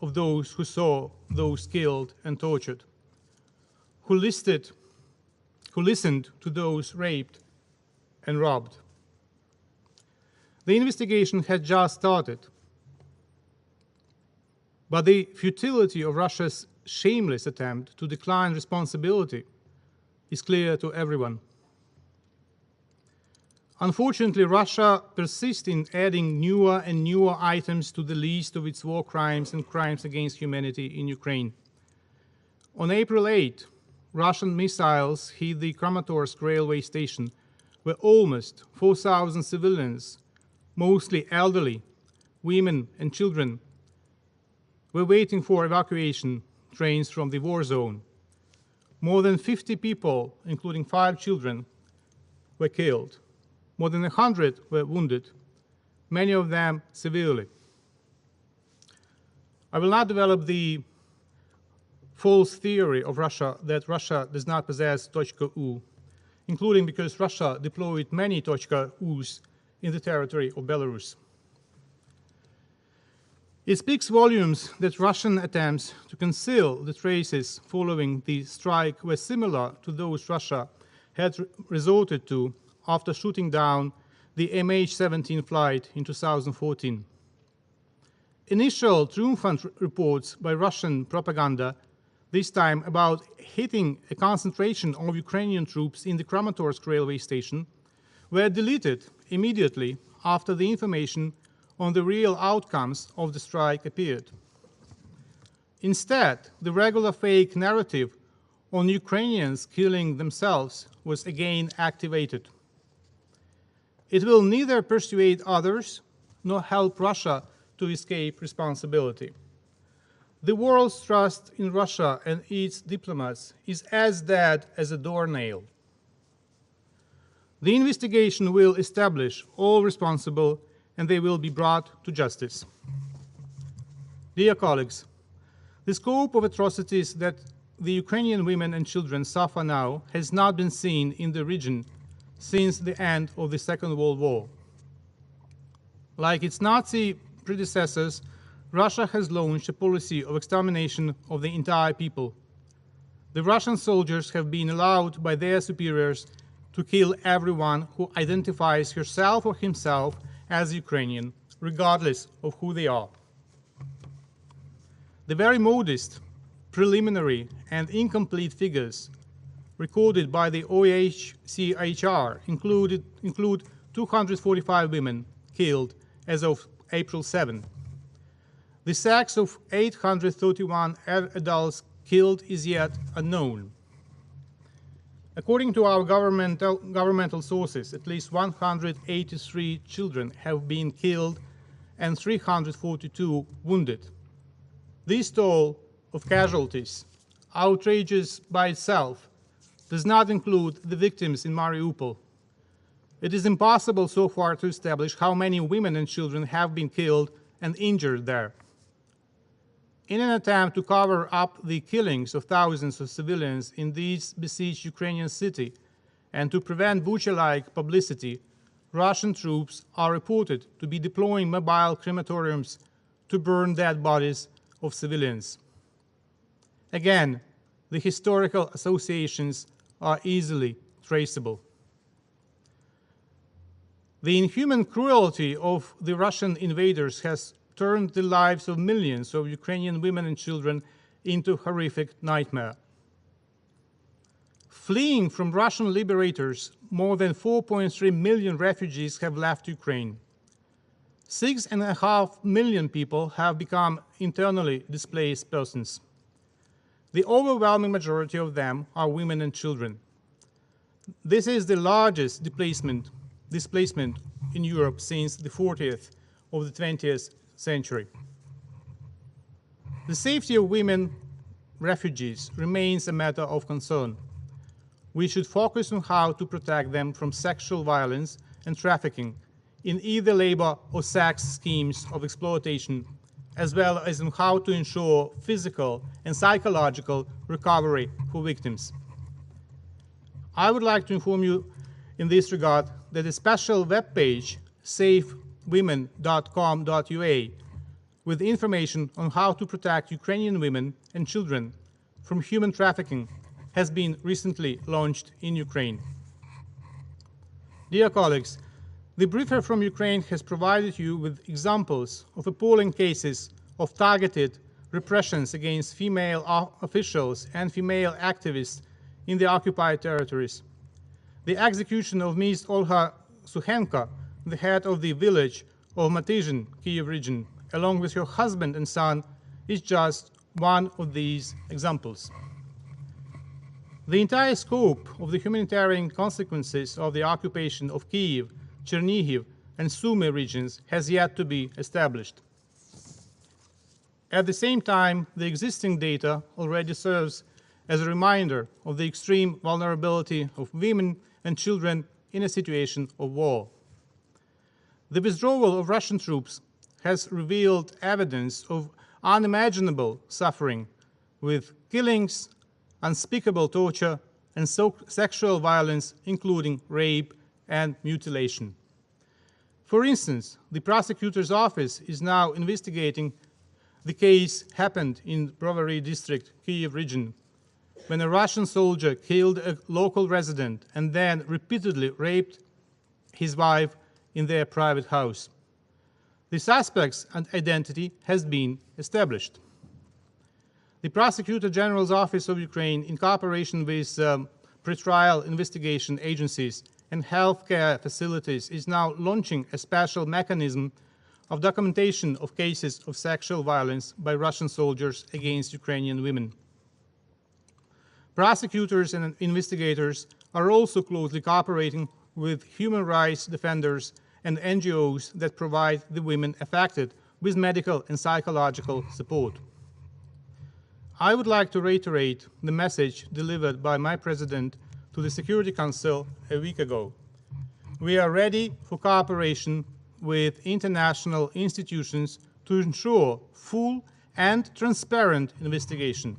of those who saw those killed and tortured, who listened to those raped and robbed. The investigation had just started, but the futility of Russia's shameless attempt to decline responsibility is clear to everyone. Unfortunately, Russia persists in adding newer and newer items to the list of its war crimes and crimes against humanity in Ukraine. On April 8, Russian missiles hit the Kramatorsk railway station, where almost 4,000 civilians, mostly elderly, women and children, were waiting for evacuation trains from the war zone. More than 50 people, including 5 children, were killed. More than 100 were wounded, many of them severely. I will not develop the false theory of Russia that Russia does not possess .U, including because Russia deployed many .U's in the territory of Belarus. It speaks volumes that Russian attempts to conceal the traces following the strike were similar to those Russia had resorted to after shooting down the MH17 flight in 2014. Initial triumphant reports by Russian propaganda, this time about hitting a concentration of Ukrainian troops in the Kramatorsk railway station, were deleted immediately after the information on the real outcomes of the strike appeared. Instead, the regular fake narrative on Ukrainians killing themselves was again activated. It will neither persuade others nor help Russia to escape responsibility. The world's trust in Russia and its diplomats is as dead as a doornail. The investigation will establish all responsible and they will be brought to justice. Dear colleagues, the scope of atrocities that the Ukrainian women and children suffer now has not been seen in the region since the end of the Second World War. Like its Nazi predecessors, Russia has launched a policy of extermination of the entire people. The Russian soldiers have been allowed by their superiors to kill everyone who identifies herself or himself as Ukrainian, regardless of who they are. The very modest, preliminary, and incomplete figures recorded by the OHCHR include 245 women killed as of April 7. The sacks of 831 adults killed is yet unknown. According to our governmental sources, at least 183 children have been killed and 342 wounded. This toll of casualties, outrageous by itself, does not include the victims in Mariupol. It is impossible so far to establish how many women and children have been killed and injured there. In an attempt to cover up the killings of thousands of civilians in this besieged Ukrainian city and to prevent Bucha-like publicity, Russian troops are reported to be deploying mobile crematoriums to burn dead bodies of civilians. Again, the historical associations are easily traceable. The inhuman cruelty of the Russian invaders has turned the lives of millions of Ukrainian women and children into a horrific nightmare. Fleeing from Russian liberators, more than 4.3 million refugees have left Ukraine. 6.5 million people have become internally displaced persons. The overwhelming majority of them are women and children. This is the largest displacement in Europe since the 40th of the 20th century. The safety of women refugees remains a matter of concern. We should focus on how to protect them from sexual violence and trafficking in either labor or sex schemes of exploitation, as well as on how to ensure physical and psychological recovery for victims. I would like to inform you in this regard that a special webpage, safewomen.com.ua, with information on how to protect Ukrainian women and children from human trafficking, has been recently launched in Ukraine. Dear colleagues, the briefer from Ukraine has provided you with examples of appalling cases of targeted repressions against female officials and female activists in the occupied territories. The execution of Ms. Olha Sukhenko, the head of the village of Matizhin, Kyiv region, along with her husband and son, is just one of these examples. The entire scope of the humanitarian consequences of the occupation of Kyiv, Chernihiv, and Sumy regions has yet to be established. At the same time, the existing data already serves as a reminder of the extreme vulnerability of women and children in a situation of war. The withdrawal of Russian troops has revealed evidence of unimaginable suffering, with killings, unspeakable torture, and sexual violence, including rape and mutilation. For instance, the prosecutor's office is now investigating the case happened in Brovary district, Kyiv region, when a Russian soldier killed a local resident and then repeatedly raped his wife in their private house. The suspect's identity has been established. The Prosecutor General's Office of Ukraine, in cooperation with pretrial investigation agencies and healthcare facilities, is now launching a special mechanism of documentation of cases of sexual violence by Russian soldiers against Ukrainian women. Prosecutors and investigators are also closely cooperating with human rights defenders and NGOs that provide the women affected with medical and psychological support. I would like to reiterate the message delivered by my President to the Security Council a week ago. We are ready for cooperation with international institutions to ensure full and transparent investigation.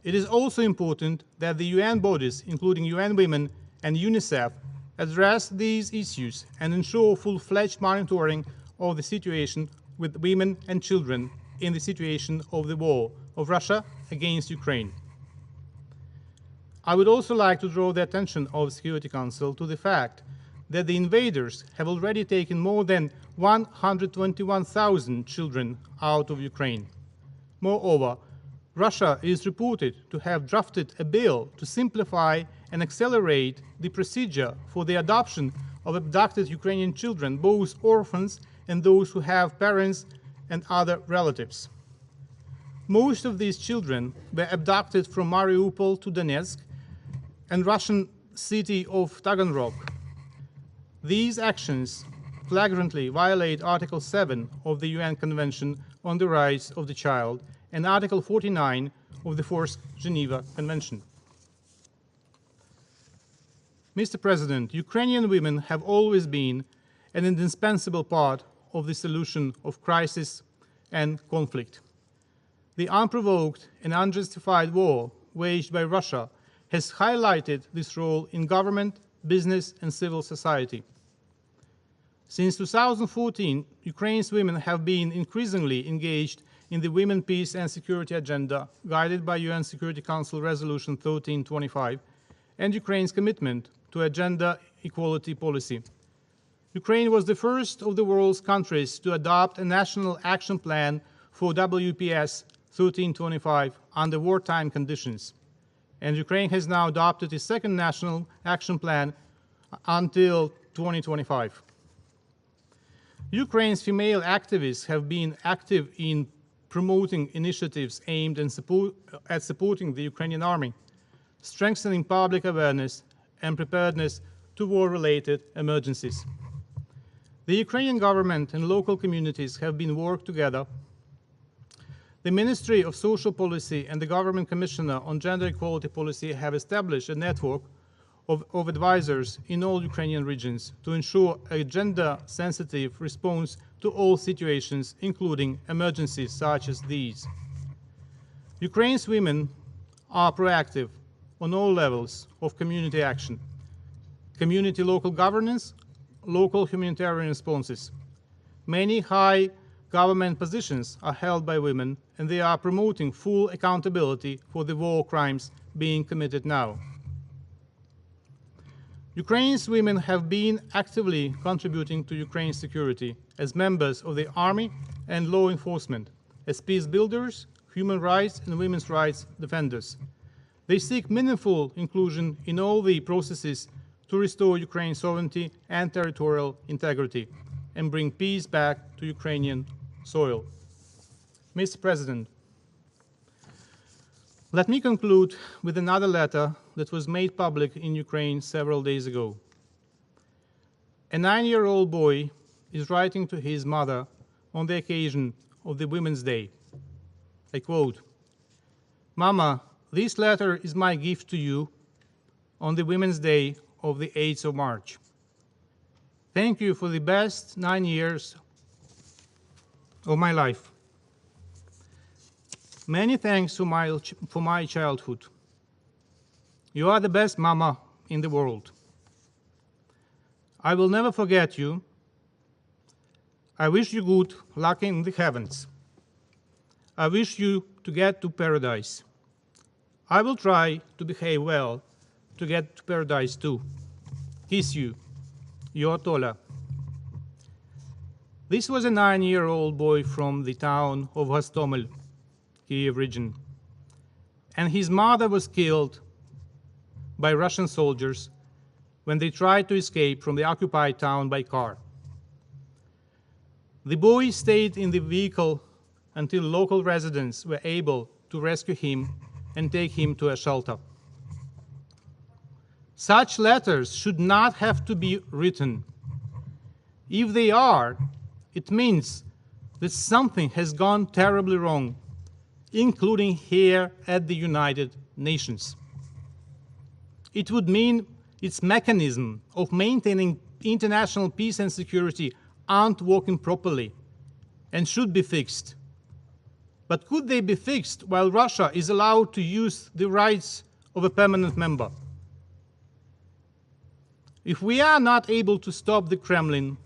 It is also important that the UN bodies, including UN Women and UNICEF, address these issues and ensure full-fledged monitoring of the situation with women and children in the situation of the war of Russia against Ukraine. I would also like to draw the attention of the Security Council to the fact that the invaders have already taken more than 121,000 children out of Ukraine. Moreover, Russia is reported to have drafted a bill to simplify and accelerate the procedure for the adoption of abducted Ukrainian children, both orphans and those who have parents and other relatives. Most of these children were abducted from Mariupol to Donetsk and Russian city of Taganrog. These actions flagrantly violate Article 7 of the UN Convention on the Rights of the Child and Article 49 of the Fourth Geneva Convention. Mr. President, Ukrainian women have always been an indispensable part of the solution of crisis and conflict. The unprovoked and unjustified war waged by Russia has highlighted this role in government, business, and civil society. Since 2014, Ukraine's women have been increasingly engaged in the Women, Peace and Security agenda guided by UN Security Council Resolution 1325 and Ukraine's commitment to a gender equality policy. Ukraine was the first of the world's countries to adopt a national action plan for WPS 1325 under wartime conditions, and Ukraine has now adopted a second national action plan until 2025. Ukraine's female activists have been active in promoting initiatives aimed at supporting the Ukrainian army, strengthening public awareness and preparedness to war-related emergencies. The Ukrainian government and local communities have been working together. The Ministry of Social Policy and the Government Commissioner on Gender Equality Policy have established a network of advisors in all Ukrainian regions to ensure a gender-sensitive response to all situations, including emergencies such as these. Ukraine's women are proactive on all levels of community action: community local governance, local humanitarian responses. Many high government positions are held by women, and they are promoting full accountability for the war crimes being committed now. Ukraine's women have been actively contributing to Ukraine's security as members of the army and law enforcement, as peace builders, human rights and women's rights defenders. They seek meaningful inclusion in all the processes to restore Ukraine's sovereignty and territorial integrity and bring peace back to Ukrainian soil. Mr. President, let me conclude with another letter that was made public in Ukraine several days ago. A 9-year-old boy is writing to his mother on the occasion of the Women's Day. I quote, "Mama, this letter is my gift to you on the Women's Day of the 8th of March. Thank you for the best 9 years of my life. Many thanks for my childhood. You are the best mama in the world. I will never forget you. I wish you good luck in the heavens. I wish you to get to paradise. I will try to behave well to get to paradise too. Kiss you, your Tola." This was a 9-year-old boy from the town of Hostomel, Kiev region, and his mother was killed by Russian soldiers when they tried to escape from the occupied town by car. The boy stayed in the vehicle until local residents were able to rescue him and take him to a shelter. Such letters should not have to be written. If they are, it means that something has gone terribly wrong, including here at the United Nations. It would mean its mechanism of maintaining international peace and security aren't working properly and should be fixed. But could they be fixed while Russia is allowed to use the rights of a permanent member? If we are not able to stop the Kremlin,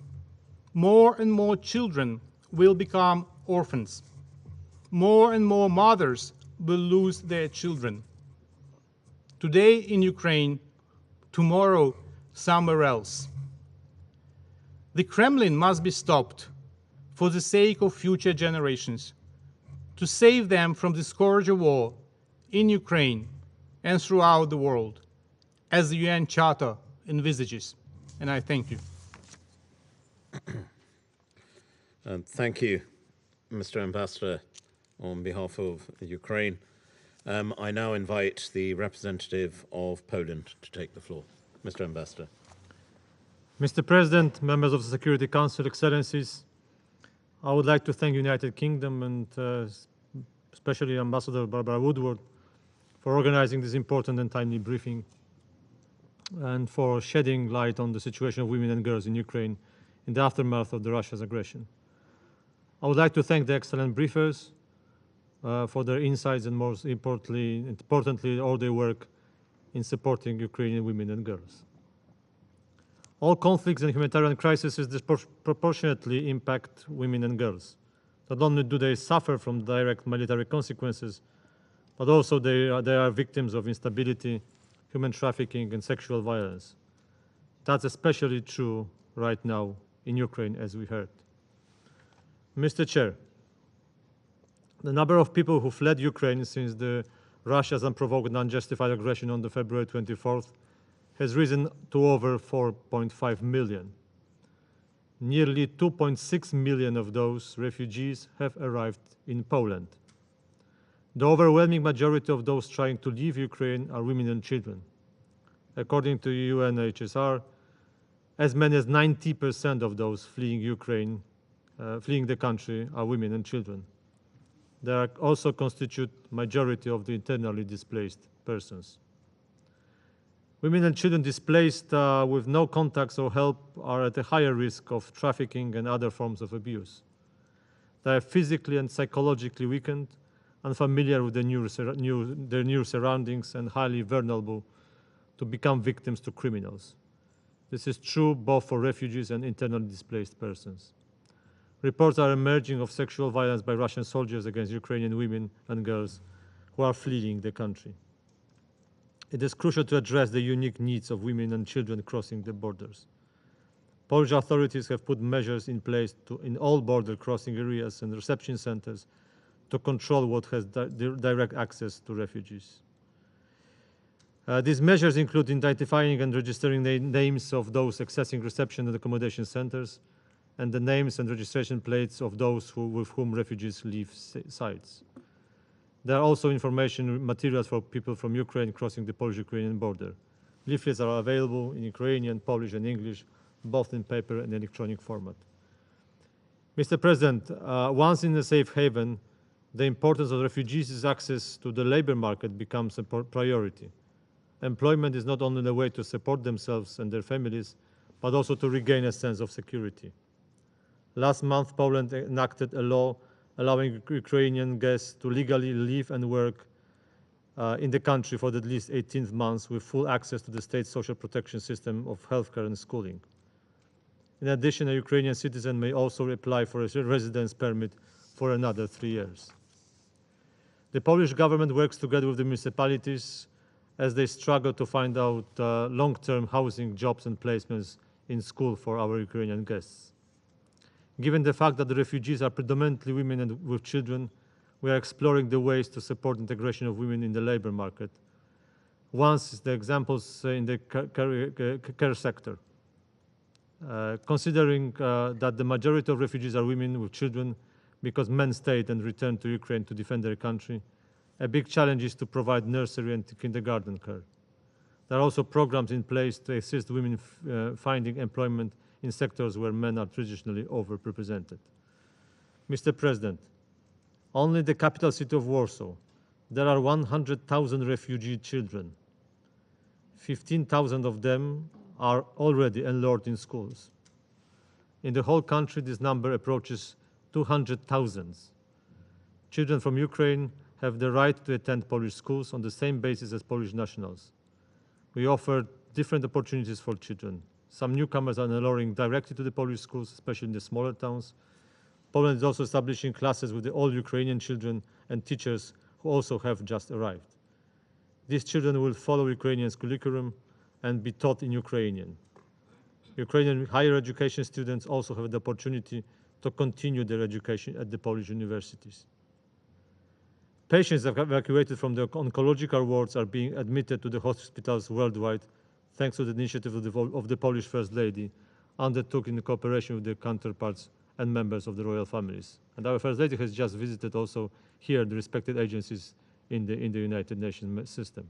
more and more children will become orphans. More and more mothers will lose their children. Today in Ukraine, tomorrow somewhere else. The Kremlin must be stopped for the sake of future generations, to save them from the scourge of war in Ukraine and throughout the world, as the UN Charter envisages. And I thank you. Thank you, Mr. Ambassador. on behalf of Ukraine. I now invite the representative of Poland to take the floor. Mr. Ambassador. Mr. President, members of the Security Council, Excellencies, I would like to thank the United Kingdom and especially Ambassador Barbara Woodward for organizing this important and timely briefing and for shedding light on the situation of women and girls in Ukraine in the aftermath of Russia's aggression. I would like to thank the excellent briefers for their insights and most importantly, all their work in supporting Ukrainian women and girls. All conflicts and humanitarian crises disproportionately impact women and girls. Not only do they suffer from direct military consequences, but also they are victims of instability, human trafficking, and sexual violence. That's especially true right now in Ukraine, as we heard. Mr. Chair, the number of people who fled Ukraine since Russia's unprovoked and unjustified aggression on February 24th has risen to over 4.5 million. Nearly 2.6 million of those refugees have arrived in Poland. The overwhelming majority of those trying to leave Ukraine are women and children. According to UNHCR, as many as 90% of those fleeing Ukraine, fleeing the country, are women and children. They also constitute majority of the internally displaced persons. Women and children displaced with no contacts or help are at a higher risk of trafficking and other forms of abuse. They are physically and psychologically weakened, unfamiliar with their new surroundings, and highly vulnerable to become victims to criminals. This is true both for refugees and internally displaced persons. Reports are emerging of sexual violence by Russian soldiers against Ukrainian women and girls who are fleeing the country. It is crucial to address the unique needs of women and children crossing the borders. Polish authorities have put measures in place in all border crossing areas and reception centers to control what has direct access to refugees. These measures include identifying and registering the names of those accessing reception and accommodation centers, and the names and registration plates of those with whom refugees leave sites. There are also information materials for people from Ukraine crossing the Polish-Ukrainian border. Leaflets are available in Ukrainian, Polish, and English, both in paper and electronic format. Mr. President, once in a safe haven, the importance of refugees' access to the labor market becomes a priority. Employment is not only a way to support themselves and their families, but also to regain a sense of security. Last month, Poland enacted a law allowing Ukrainian guests to legally live and work in the country for at least 18 months with full access to the state's social protection system of healthcare and schooling. In addition, a Ukrainian citizen may also apply for a residence permit for another 3 years. The Polish government works together with the municipalities as they struggle to find out long-term housing, jobs, and placements in school for our Ukrainian guests. Given the fact that the refugees are predominantly women and with children, we are exploring the ways to support integration of women in the labor market. Once the examples in the care sector. Considering that the majority of refugees are women with children because men stayed and returned to Ukraine to defend their country, a big challenge is to provide nursery and kindergarten care. There are also programs in place to assist women finding employment in sectors where men are traditionally overrepresented. Mr. President, only in the capital city of Warsaw, there are 100,000 refugee children. 15,000 of them are already enrolled in schools. In the whole country, this number approaches 200,000. Children from Ukraine have the right to attend Polish schools on the same basis as Polish nationals. We offer different opportunities for children. Some newcomers are enrolling directly to the Polish schools, especially in the smaller towns. Poland is also establishing classes with all Ukrainian children and teachers who also have just arrived. These children will follow Ukrainian curriculum and be taught in Ukrainian. Ukrainian higher education students also have the opportunity to continue their education at the Polish universities. Patients evacuated from the oncological wards are being admitted to the hospitals worldwide, thanks to the initiative of the Polish First Lady, undertook in cooperation with their counterparts and members of the royal families. And our First Lady has just visited also here the respected agencies in the United Nations system.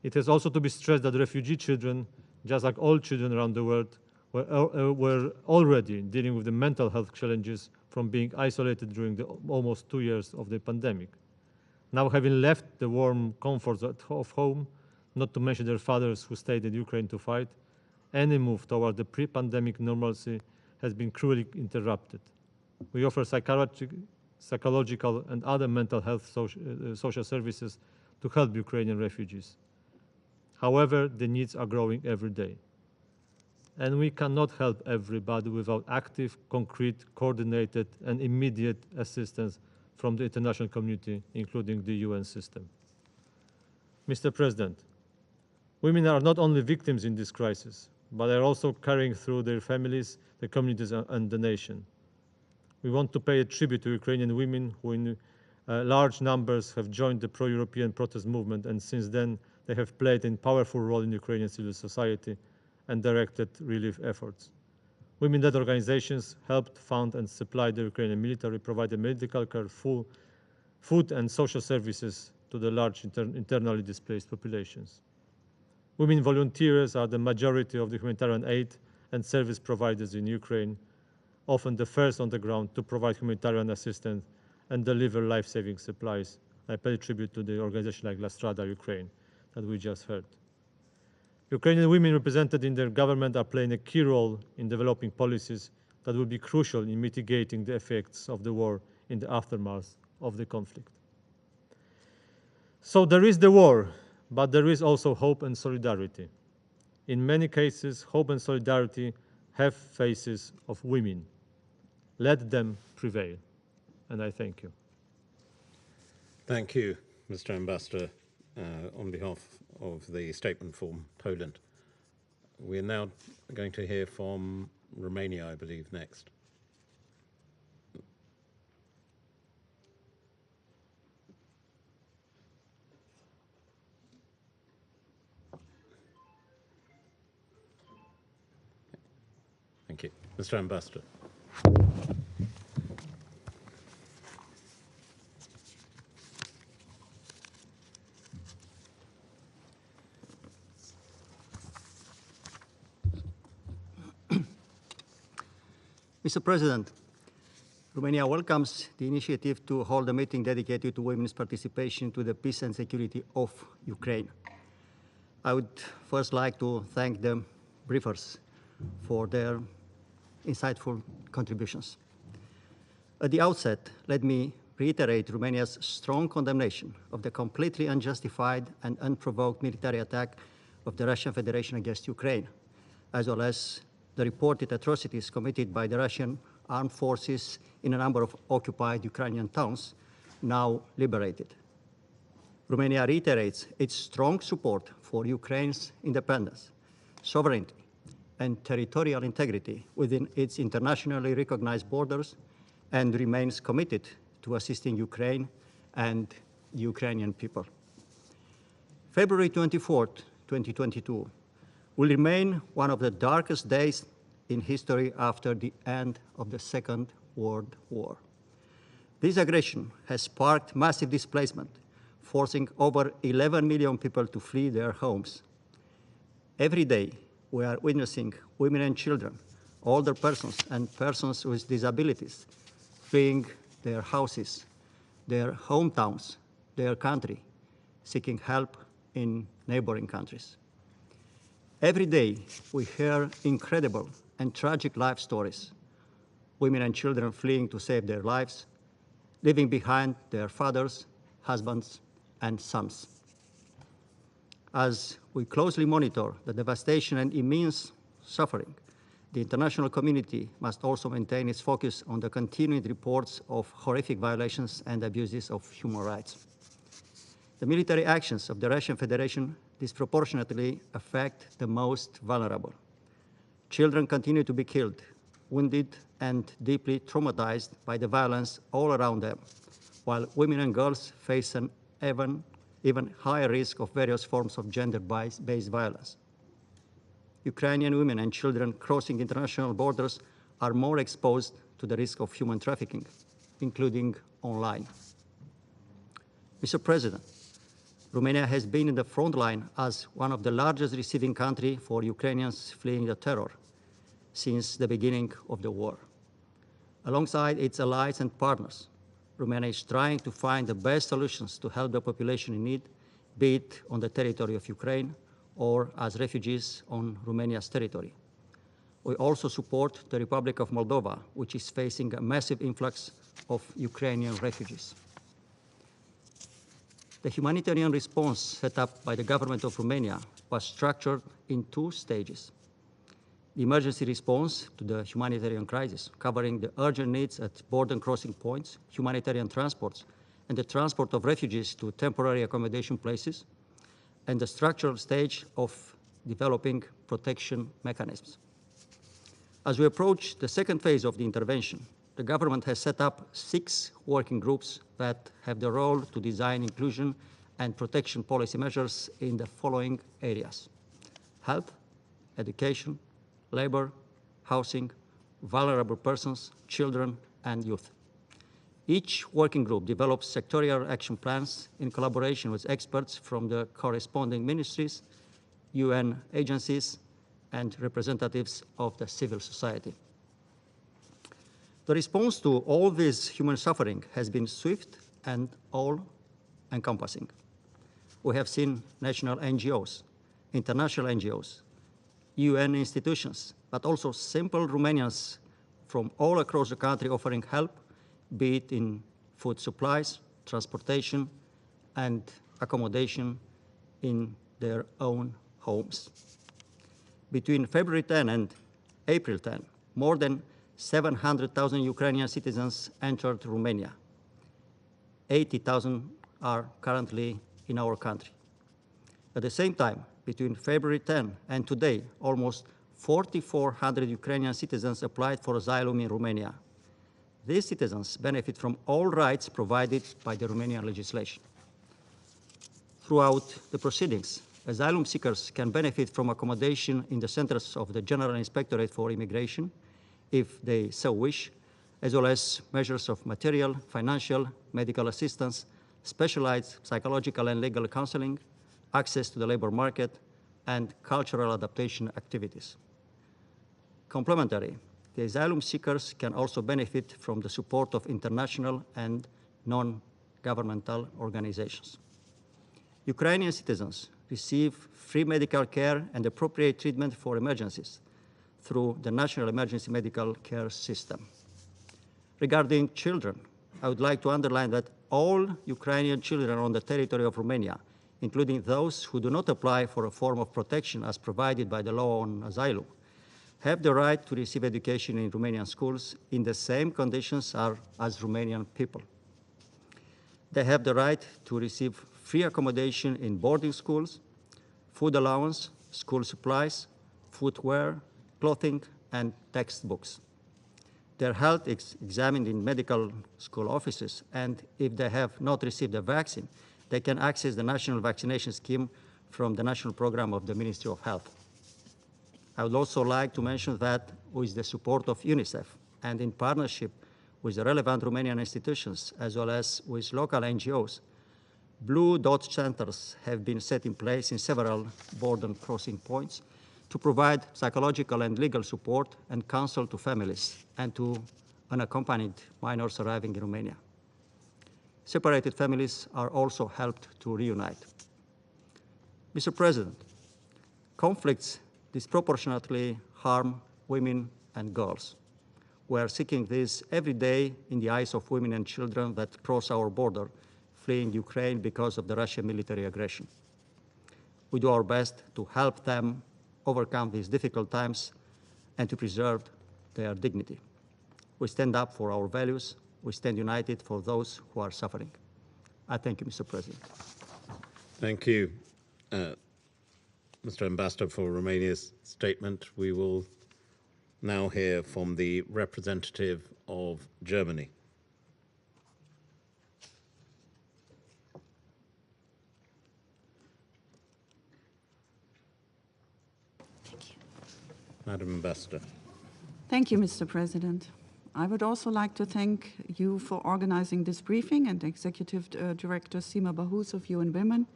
It has also to be stressed that refugee children, just like all children around the world, were already dealing with the mental health challenges from being isolated during the almost 2 years of the pandemic. Now, having left the warm comforts of home, not to mention their fathers who stayed in Ukraine to fight, any move toward the pre-pandemic normalcy has been cruelly interrupted. We offer psychological and other mental health social services to help Ukrainian refugees. However, the needs are growing every day. And we cannot help everybody without active, concrete, coordinated, and immediate assistance from the international community, including the UN system. Mr. President, women are not only victims in this crisis, but are also carrying through their families, the communities, and the nation. We want to pay a tribute to Ukrainian women who in large numbers have joined the pro-European protest movement, and since then they have played a powerful role in Ukrainian civil society and directed relief efforts. Women-led organizations helped fund and supply the Ukrainian military, provided medical care, food and social services to the large internally displaced populations. Women volunteers are the majority of the humanitarian aid and service providers in Ukraine, often the first on the ground to provide humanitarian assistance and deliver life-saving supplies. I pay tribute to the organization like La Strada Ukraine that we just heard. Ukrainian women represented in their government are playing a key role in developing policies that will be crucial in mitigating the effects of the war in the aftermath of the conflict. So there is the war, but there is also hope and solidarity. In many cases, hope and solidarity have faces of women. Let them prevail. And I thank you. Thank you, Mr. Ambassador, on behalf of the statement from Poland. We're now going to hear from Romania, I believe, next. Thank you. Mr. Ambassador. Mr. President, Romania welcomes the initiative to hold a meeting dedicated to women's participation to the peace and security of Ukraine. I would first like to thank the briefers for their insightful contributions. At the outset, let me reiterate Romania's strong condemnation of the completely unjustified and unprovoked military attack of the Russian Federation against Ukraine, as well as the reported atrocities committed by the Russian armed forces in a number of occupied Ukrainian towns, now liberated. Romania reiterates its strong support for Ukraine's independence, sovereignty, and territorial integrity within its internationally recognized borders, and remains committed to assisting Ukraine and the Ukrainian people. February 24th, 2022, will remain one of the darkest days in history after the end of the Second World War. This aggression has sparked massive displacement, forcing over 11 million people to flee their homes. Every day, we are witnessing women and children, older persons, and persons with disabilities fleeing their houses, their hometowns, their country, seeking help in neighboring countries. Every day, we hear incredible and tragic life stories, women and children fleeing to save their lives, leaving behind their fathers, husbands, and sons. As we closely monitor the devastation and immense suffering, the international community must also maintain its focus on the continued reports of horrific violations and abuses of human rights. The military actions of the Russian Federation disproportionately affect the most vulnerable. Children continue to be killed, wounded, and deeply traumatized by the violence all around them, while women and girls face an even higher risk of various forms of gender-based violence. Ukrainian women and children crossing international borders are more exposed to the risk of human trafficking, including online. Mr. President, Romania has been in the front line as one of the largest receiving countries for Ukrainians fleeing the terror since the beginning of the war. Alongside its allies and partners, Romania is trying to find the best solutions to help the population in need, be it on the territory of Ukraine or as refugees on Romania's territory. We also support the Republic of Moldova, which is facing a massive influx of Ukrainian refugees. The humanitarian response set up by the government of Romania was structured in 2 stages. The emergency response to the humanitarian crisis, covering the urgent needs at border crossing points, humanitarian transports, and the transport of refugees to temporary accommodation places, and the structural stage of developing protection mechanisms. As we approach the second phase of the intervention, the government has set up 6 working groups that have the role to design inclusion and protection policy measures in the following areas: health, education, labor, housing, vulnerable persons, children, and youth. Each working group develops sectorial action plans in collaboration with experts from the corresponding ministries, UN agencies, and representatives of the civil society. The response to all this human suffering has been swift and all-encompassing. We have seen national NGOs, international NGOs, UN institutions, but also simple Romanians from all across the country offering help, be it in food supplies, transportation, and accommodation in their own homes. Between February 10 and April 10, more than 700,000 Ukrainian citizens entered Romania. 80,000 are currently in our country. At the same time, between February 10 and today, almost 4,400 Ukrainian citizens applied for asylum in Romania. These citizens benefit from all rights provided by the Romanian legislation. Throughout the proceedings, asylum seekers can benefit from accommodation in the centers of the General Inspectorate for Immigration, if they so wish, as well as measures of material, financial, medical assistance, specialized psychological and legal counseling, access to the labor market, and cultural adaptation activities. Complementary, the asylum seekers can also benefit from the support of international and non-governmental organizations. Ukrainian citizens receive free medical care and appropriate treatment for emergencies through the National Emergency Medical Care System. Regarding children, I would like to underline that all Ukrainian children on the territory of Romania, including those who do not apply for a form of protection as provided by the law on asylum, have the right to receive education in Romanian schools in the same conditions as Romanian people. They have the right to receive free accommodation in boarding schools, food allowance, school supplies, footwear, clothing, and textbooks. Their health is examined in medical school offices, and if they have not received a vaccine, they can access the national vaccination scheme from the national program of the Ministry of Health. I would also like to mention that with the support of UNICEF and in partnership with the relevant Romanian institutions, as well as with local NGOs, Blue Dot centers have been set in place in several border crossing points to provide psychological and legal support and counsel to families and to unaccompanied minors arriving in Romania. Separated families are also helped to reunite. Mr. President, conflicts disproportionately harm women and girls. We are seeking this every day in the eyes of women and children that cross our border, fleeing Ukraine because of the Russian military aggression. We do our best to help them overcome these difficult times and to preserve their dignity. We stand up for our values. We stand united for those who are suffering. I thank you, Mr. President. Thank you, Mr. Ambassador, for Romania's statement. We will now hear from the representative of Germany. Madam Ambassador. Thank you, Mr. President. I would also like to thank you for organizing this briefing and Executive Director Sima Bahous of UN Women,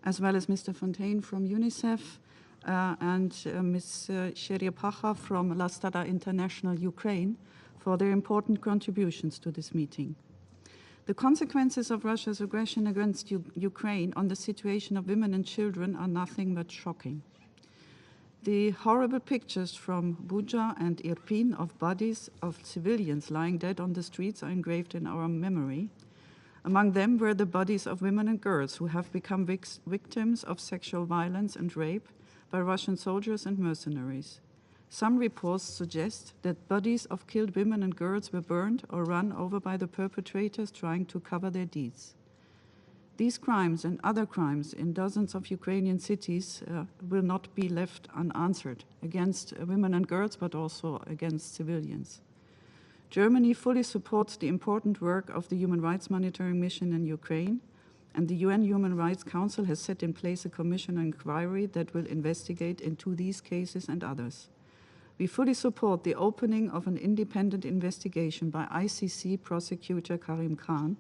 as well as Mr. Fontaine from UNICEF and Ms. Sheria Pacha from La Stada International Ukraine for their important contributions to this meeting. The consequences of Russia's aggression against Ukraine on the situation of women and children are nothing but shocking. The horrible pictures from Bucha and Irpin of bodies of civilians lying dead on the streets are engraved in our memory. Among them were the bodies of women and girls who have become victims of sexual violence and rape by Russian soldiers and mercenaries. Some reports suggest that bodies of killed women and girls were burned or run over by the perpetrators trying to cover their deeds. These crimes and other crimes in dozens of Ukrainian cities will not be left unanswered against women and girls, but also against civilians. Germany fully supports the important work of the Human Rights Monitoring Mission in Ukraine, and the UN Human Rights Council has set in place a commission of inquiry that will investigate into these cases and others. We fully support the opening of an independent investigation by ICC prosecutor Karim Khan,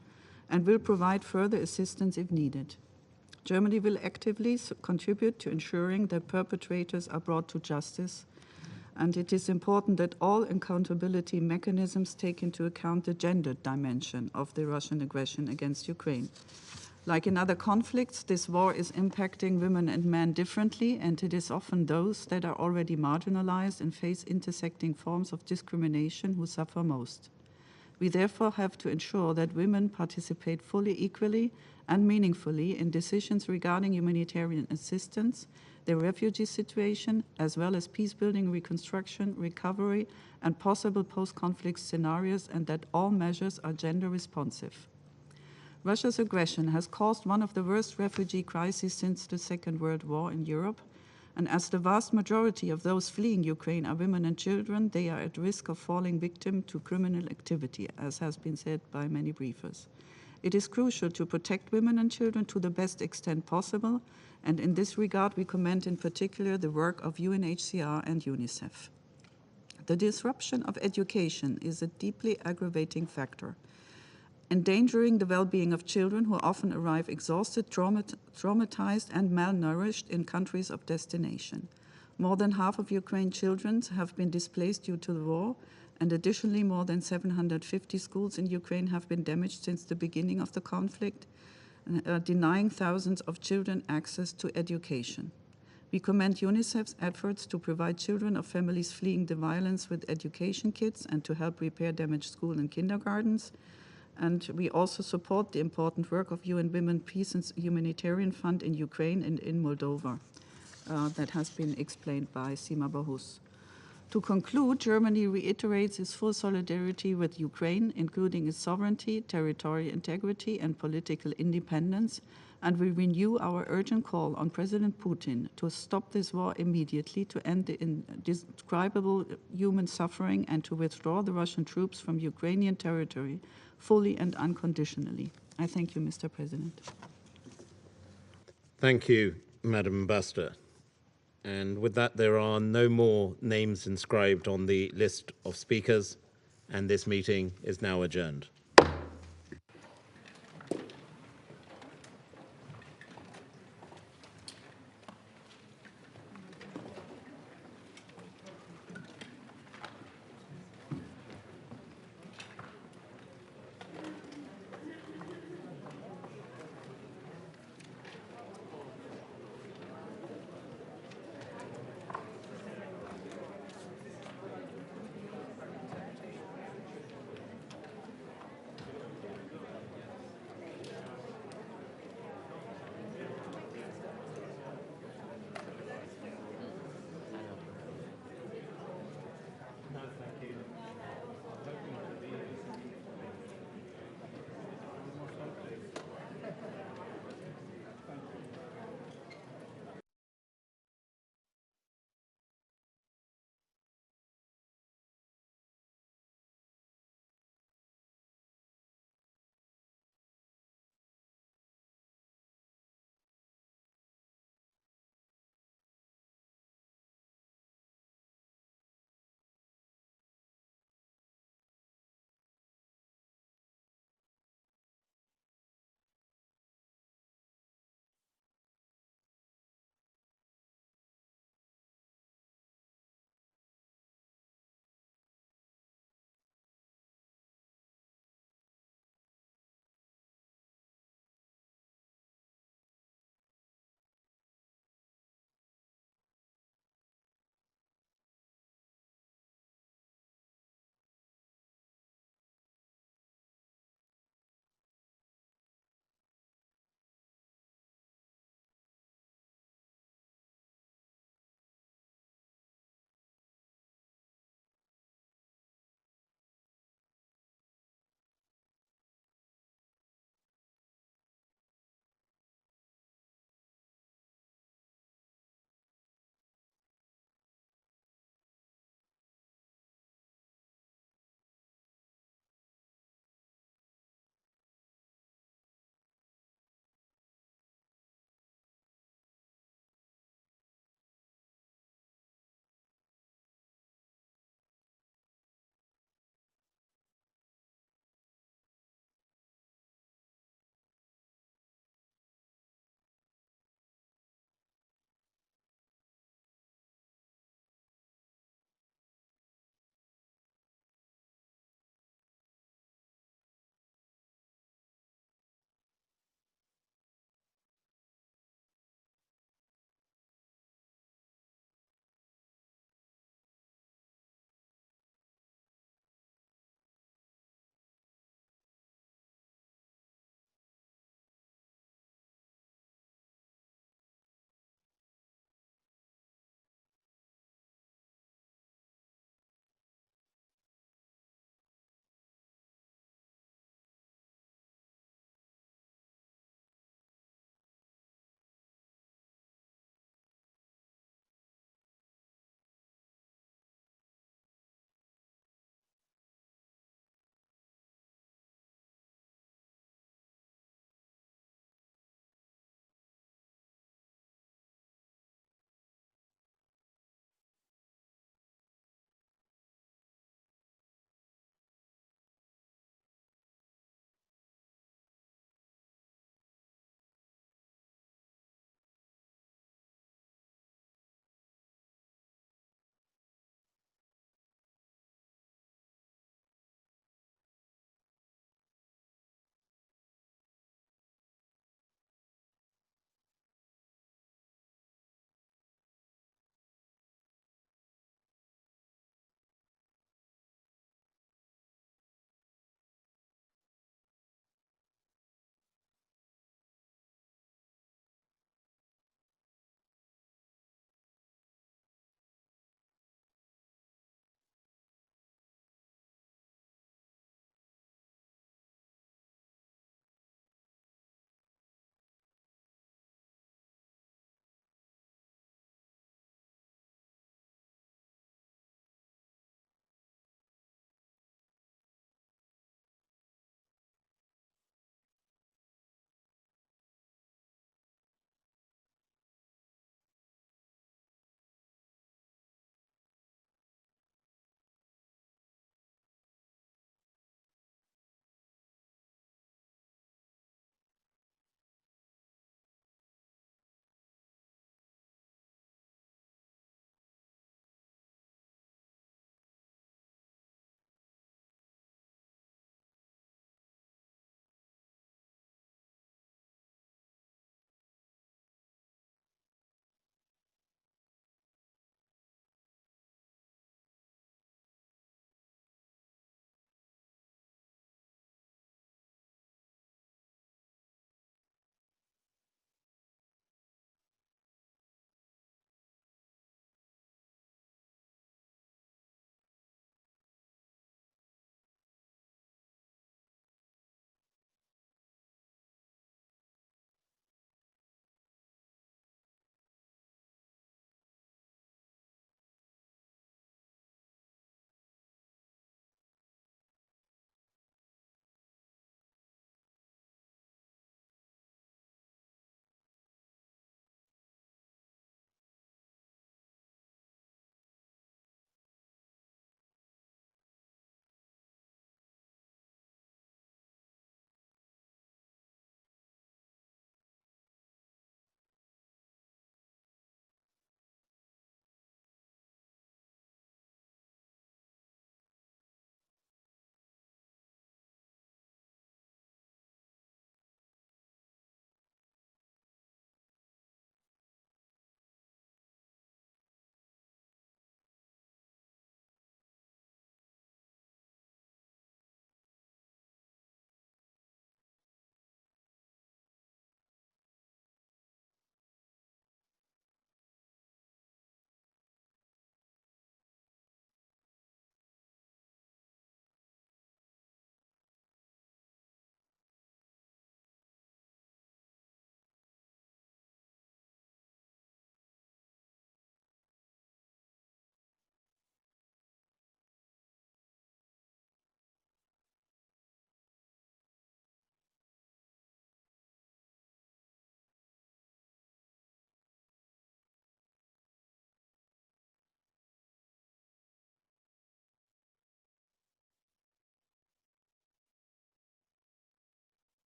and will provide further assistance if needed. Germany will actively contribute to ensuring that perpetrators are brought to justice, and it is important that all accountability mechanisms take into account the gender dimension of the Russian aggression against Ukraine. Like in other conflicts, this war is impacting women and men differently, and it is often those that are already marginalized and face intersecting forms of discrimination who suffer most. We therefore have to ensure that women participate fully, equally, and meaningfully in decisions regarding humanitarian assistance, their refugee situation, as well as peace-building, reconstruction, recovery, and possible post-conflict scenarios, and that all measures are gender-responsive. Russia's aggression has caused one of the worst refugee crises since the Second World War in Europe, and as the vast majority of those fleeing Ukraine are women and children, they are at risk of falling victim to criminal activity, as has been said by many briefers. It is crucial to protect women and children to the best extent possible, and in this regard we commend in particular the work of UNHCR and UNICEF. The disruption of education is a deeply aggravating factor, endangering the well-being of children who often arrive exhausted, traumatized, and malnourished in countries of destination. More than half of Ukraine's children have been displaced due to the war, and additionally more than 750 schools in Ukraine have been damaged since the beginning of the conflict, denying thousands of children access to education. We commend UNICEF's efforts to provide children of families fleeing the violence with education kits and to help repair damaged schools and kindergartens. And we also support the important work of UN Women, Peace and Humanitarian Fund in Ukraine and in Moldova that has been explained by Sima Bahous. To conclude, Germany reiterates its full solidarity with Ukraine, including its sovereignty, territorial integrity, and political independence, and we renew our urgent call on President Putin to stop this war immediately, to end the indescribable human suffering, and to withdraw the Russian troops from Ukrainian territory fully and unconditionally. I thank you, Mr. President. Thank you, Madam Ambassador. And with that, there are no more names inscribed on the list of speakers, and this meeting is now adjourned.